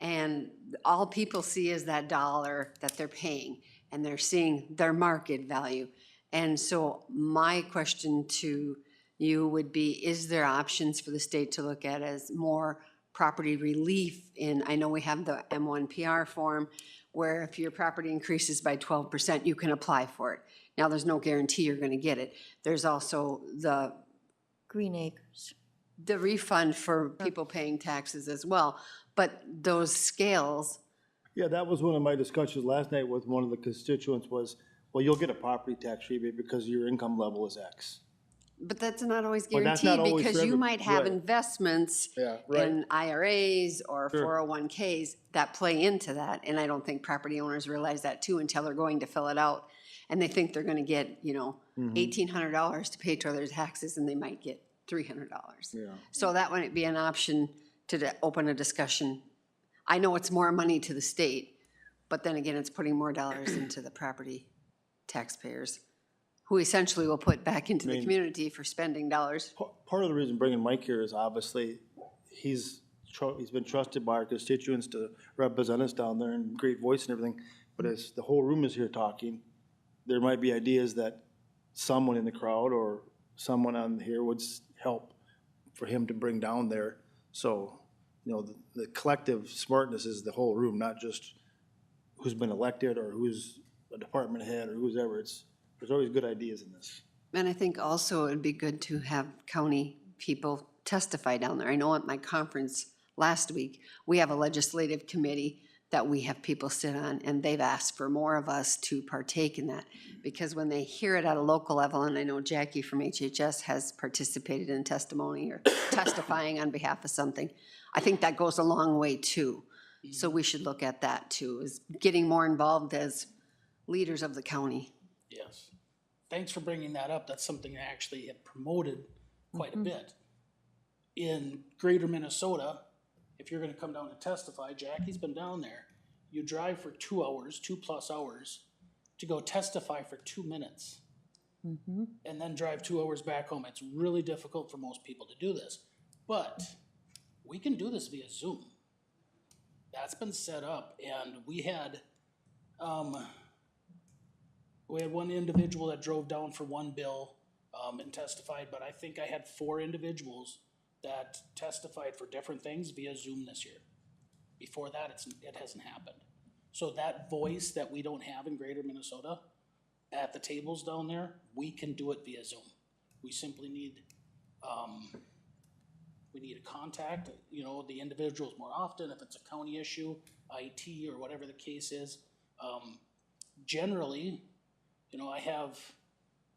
And all people see is that dollar that they're paying, and they're seeing their market value. And so my question to you would be, is there options for the state to look at as more property relief I know we have the M1PR form, where if your property increases by 12%, you can apply for it. Now, there's no guarantee you're gonna get it. There's also the Green Acres. the refund for people paying taxes as well. But those scales, Yeah, that was one of my discussions last night with one of the constituents was, well, you'll get a property tax rebate because your income level is X. but that's not always Well, that's not guaranteed always because for you every- might have right. investments Yeah, right. in IRAs or Sure. 401ks that play into that. And I don't think property owners realize that too until they're going to fill it out. And they think they're gonna get, Mm-hmm. $1,800 to pay toward their taxes and they might get $300. Yeah. So that might be an option to open a discussion. I know it's more money to the state, but then again, it's putting more dollars into the property taxpayers, who essentially will put back into the community for spending dollars. Part of the reason bringing Mike here is obviously he's been trusted by our constituents to represent us down there and great voice and everything. But as the whole room is here talking, there might be ideas that someone in the crowd or someone on here would help for him to bring down there. So, you know, the collective smartness is the whole room, not just who's been elected or who's a department head or who's ever. There's always good ideas in this. And I think also it'd be good to have county people testify down there. I know at my conference last week, we have a legislative committee that we have people sit on, and they've asked for more of us to partake in that. Because when they hear it at a local level, and I know Jackie from HHS has participated in testimony or testifying on behalf of something, I think that goes a long way too. So we should look at that too, is getting more involved as leaders of the county. Yes. Thanks for bringing that up. That's something I actually have promoted quite a bit. In greater Minnesota, if you're gonna come down and testify, Jackie's been down there, you drive for 2 hours, 2+ hours, to go testify for 2 minutes. And then drive 2 hours back home. It's really difficult for most people to do this. But we can do this via Zoom. That's been set up, and we had one individual that drove down for one bill and testified, but I think I had 4 individuals that testified for different things via Zoom this year. Before that, it hasn't happened. So that voice that we don't have in greater Minnesota at the tables down there, we can do it via Zoom. We simply need a contact, you know, the individuals more often, if it's a county issue, IT, or whatever the case is. Generally, you know, I have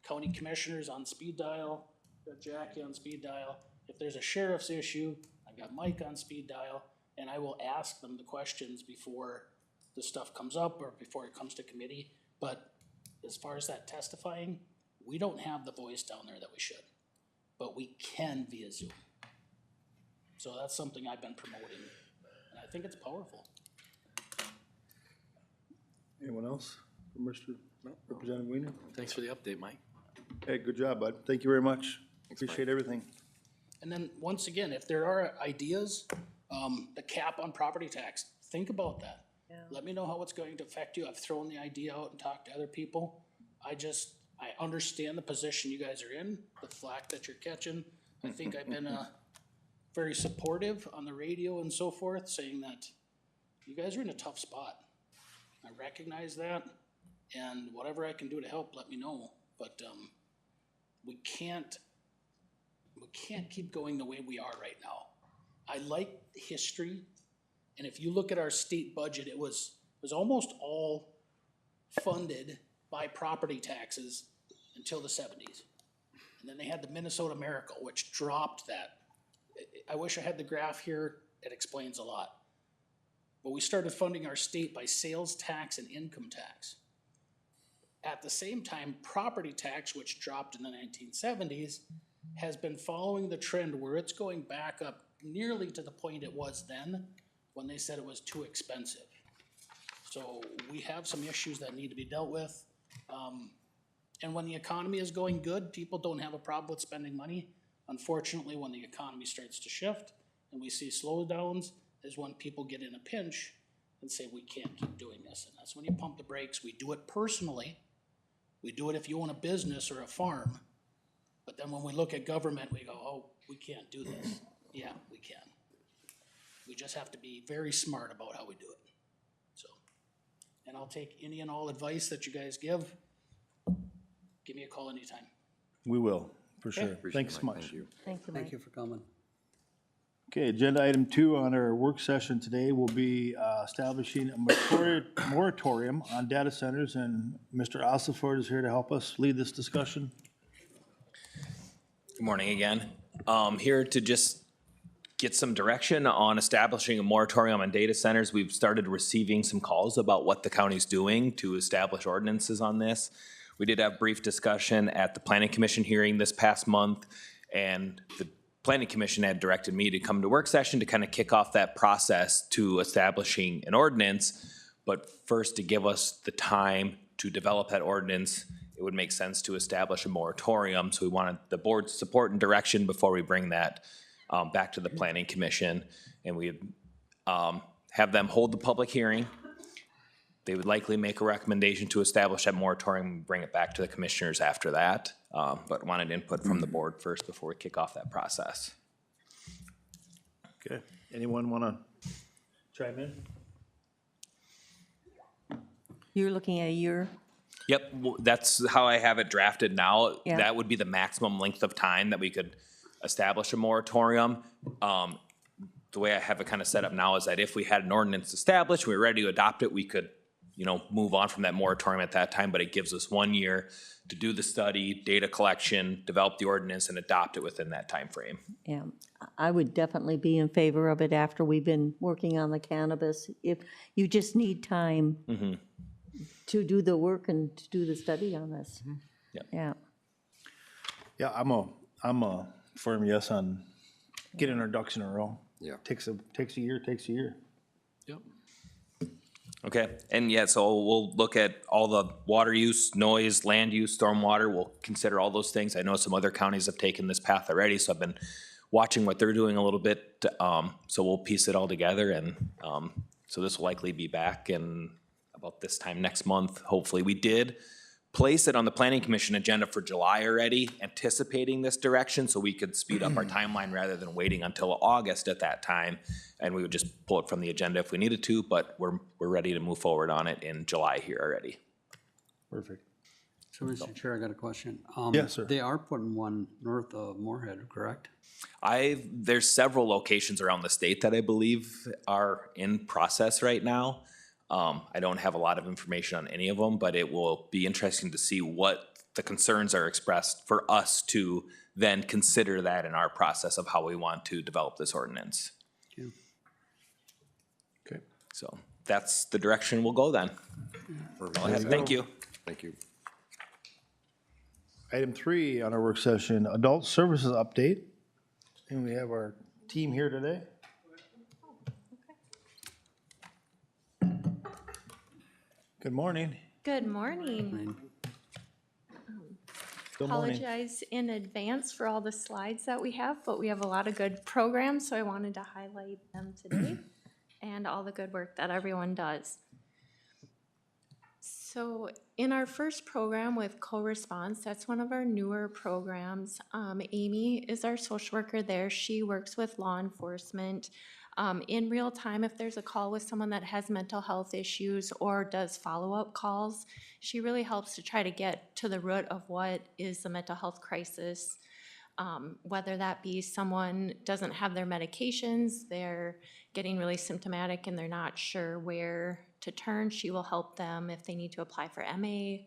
county commissioners on speed dial, got Jackie on speed dial. If there's a sheriff's issue, I've got Mike on speed dial, and I will ask them the questions before the stuff comes up or before it comes to committee. But as far as that testifying, we don't have the voice down there that we should, but we can via Zoom. So that's something I've been promoting, and I think it's powerful. Anyone else? Mr. Representative Wiener? Thanks for the update, Mike. Hey, good job, bud. Thank you very much. Appreciate everything. And then, once again, if there are ideas, the cap on property tax, think about that. Let me know how it's going to affect you. I've thrown the idea out and talked to other people. I understand the position you guys are in, the flack that you're catching. I think I've been very supportive on the radio and so forth, saying that you guys are in a tough spot. I recognize that, and whatever I can do to help, let me know. But we can't keep going the way we are right now. I like history, and if you look at our state budget, it was almost all funded by property taxes until the 70s. And then they had the Minnesota Miracle, which dropped that. I wish I had the graph here. It explains a lot. But we started funding our state by sales tax and income tax. At the same time, property tax, which dropped in the 1970s, has been following the trend where it's going back up nearly to the point it was then when they said it was too expensive. So we have some issues that need to be dealt with. And when the economy is going good, people don't have a problem with spending money. Unfortunately, when the economy starts to shift and we see slowdowns, is when people get in a pinch and say, we can't keep doing this. And that's when you pump the brakes. We do it personally. We do it if you own a business or a farm. But then when we look at government, we go, oh, we can't do this. Yeah, we can. We just have to be very smart about how we do it. So, and I'll take any and all advice that you guys give. Give me a call anytime. We will, for sure. Appreciate Thanks it, so Mike. much. Thank you. Thank you, Thank Mike. you for coming. Okay, agenda item 2 on our work session today will be establishing a moratorium on data centers, and Mr. Ossiford is here to help us lead this discussion. Good morning again. Here to just get some direction on establishing a moratorium on data centers. We've started receiving some calls about what the county's doing to establish ordinances on this. We did have brief discussion at the Planning Commission hearing this past month, And the planning commission had directed me to come to work session to kind of kick off that process to establishing an ordinance. But first, to give us the time to develop that ordinance, it would make sense to establish a moratorium. So we wanted the board's support and direction before we bring that back to the planning commission. And we'd have them hold the public hearing. They would likely make a recommendation to establish that moratorium and bring it back to the commissioners after that. But wanted input from the board first before we kick off that process. Okay, anyone want to chime in? You're looking at a year? Yep, that's how I have it drafted now. Yeah. That would be the maximum length of time that we could establish a moratorium. The way I have it kind of set up now is that if we had an ordinance established, we were ready to adopt it, we could, move on from that moratorium at that time, but it gives us 1 year to do the study, data collection, develop the ordinance, and adopt it within that time frame. Yeah, I would definitely be in favor of it after we've been working on the cannabis. If you just need time to do the work and to do the study on this. Yep. Yeah. Yeah, I'm a firm yes on getting our ducks in a row. Yeah. Takes a year. Yep. Okay, and yeah, so we'll look at all the water use, noise, land use, stormwater. We'll consider all those things. I know some other counties have taken this path already, so I've been watching what they're doing a little bit. So we'll piece it all together, and so this will likely be back in about this time next month. Hopefully, we did place it on the planning commission agenda for July already, anticipating this direction, so we could speed up our timeline rather than waiting until August at that time. And we would just pull it from the agenda if we needed to, but we're ready to move forward on it in July here already. Perfect. So, Mr. Chair, I got a question. Yes, sir. They are putting one north of Moorhead, correct? There's several locations around the state that I believe are in process right now. I don't have a lot of information on any of them, but it will be interesting to see what the concerns are expressed for us to then consider that in our process of how we want to develop this ordinance. Okay. So that's the direction we'll go then. Thank you. Thank you. Item 3 on our work session, adult services update. And we have our team here today. Good morning. Good morning. Good morning. Apologize in advance for all the slides that we have, but we have a lot of good programs, so I wanted to highlight them today and all the good work that everyone does. So in our first program with co-response, that's one of our newer programs. Amy is our social worker there. She works with law enforcement in real time. If there's a call with someone that has mental health issues or does follow-up calls, she really helps to try to get to the root of what is the mental health crisis. Whether that be someone doesn't have their medications, they're getting really symptomatic and they're not sure where to turn, she will help them if they need to apply for MA,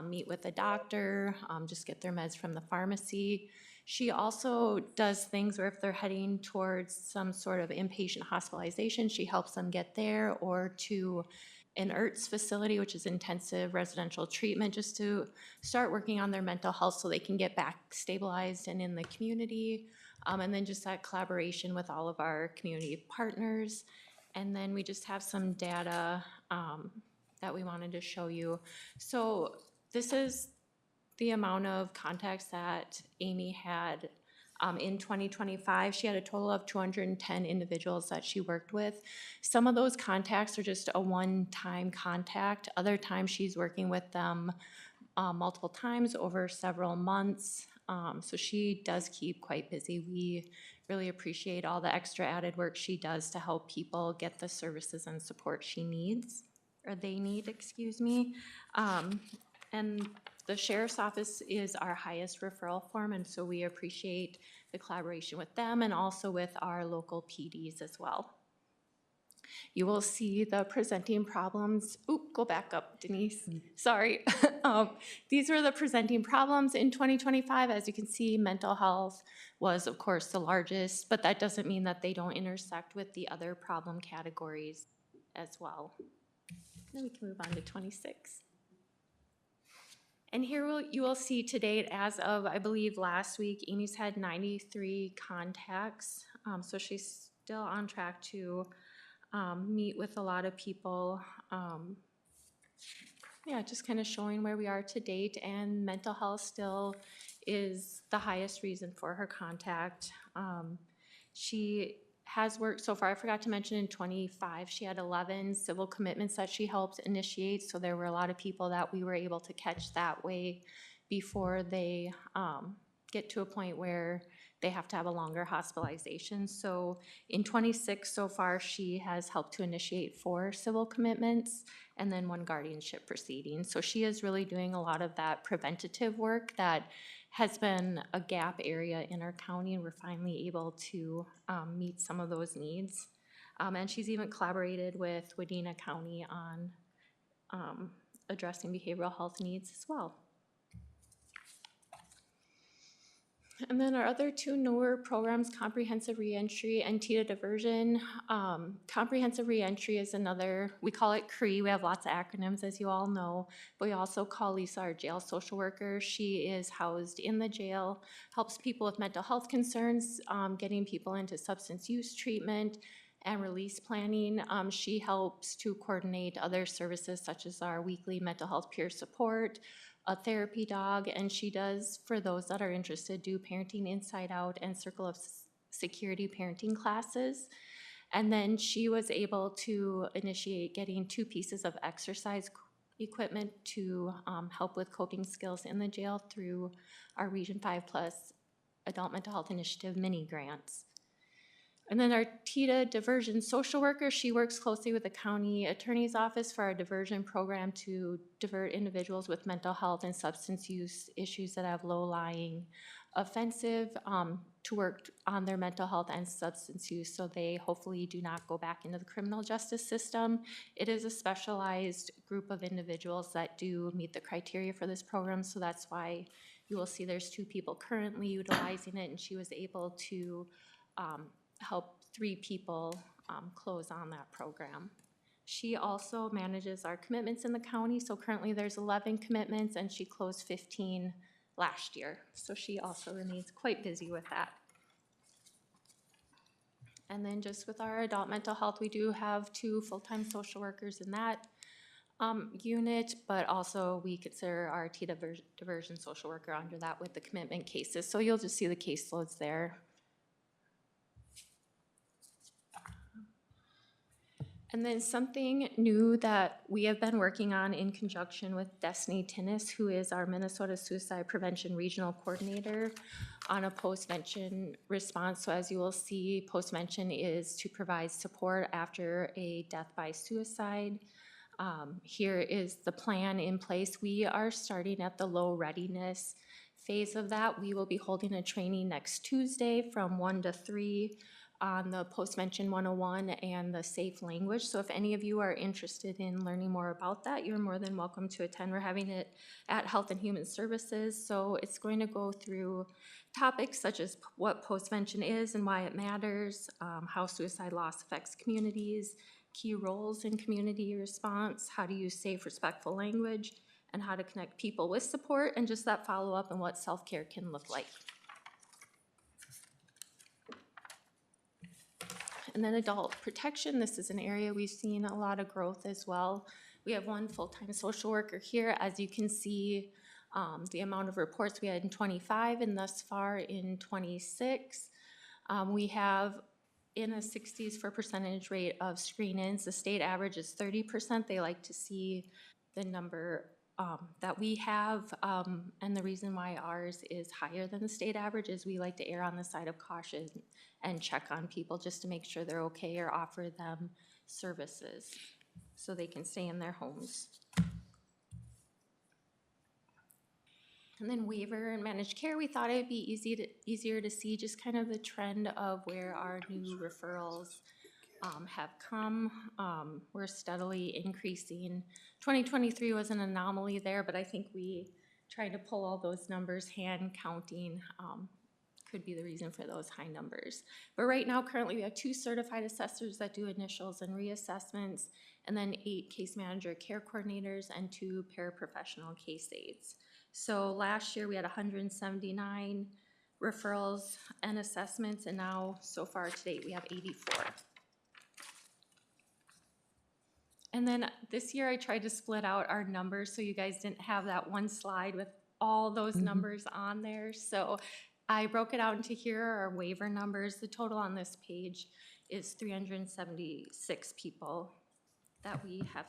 meet with a doctor, just get their meds from the pharmacy. She also does things where if they're heading towards some sort of inpatient hospitalization, she helps them get there, or to an IRTS facility, which is intensive residential treatment, just to start working on their mental health so they can get back stabilized and in the community. And then just that collaboration with all of our community partners. And then we just have some data that we wanted to show you. So this is the amount of contacts that Amy had in 2025. She had a total of 210 individuals that she worked with. Some of those contacts are just a one-time contact. Other times she's working with them multiple times over several months. So she does keep quite busy. We really appreciate all the extra added work she does to help people get the services and support she needs, or they need, excuse me. And the sheriff's office is our highest referral form, and so we appreciate the collaboration with them and also with our local PDs as well. You will see the presenting problems. Oop, go back up, Denise. Sorry. These were the presenting problems in 2025. As you can see, mental health was, of course, the largest, but that doesn't mean that they don't intersect with the other problem categories as well. Then we can move on to 26. And here you will see to date, as of, I believe, last week, Amy's had 93 contacts. So she's still on track to meet with a lot of people. Yeah, just kind of showing where we are to date, and mental health still is the highest reason for her contact. She has worked so far, I forgot to mention in 25, she had 11 civil commitments that she helped initiate, so there were a lot of people that we were able to catch that way before they get to a point where they have to have a longer hospitalization. So in 26 so far, she has helped to initiate 4 civil commitments and then 1 guardianship proceeding. So she is really doing a lot of that preventative work that has been a gap area in our county, and we're finally able to meet some of those needs. And she's even collaborated with Wadena County on addressing behavioral health needs as well. And then our other 2 newer programs, Comprehensive Reentry and TITA Diversion. Comprehensive Reentry is another, we call it CRE. We have lots of acronyms, as you all know, but we also call Lisa our jail social worker. She is housed in the jail, helps people with mental health concerns, getting people into substance use treatment and release planning. She helps to coordinate other services such as our weekly mental health peer support, a therapy dog, and she does, for those that are interested, do Parenting Inside Out and Circle of Security parenting classes. And then she was able to initiate getting 2 pieces of exercise equipment to help with coping skills in the jail through our Region 5 Plus Adult Mental Health Initiative mini grants. And then our TITA diversion social worker, she works closely with the county attorney's office for our diversion program to divert individuals with mental health and substance use issues that have low-lying offensive to work on their mental health and substance use, so they hopefully do not go back into the criminal justice system. It is a specialized group of individuals that do meet the criteria for this program, so that's why you will see there's 2 people currently utilizing it, and she was able to help 3 people close on that program. She also manages our commitments in the county, so currently there's 11 commitments and she closed 15 last year. So she also remains quite busy with that. And then just with our adult mental health, we do have 2 full-time social workers in that unit, but also we consider our TITA diversion social worker under that with the commitment cases. So you'll just see the caseloads there. And then something new that we have been working on in conjunction with Destiny Tinnis, who is our Minnesota Suicide Prevention Regional Coordinator, on a post-vention response. So as you will see, post-vention is to provide support after a death by suicide. Here is the plan in place. We are starting at the low readiness phase of that. We will be holding a training next Tuesday from 1 to 3 on the Post-Vention 101 and the safe language. So if any of you are interested in learning more about that, you're more than welcome to attend. We're having it at Health and Human Services. So it's going to go through topics such as what post-vention is and why it matters, how suicide loss affects communities, key roles in community response, how to use safe, respectful language, and how to connect people with support, and just that follow-up and what self-care can look like. And then adult protection, this is an area we've seen a lot of growth as well. We have 1 full-time social worker here. As you can see, the amount of reports we had in 25 and thus far in 26. We have in a 60s for percentage rate of screen-ins. The state average is 30%. They like to see the number that we have, and the reason why ours is higher than the state average is we like to err on the side of caution and check on people just to make sure they're okay or offer them services so they can stay in their homes. And then waiver and managed care, we thought it'd be easier to see just kind of the trend of where our new referrals have come. We're steadily increasing. 2023 was an anomaly there, but I think we tried to pull all those numbers, hand counting could be the reason for those high numbers. But right now, currently, we have 2 certified assessors that do initials and reassessments, and then 8 case manager care coordinators and 2 paraprofessional case aides. So last year, we had 179 referrals and assessments, and now, so far to date, we have 84. And then this year, I tried to split out our numbers, so you guys didn't have that one slide with all those numbers on there. So I broke it out into here are our waiver numbers. The total on this page is 376 people that we have,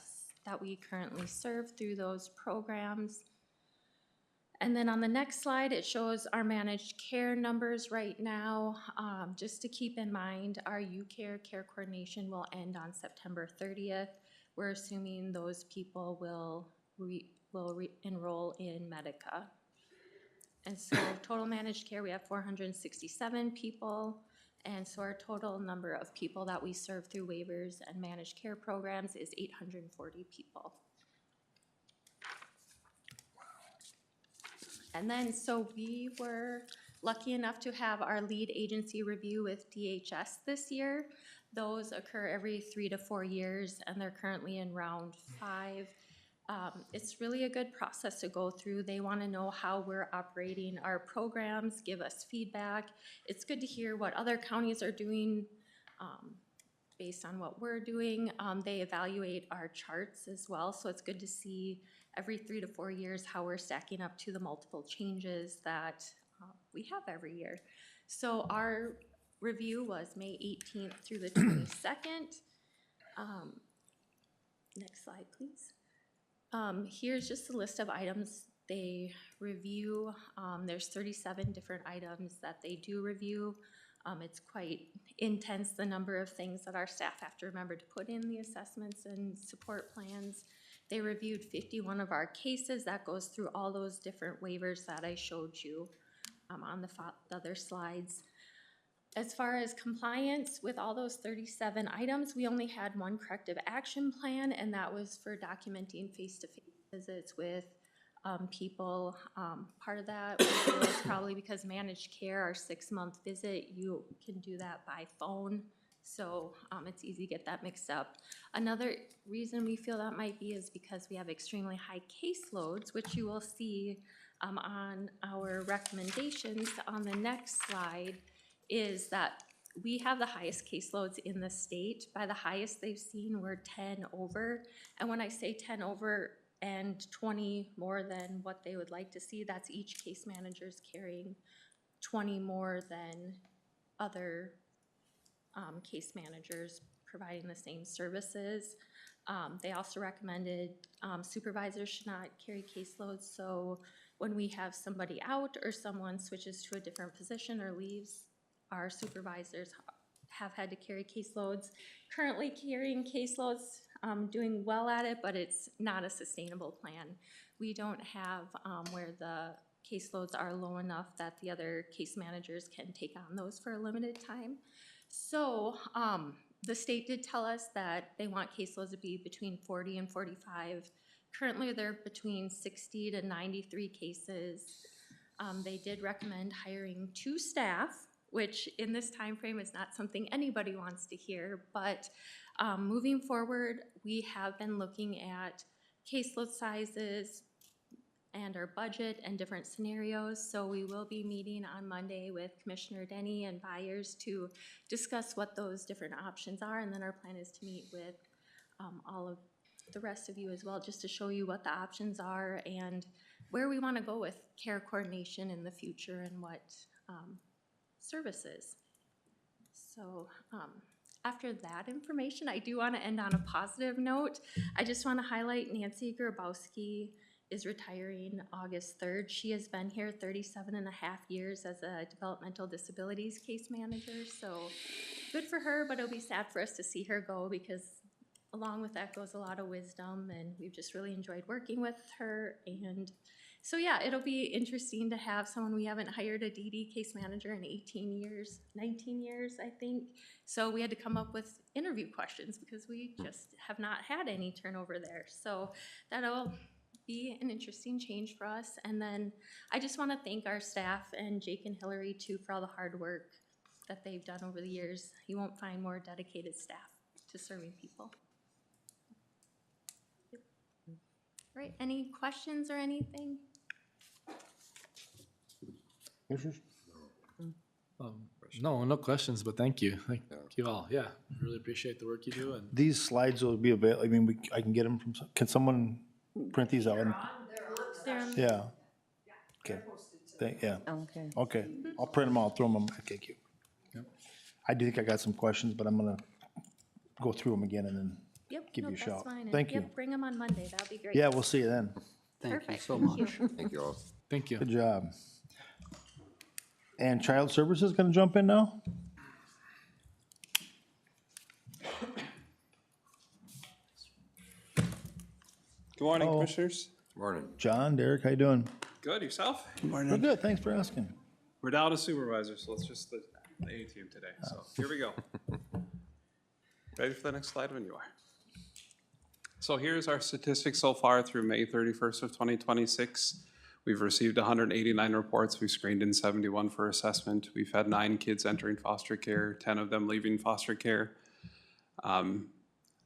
that we currently serve through those programs. And then on the next slide, it shows our managed care numbers right now. Just to keep in mind, our UCare care coordination will end on September 30th. We're assuming those people will enroll in Medica. And so total managed care, we have 467 people. And so our total number of people that we serve through waivers and managed care programs is 840 people. And then, so we were lucky enough to have our lead agency review with DHS this year. Those occur every 3 to 4 years, and they're currently in round 5. It's really a good process to go through. They want to know how we're operating our programs, give us feedback. It's good to hear what other counties are doing based on what we're doing. They evaluate our charts as well, so it's good to see every 3 to 4 years how we're stacking up to the multiple changes that we have every year. So our review was May 18th through the 22nd. Next slide, please. Here's just a list of items they review. There's 37 different items that they do review. It's quite intense, the number of things that our staff have to remember to put in the assessments and support plans. They reviewed 51 of our cases. That goes through all those different waivers that I showed you on the other slides. As far as compliance with all those 37 items, we only had one corrective action plan, and that was for documenting face-to-face visits with people. Part of that was probably because managed care, our 6-month visit, you can do that by phone. So it's easy to get that mixed up. Another reason we feel that might be is because we have extremely high caseloads, which you will see on our recommendations on the next slide, is that we have the highest caseloads in the state. By the highest they've seen, we're 10 over. And when I say 10 over and 20 more than what they would like to see, that's each case manager's carrying 20 more than other case managers providing the same services. They also recommended supervisors should not carry caseloads. So when we have somebody out or someone switches to a different position or leaves, our supervisors have had to carry caseloads. Currently carrying caseloads, doing well at it, but it's not a sustainable plan. We don't have where the caseloads are low enough that the other case managers can take on those for a limited time. So the state did tell us that they want caseloads to be between 40 and 45. Currently, they're between 60 to 93 cases. They did recommend hiring 2 staff, which in this time frame is not something anybody wants to hear. But moving forward, we have been looking at caseload sizes and our budget and different scenarios. So we will be meeting on Monday with Commissioner Denny and Byers to discuss what those different options are. And then our plan is to meet with all of the rest of you as well, just to show you what the options are and where we want to go with care coordination in the future and what services. So after that information, I do want to end on a positive note. I just want to highlight Nancy Grabowski is retiring August 3rd. She has been here 37 and a half years as a developmental disabilities case manager. So good for her, but it'll be sad for us to see her go because along with that goes a lot of wisdom, and we've just really enjoyed working with her. And so yeah, it'll be interesting to have someone. We haven't hired a DD case manager in 18 years, 19 years, I think. So we had to come up with interview questions because we just have not had any turnover there. So that'll be an interesting change for us. And then I just want to thank our staff and Jake and Hillary too for all the hard work that they've done over the years. You won't find more dedicated staff to serving people. Right, any questions or anything? Commissioners? No questions, but thank you. Thank you all. Yeah, really appreciate the work you do and. These slides will be available, I mean, I can get them from, can someone print these out? Yeah. Okay. Yeah. Okay. Okay. I'll print them out, throw them, thank you. I do think I got some questions, but I'm gonna go through them again and then Yep, give no, you a that's shout. fine. And Thank you. yep, bring them on Monday, that'll be great. Yeah, we'll see you then. Thank you Perfect, so thank much. you. Thank you all. Thank you. Good job. And Child Services gonna jump in now? Good morning, Commissioners. Morning. John, Derek, how you doing? Good, yourself? We're good, thanks for asking. We're down to supervisors, so it's just the A team today. So here we go. Ready for the next slide when you are. So here's our statistics so far through May 31st of 2026. We've received 189 reports. We've screened in 71 for assessment. We've had 9 kids entering foster care, 10 of them leaving foster care.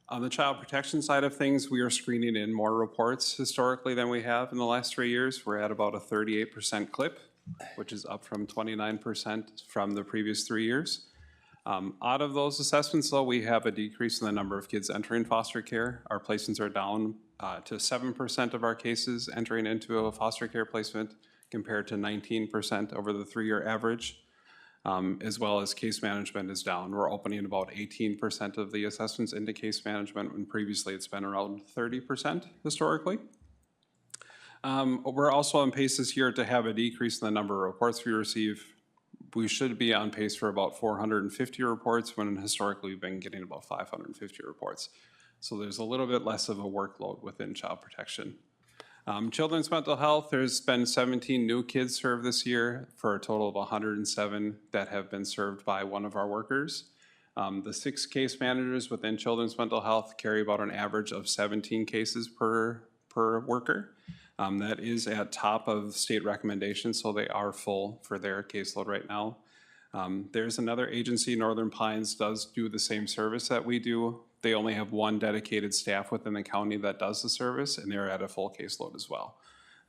On the child protection side of things, we are screening in more reports historically than we have in the last 3 years. We're at about a 38% clip, which is up from 29% from the previous 3 years. Out of those assessments, though, we have a decrease in the number of kids entering foster care. Our placements are down to 7% of our cases entering into a foster care placement compared to 19% over the 3-year average. As well as case management is down. We're opening about 18% of the assessments into case management when previously it's been around 30% historically. We're also on pace this year to have a decrease in the number of reports we receive. We should be on pace for about 450 reports when historically we've been getting about 550 reports. So there's a little bit less of a workload within child protection. Children's mental health, there's been 17 new kids served this year for a total of 107 that have been served by one of our workers. The 6 case managers within children's mental health carry about an average of 17 cases per worker. That is at top of state recommendations, so they are full for their caseload right now. There's another agency, Northern Pines, does do the same service that we do. They only have 1 dedicated staff within the county that does the service, and they're at a full caseload as well.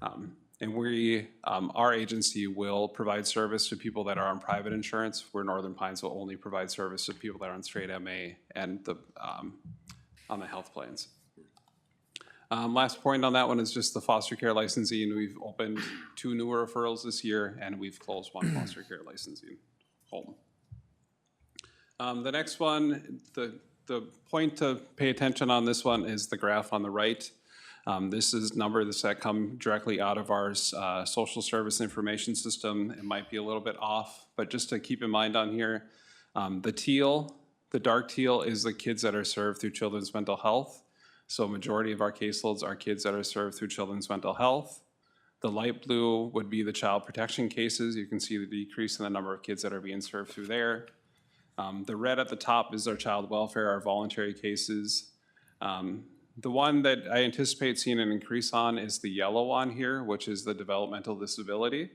And we, our agency will provide service to people that are on private insurance, where Northern Pines will only provide service to people that are on straight MA and on the health plans. Last point on that one is just the foster care licensing. We've opened 2 new referrals this year, and we've closed 1 foster care licensing home. The next one, the point to pay attention on this one is the graph on the right. This is numbers that come directly out of our social service information system. It might be a little bit off, but just to keep in mind on here, the dark teal is the kids that are served through children's mental health. So a majority of our caseloads are kids that are served through children's mental health. The light blue would be the child protection cases. You can see the decrease in the number of kids that are being served through there. The red at the top is our child welfare, our voluntary cases. The one that I anticipate seeing an increase on is the yellow one here, which is the developmental disability.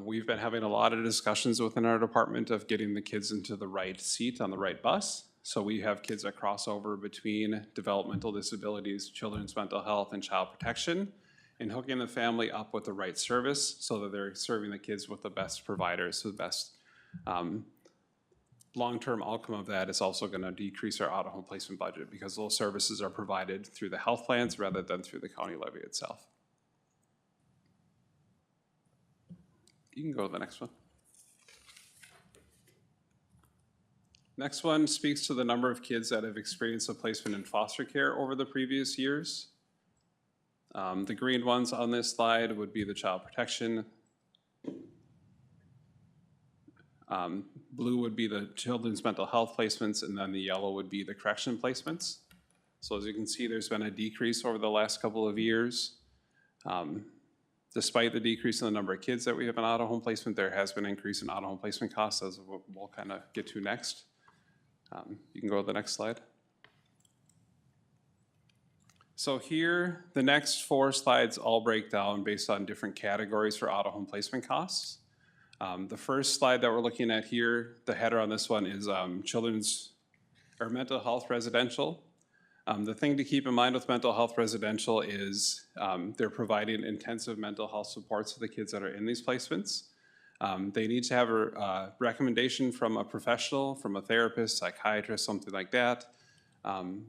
We've been having a lot of discussions within our department of getting the kids into the right seat on the right bus. So we have kids that cross over between developmental disabilities, children's mental health, and child protection, and hooking the family up with the right service so that they're serving the kids with the best providers, so the best long-term outcome of that is also going to decrease our out-of-home placement budget because those services are provided through the health plans rather than through the county levy itself. You can go to the next one. Next one speaks to the number of kids that have experienced a placement in foster care over the previous years. The green ones on this slide would be the child protection. Blue would be the children's mental health placements, and then the yellow would be the correction placements. So as you can see, there's been a decrease over the last couple of years. Despite the decrease in the number of kids that we have in out-of-home placement, there has been an increase in out-of-home placement costs, as we'll kind of get to next. You can go to the next slide. So here, the next 4 slides all break down based on different categories for out-of-home placement costs. The first slide that we're looking at here, the header on this one is children's or mental health residential. The thing to keep in mind with mental health residential is they're providing intensive mental health supports to the kids that are in these placements. They need to have a recommendation from a professional, from a therapist, psychiatrist, something like that.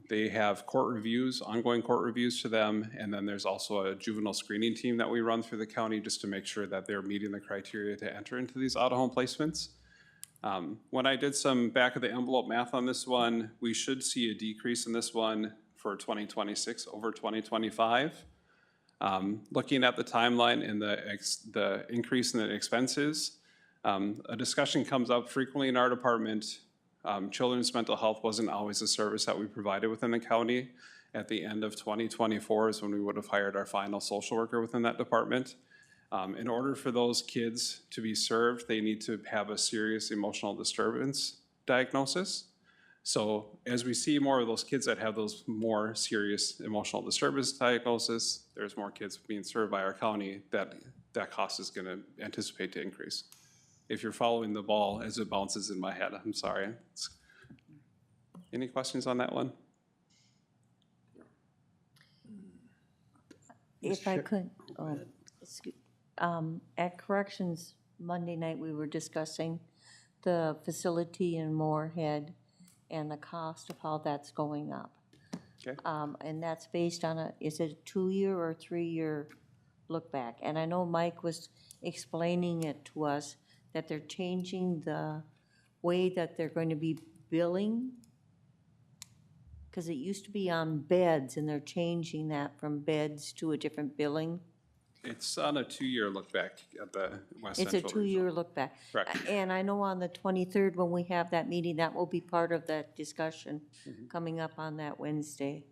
They have court reviews, ongoing court reviews to them, and then there's also a juvenile screening team that we run through the county just to make sure that they're meeting the criteria to enter into these out-of-home placements. When I did some back-of-the-envelope math on this one, we should see a decrease in this one for 2026 over 2025. Looking at the timeline and the increase in the expenses, a discussion comes up frequently in our department. Children's mental health wasn't always a service that we provided within the county. At the end of 2024 is when we would have hired our final social worker within that department. In order for those kids to be served, they need to have a serious emotional disturbance diagnosis. So as we see more of those kids that have those more serious emotional disturbance diagnosis, there's more kids being served by our county, that cost is gonna anticipate to increase. If you're following the ball as it bounces in my head, I'm sorry. Any questions on that one? If I could, at corrections, Monday night, we were discussing the facility in Moorhead and the cost of how that's going up. Okay. And that's based on is it a 2-year or 3-year look back? And I know Mike was explaining it to us, that they're changing the way that they're going to be billing. Because it used to be on beds, and they're changing that from beds to a different billing. It's on a 2-year look back at the West Central. It's a 2-year look back. Correct. And I know on the 23rd, when we have that meeting, that will be part of that discussion coming up on that Wednesday.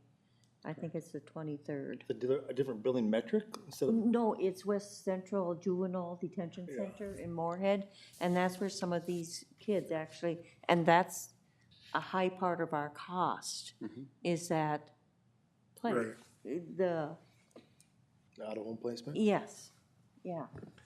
I think it's the 23rd. A different billing metric instead of? No, it's West Central Juvenile Detention Center in Moorhead, and that's where some of these kids actually, and that's a high part of our cost, is that place. The Out-of-home placement? Yes, yeah.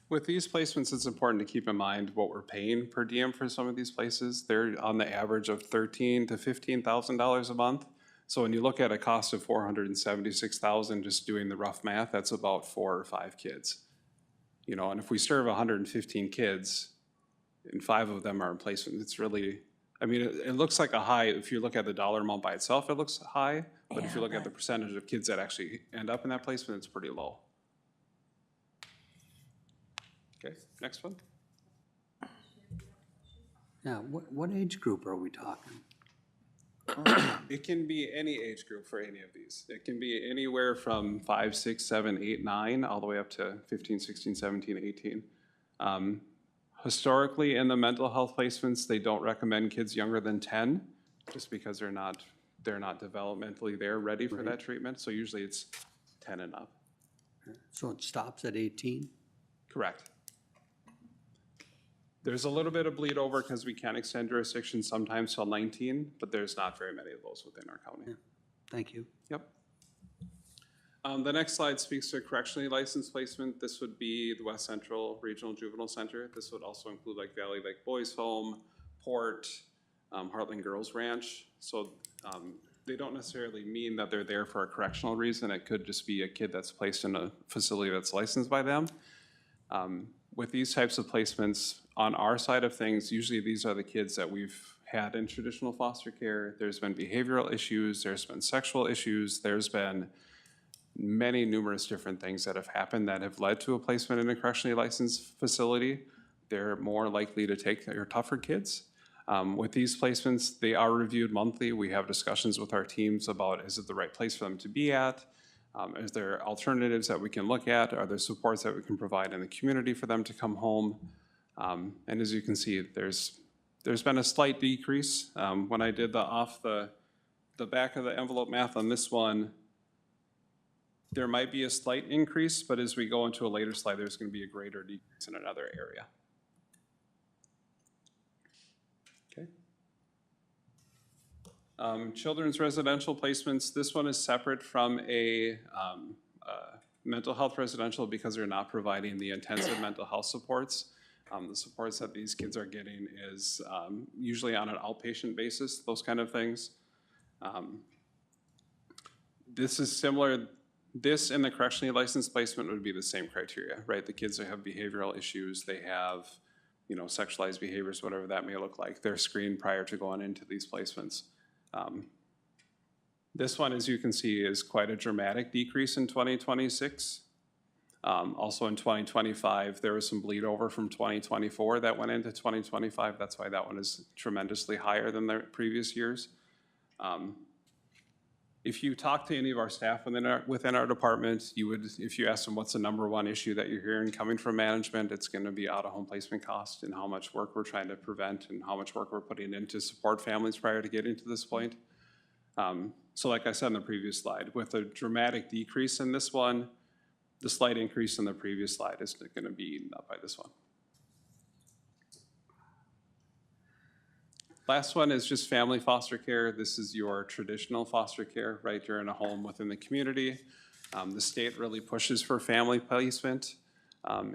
With these placements, it's important to keep in mind what we're paying per diem for some of these places. They're on the average of $13,000 to $15,000 a month. So when you look at a cost of $476,000, just doing the rough math, that's about 4 or 5 kids. You know, and if we serve 115 kids, and 5 of them are in placement, it's really, I mean, it looks like a high, if you look at the dollar amount by itself, it looks high, but if you look at the percentage of kids that actually end up in that placement, it's pretty low. Okay, next one. Yeah, what age group are we talking? It can be any age group for any of these. It can be anywhere from 5, 6, 7, 8, 9, all the way up to 15, 16, 17, 18. Historically, in the mental health placements, they don't recommend kids younger than 10, just because they're not developmentally there ready for that treatment. So usually it's 10 and up. So it stops at 18? Correct. There's a little bit of bleed over because we can extend jurisdiction sometimes till 19, but there's not very many of those within our county. Thank you. Yep. The next slide speaks to correctionally licensed placement. This would be the West Central Regional Juvenile Center. This would also include like Valley Lake Boys Home, Port, Heartland Girls Ranch. So they don't necessarily mean that they're there for a correctional reason. It could just be a kid that's placed in a facility that's licensed by them. With these types of placements, on our side of things, usually these are the kids that we've had in traditional foster care. There's been behavioral issues, there's been sexual issues, there's been many numerous different things that have happened that have led to a placement in a correctionally licensed facility. They're more likely to take your tougher kids. With these placements, they are reviewed monthly. We have discussions with our teams about, is it the right place for them to be at? Is there alternatives that we can look at? Are there supports that we can provide in the community for them to come home? And as you can see, there's been a slight decrease. When I did the back of the envelope math on this one, there might be a slight increase, but as we go into a later slide, there's going to be a greater decrease in another area. Okay. Children's residential placements, this one is separate from a mental health residential because they're not providing the intensive mental health supports. The supports that these kids are getting is usually on an outpatient basis, those kind of things. This is similar. This and the correctionally licensed placement would be the same criteria, right? The kids that have behavioral issues, they have you know, sexualized behaviors, whatever that may look like. They're screened prior to going into these placements. This one, as you can see, is quite a dramatic decrease in 2026. Also in 2025, there was some bleed over from 2024 that went into 2025. That's why that one is tremendously higher than the previous years. If you talk to any of our staff within our department, you would, if you ask them what's the number one issue that you're hearing coming from management, it's gonna be out-of-home placement cost and how much work we're trying to prevent and how much work we're putting in to support families prior to getting to this point. So like I said in the previous slide, with a dramatic decrease in this one, the slight increase in the previous slide is gonna be eaten up by this one. Last one is just family foster care. This is your traditional foster care, right? You're in a home within the community. The state really pushes for family placement.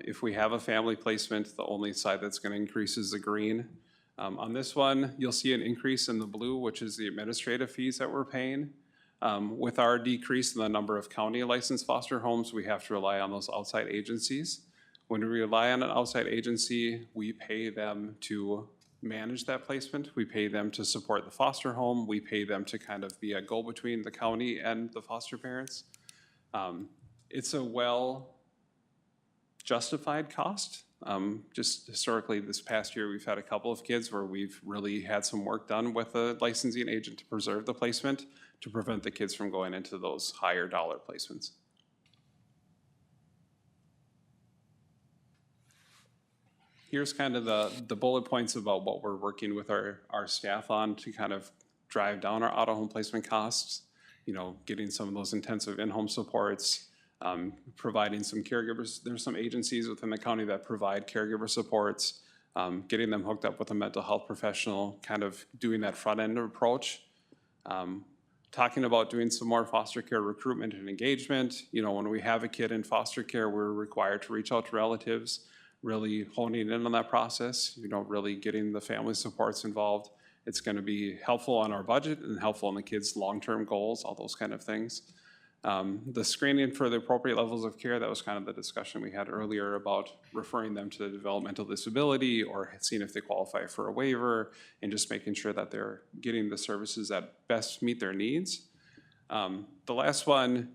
If we have a family placement, the only side that's gonna increase is the green. On this one, you'll see an increase in the blue, which is the administrative fees that we're paying. With our decrease in the number of county licensed foster homes, we have to rely on those outside agencies. When we rely on an outside agency, we pay them to manage that placement. We pay them to support the foster home. We pay them to kind of be a go-between the county and the foster parents. It's a well-justified cost. Just historically, this past year, we've had a couple of kids where we've really had some work done with a licensing agent to preserve the placement, to prevent the kids from going into those higher dollar placements. Here's kind of the bullet points about what we're working with our staff on to kind of drive down our out-of-home placement costs. You know, getting some of those intensive in-home supports, providing some caregivers. There's some agencies within the county that provide caregiver supports, getting them hooked up with a mental health professional, kind of doing that front-end approach. Talking about doing some more foster care recruitment and engagement. You know, when we have a kid in foster care, we're required to reach out to relatives, really honing in on that process, you know, really getting the family supports involved. It's gonna be helpful on our budget and helpful in the kids' long-term goals, all those kind of things. The screening for the appropriate levels of care, that was kind of the discussion we had earlier about referring them to the developmental disability or seeing if they qualify for a waiver and just making sure that they're getting the services that best meet their needs. The last one,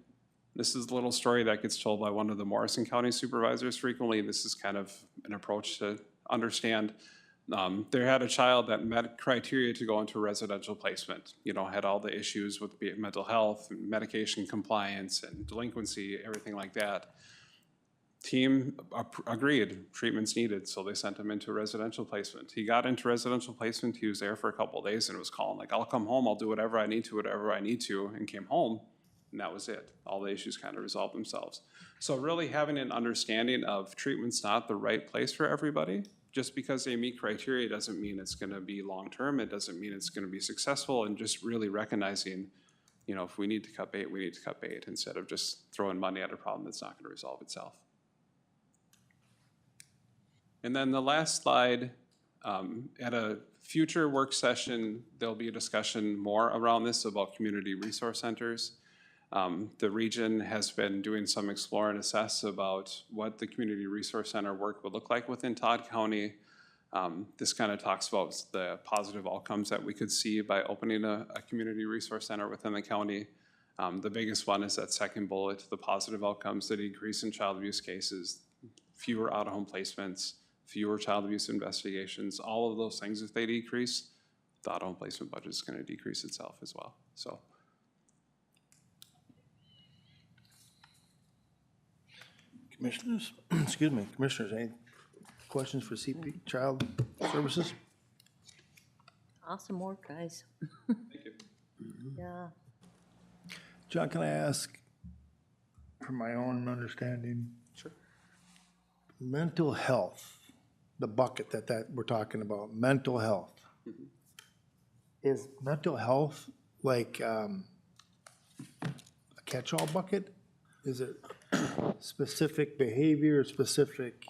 this is a little story that gets told by one of the Morrison County supervisors frequently. This is kind of an approach to understand. They had a child that met criteria to go into residential placement, you know, had all the issues with mental health, medication compliance, and delinquency, everything like that. Team agreed, treatment's needed, so they sent him into residential placement. He got into residential placement, he was there for a couple of days and was calling like, I'll come home, I'll do whatever I need to, and came home, and that was it. All the issues kind of resolved themselves. So really having an understanding of treatment's not the right place for everybody. Just because they meet criteria doesn't mean it's gonna be long-term, it doesn't mean it's gonna be successful, and just really recognizing, you know, if we need to cut bait, we need to cut bait, instead of just throwing money at a problem that's not gonna resolve itself. And then the last slide, at a future work session, there'll be a discussion more around this about community resource centers. The region has been doing some explore and assess about what the community resource center work would look like within Todd County. This kind of talks about the positive outcomes that we could see by opening a community resource center within the county. The biggest one is that second bullet, the positive outcomes, the decrease in child abuse cases, fewer out-of-home placements, fewer child abuse investigations, all of those things, if they decrease, the out-of-home placement budget is going to decrease itself as well. So. Commissioners, excuse me, commissioners, any questions for CP Child Services? Awesome work, guys. Thank you. Yeah. John, can I ask, for my own understanding? Sure. Mental health, the bucket that we're talking about, mental health. Mm-hmm. Is mental health like a catch-all bucket? Is it specific behavior, specific,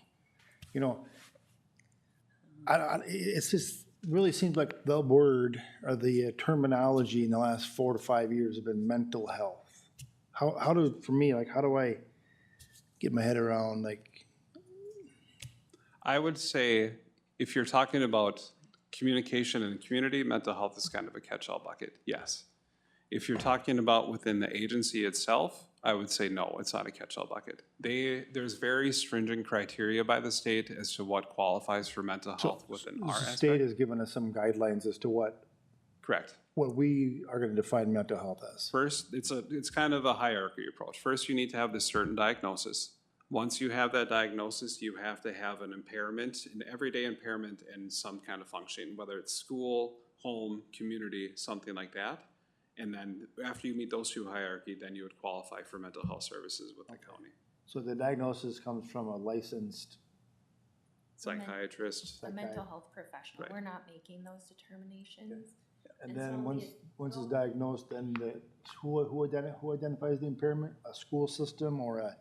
you know, it's just really seems like the word or the terminology in the last 4 to 5 years have been mental health. How do, for me, like, how do I get my head around, like? I would say If you're talking about communication and community, mental health is kind of a catch-all bucket, yes. If you're talking about within the agency itself, I would say no, it's not a catch-all bucket. There's very stringent criteria by the state as to what qualifies for mental health within our The state aspect. has given us some guidelines as to what Correct. we are gonna define mental health as. First, it's kind of a hierarchy approach. First, you need to have this certain diagnosis. Once you have that diagnosis, you have to have an impairment, an everyday impairment in some kind of functioning, whether it's school, home, community, something like that. And then after you meet those two hierarchy, then you would qualify for mental health services with the county. So the diagnosis comes from a licensed, Psychiatrist. A mental health professional. We're not making those determinations. and then once it's diagnosed, then who identifies the impairment? A school system or a?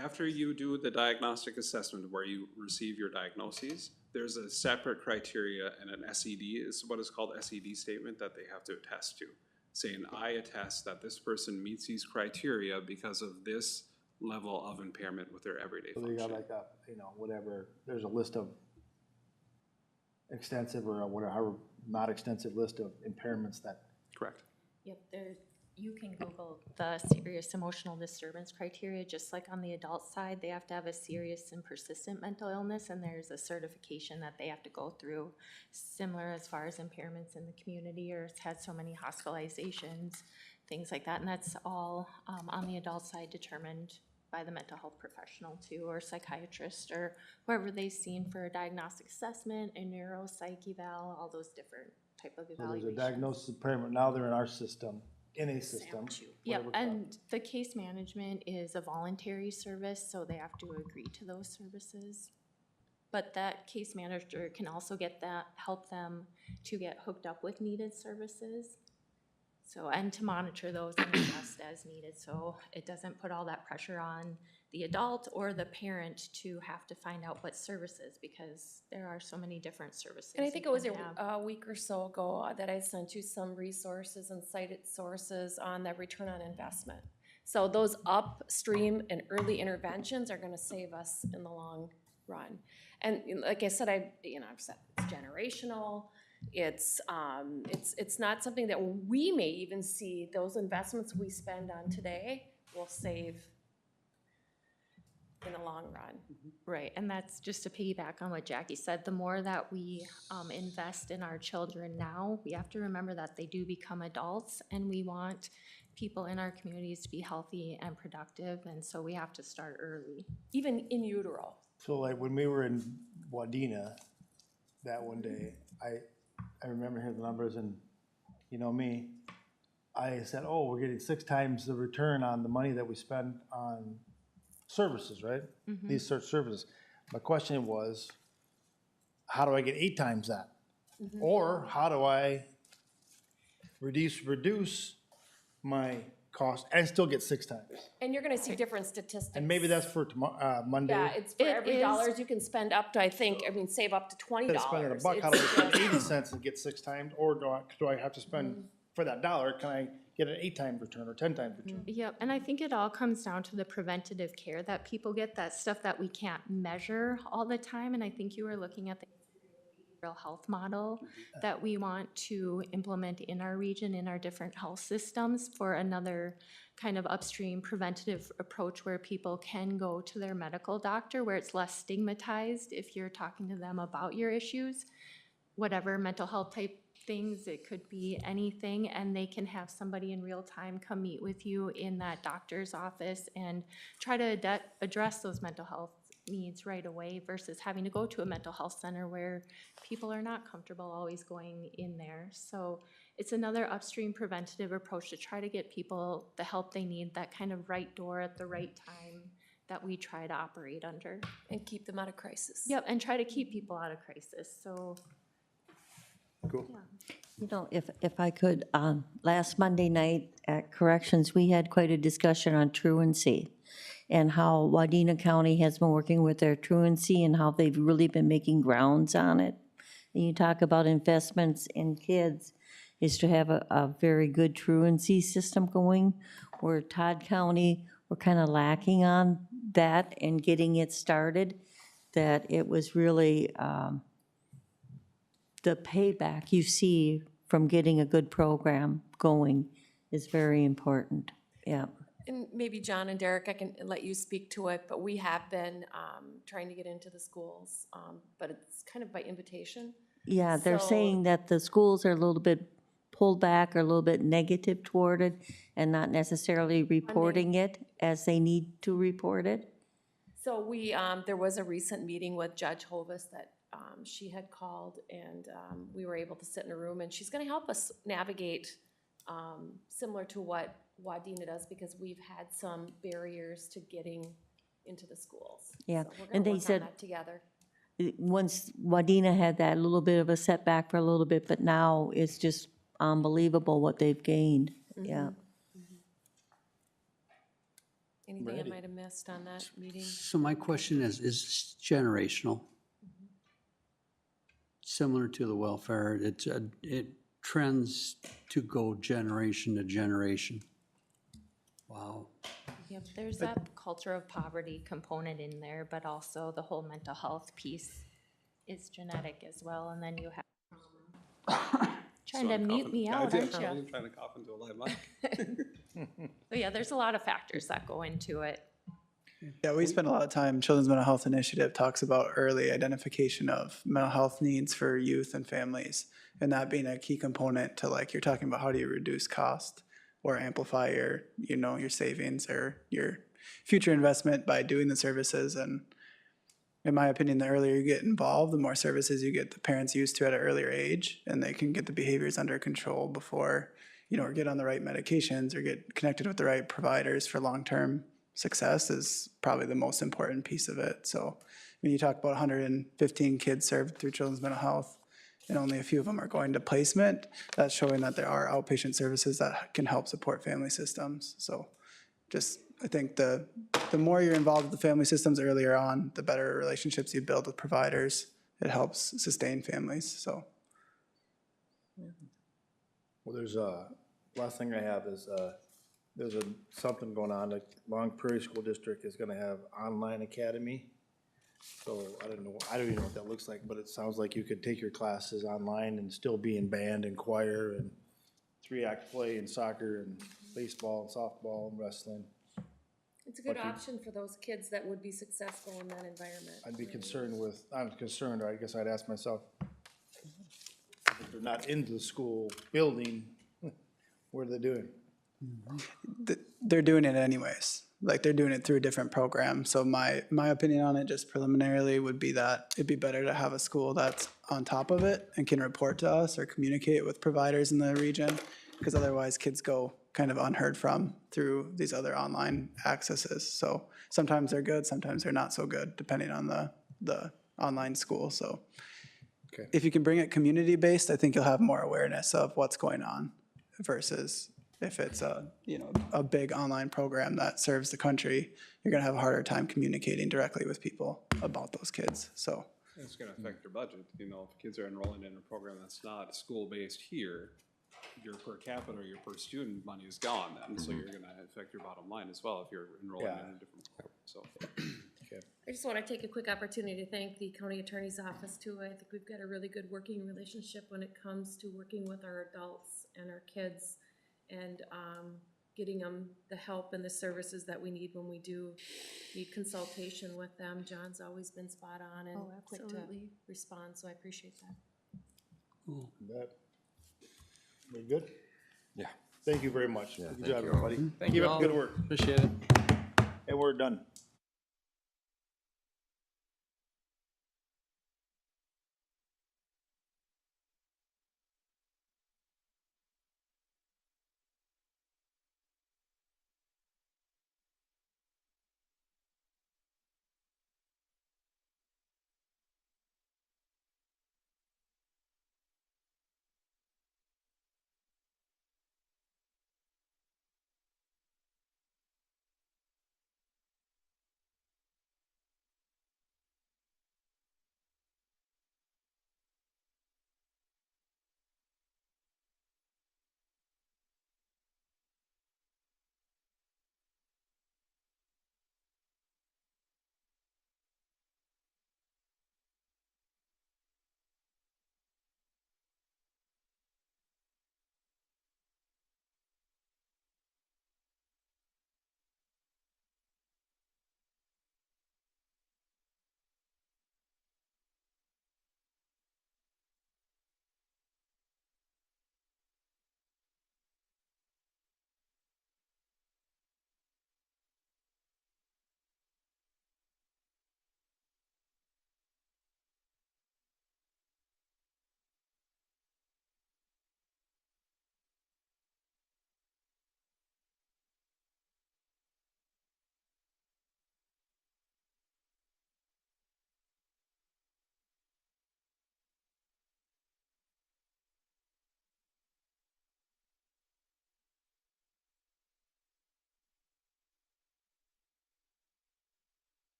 After you do the diagnostic assessment where you receive your diagnoses, there's a separate criteria and an SED is what is called SED statement that they have to attest to, saying, I attest that this person meets these criteria because of this level of impairment with their everyday So they got function. like whatever, there's a list of extensive or whatever, not extensive list of impairments that. Correct. Yep, you can Google the serious emotional disturbance criteria, just like on the adult side, they have to have a serious and persistent mental illness, and there's a certification that they have to go through, similar as far as impairments in the community, or it's had so many hospitalizations, things like that, and that's all on the adult side determined by the mental health professional too, or psychiatrist, or whoever they've seen for a diagnostic assessment, a neuropsych eval, all those different type of So there's evaluations. a diagnosis impairment, now they're in our system, in a system. Yep, whatever. and the case management is a voluntary service, so they have to agree to those services. But that case manager can also help them to get hooked up with needed services. So, and to monitor those and adjust as needed, so it doesn't put all that pressure on the adult or the parent to have to find out what services, because there are so many different services. And I think you it was can have. a week or so ago that I sent you some resources and cited sources on the return on investment. So those upstream and early interventions are gonna save us in the long run. And like I said, I've said it's generational. It's not something that we may even see. Those investments we spend on today will save in the long run. Right, and that's just to piggyback on what Jackie said, the more that we invest in our children now, we have to remember that they do become adults, and we want people in our communities to be healthy and productive, and so we have to start early. Even in utero. So like when we were in Wadena that one day, I remember hearing the numbers and, you know me, I said, oh, we're getting 6 times the return on the money that we spend on services, right? These search services. My question was, how do I get 8 times that? Or how do I reduce my cost and still get 6 times? And you're gonna see different statistics. And maybe that's for tomorrow, Monday. Yeah, it's for every $1 you can spend up to, save up to $20. Instead of spending a buck, how do I spend 80 cents and get 6 times? Or do I have to spend, for that $1, can I get an 8 times return or 10 times return? Yep, and I think it all comes down to the preventative care that people get, that stuff that we can't measure all the time, and I think you were looking at the behavioral health model that we want to implement in our region, in our different health systems, for another kind of upstream preventative approach where people can go to their medical doctor, where it's less stigmatized if you're talking to them about your issues, whatever mental health type things, it could be anything, and they can have somebody in real time come meet with you in that doctor's office and try to address those mental health needs right away, versus having to go to a mental health center where people are not comfortable always going in there. So it's another upstream preventative approach to try to get people the help they need, that kind of right door at the right time that we try to operate under. And keep them out of crisis. Yep, and try to keep people out of crisis, so. Cool. You know, if I could, last Monday night at Corrections, we had quite a discussion on truancy and how Wadena County has been working with their truancy and how they've really been making grounds on it. And you talk about investments in kids, is to have a very good truancy system going, where Todd County, we're kind of lacking on that and getting it started, that it was really the payback you see from getting a good program going is very important, yeah. And maybe John and Derek, I can let you speak to it, but we have been trying to get into the schools, but it's kind of by invitation. Yeah, they're So- saying that the schools are a little bit pulled back or a little bit negative toward it and not necessarily reporting it as they need to report it. So we, there was a recent meeting with Judge Hovis that she had called, and we were able to sit in a room, and she's gonna help us navigate similar to what Wadena does, because we've had some barriers to getting into the schools. Yeah, So we're and gonna they work on said that together. once Wadena had that little bit of a setback for a little bit, but now it's just unbelievable what they've gained, yeah. Anything I might have missed on that meeting? So my question is generational. Similar to the welfare, it trends to go generation to generation. Wow. Yep, there's that culture of poverty component in there, but also the whole mental health piece is genetic as well, and then you have trying to mute me out, aren't you? I'm trying to cough into a live mic. But yeah, there's a lot of factors that go into it. Yeah, we spend a lot of time, Children's Mental Health Initiative talks about early identification of mental health needs for youth and families, and that being a key component to, like, you're talking about how do you reduce cost or amplify your, your savings or your future investment by doing the services. And in my opinion, the earlier you get involved, the more services you get the parents used to at an earlier age, and they can get the behaviors under control before, or get on the right medications or get connected with the right providers for long-term success is probably the most important piece of it. So when you talk about 115 kids served through Children's Mental Health, and only a few of them are going to placement, that's showing that there are outpatient services that can help support family systems. So just, I think the more you're involved with the family systems earlier on, the better relationships you build with providers. It helps sustain families, so. Well, there's last thing I have is, there's something going on, the Long Prairie School District is gonna have online academy. So I don't even know what that looks like, but it sounds like you could take your classes online and still be in band and choir and 3-act play and soccer and baseball and softball and wrestling. It's a good option for those kids that would be successful in that environment. I'm concerned, or I guess I'd ask myself, if they're not in the school building, what are they doing? They're doing it anyways. Like, they're doing it through a different program. So my opinion on it, just preliminarily, would be that it'd be better to have a school that's on top of it and can report to us or communicate with providers in the region, because otherwise kids go kind of unheard from through these other online accesses. So sometimes they're good, sometimes they're not so good, depending on the online school. So if you can bring it community-based, I think you'll have more awareness of what's going on versus if it's a big online program that serves the country, you're gonna have a harder time communicating directly with people about those kids, so. It's gonna affect your budget, if kids are enrolling in a program that's not school-based here, your per capita, your per student money is gone then, so you're gonna affect your bottom line as well if you're enrolling in a different program, so. I just want to take a quick opportunity to thank the county attorney's office too. I think we've got a really good working relationship when it comes to working with our adults and our kids and getting them the help and the services that we need when we do need consultation with them. John's always been spot on and quick to respond, so I appreciate that. Cool. We good? Yeah. Thank you very much. Good thank job, you. everybody. Thank Keep you up all. the good work. Appreciate it. And we're done.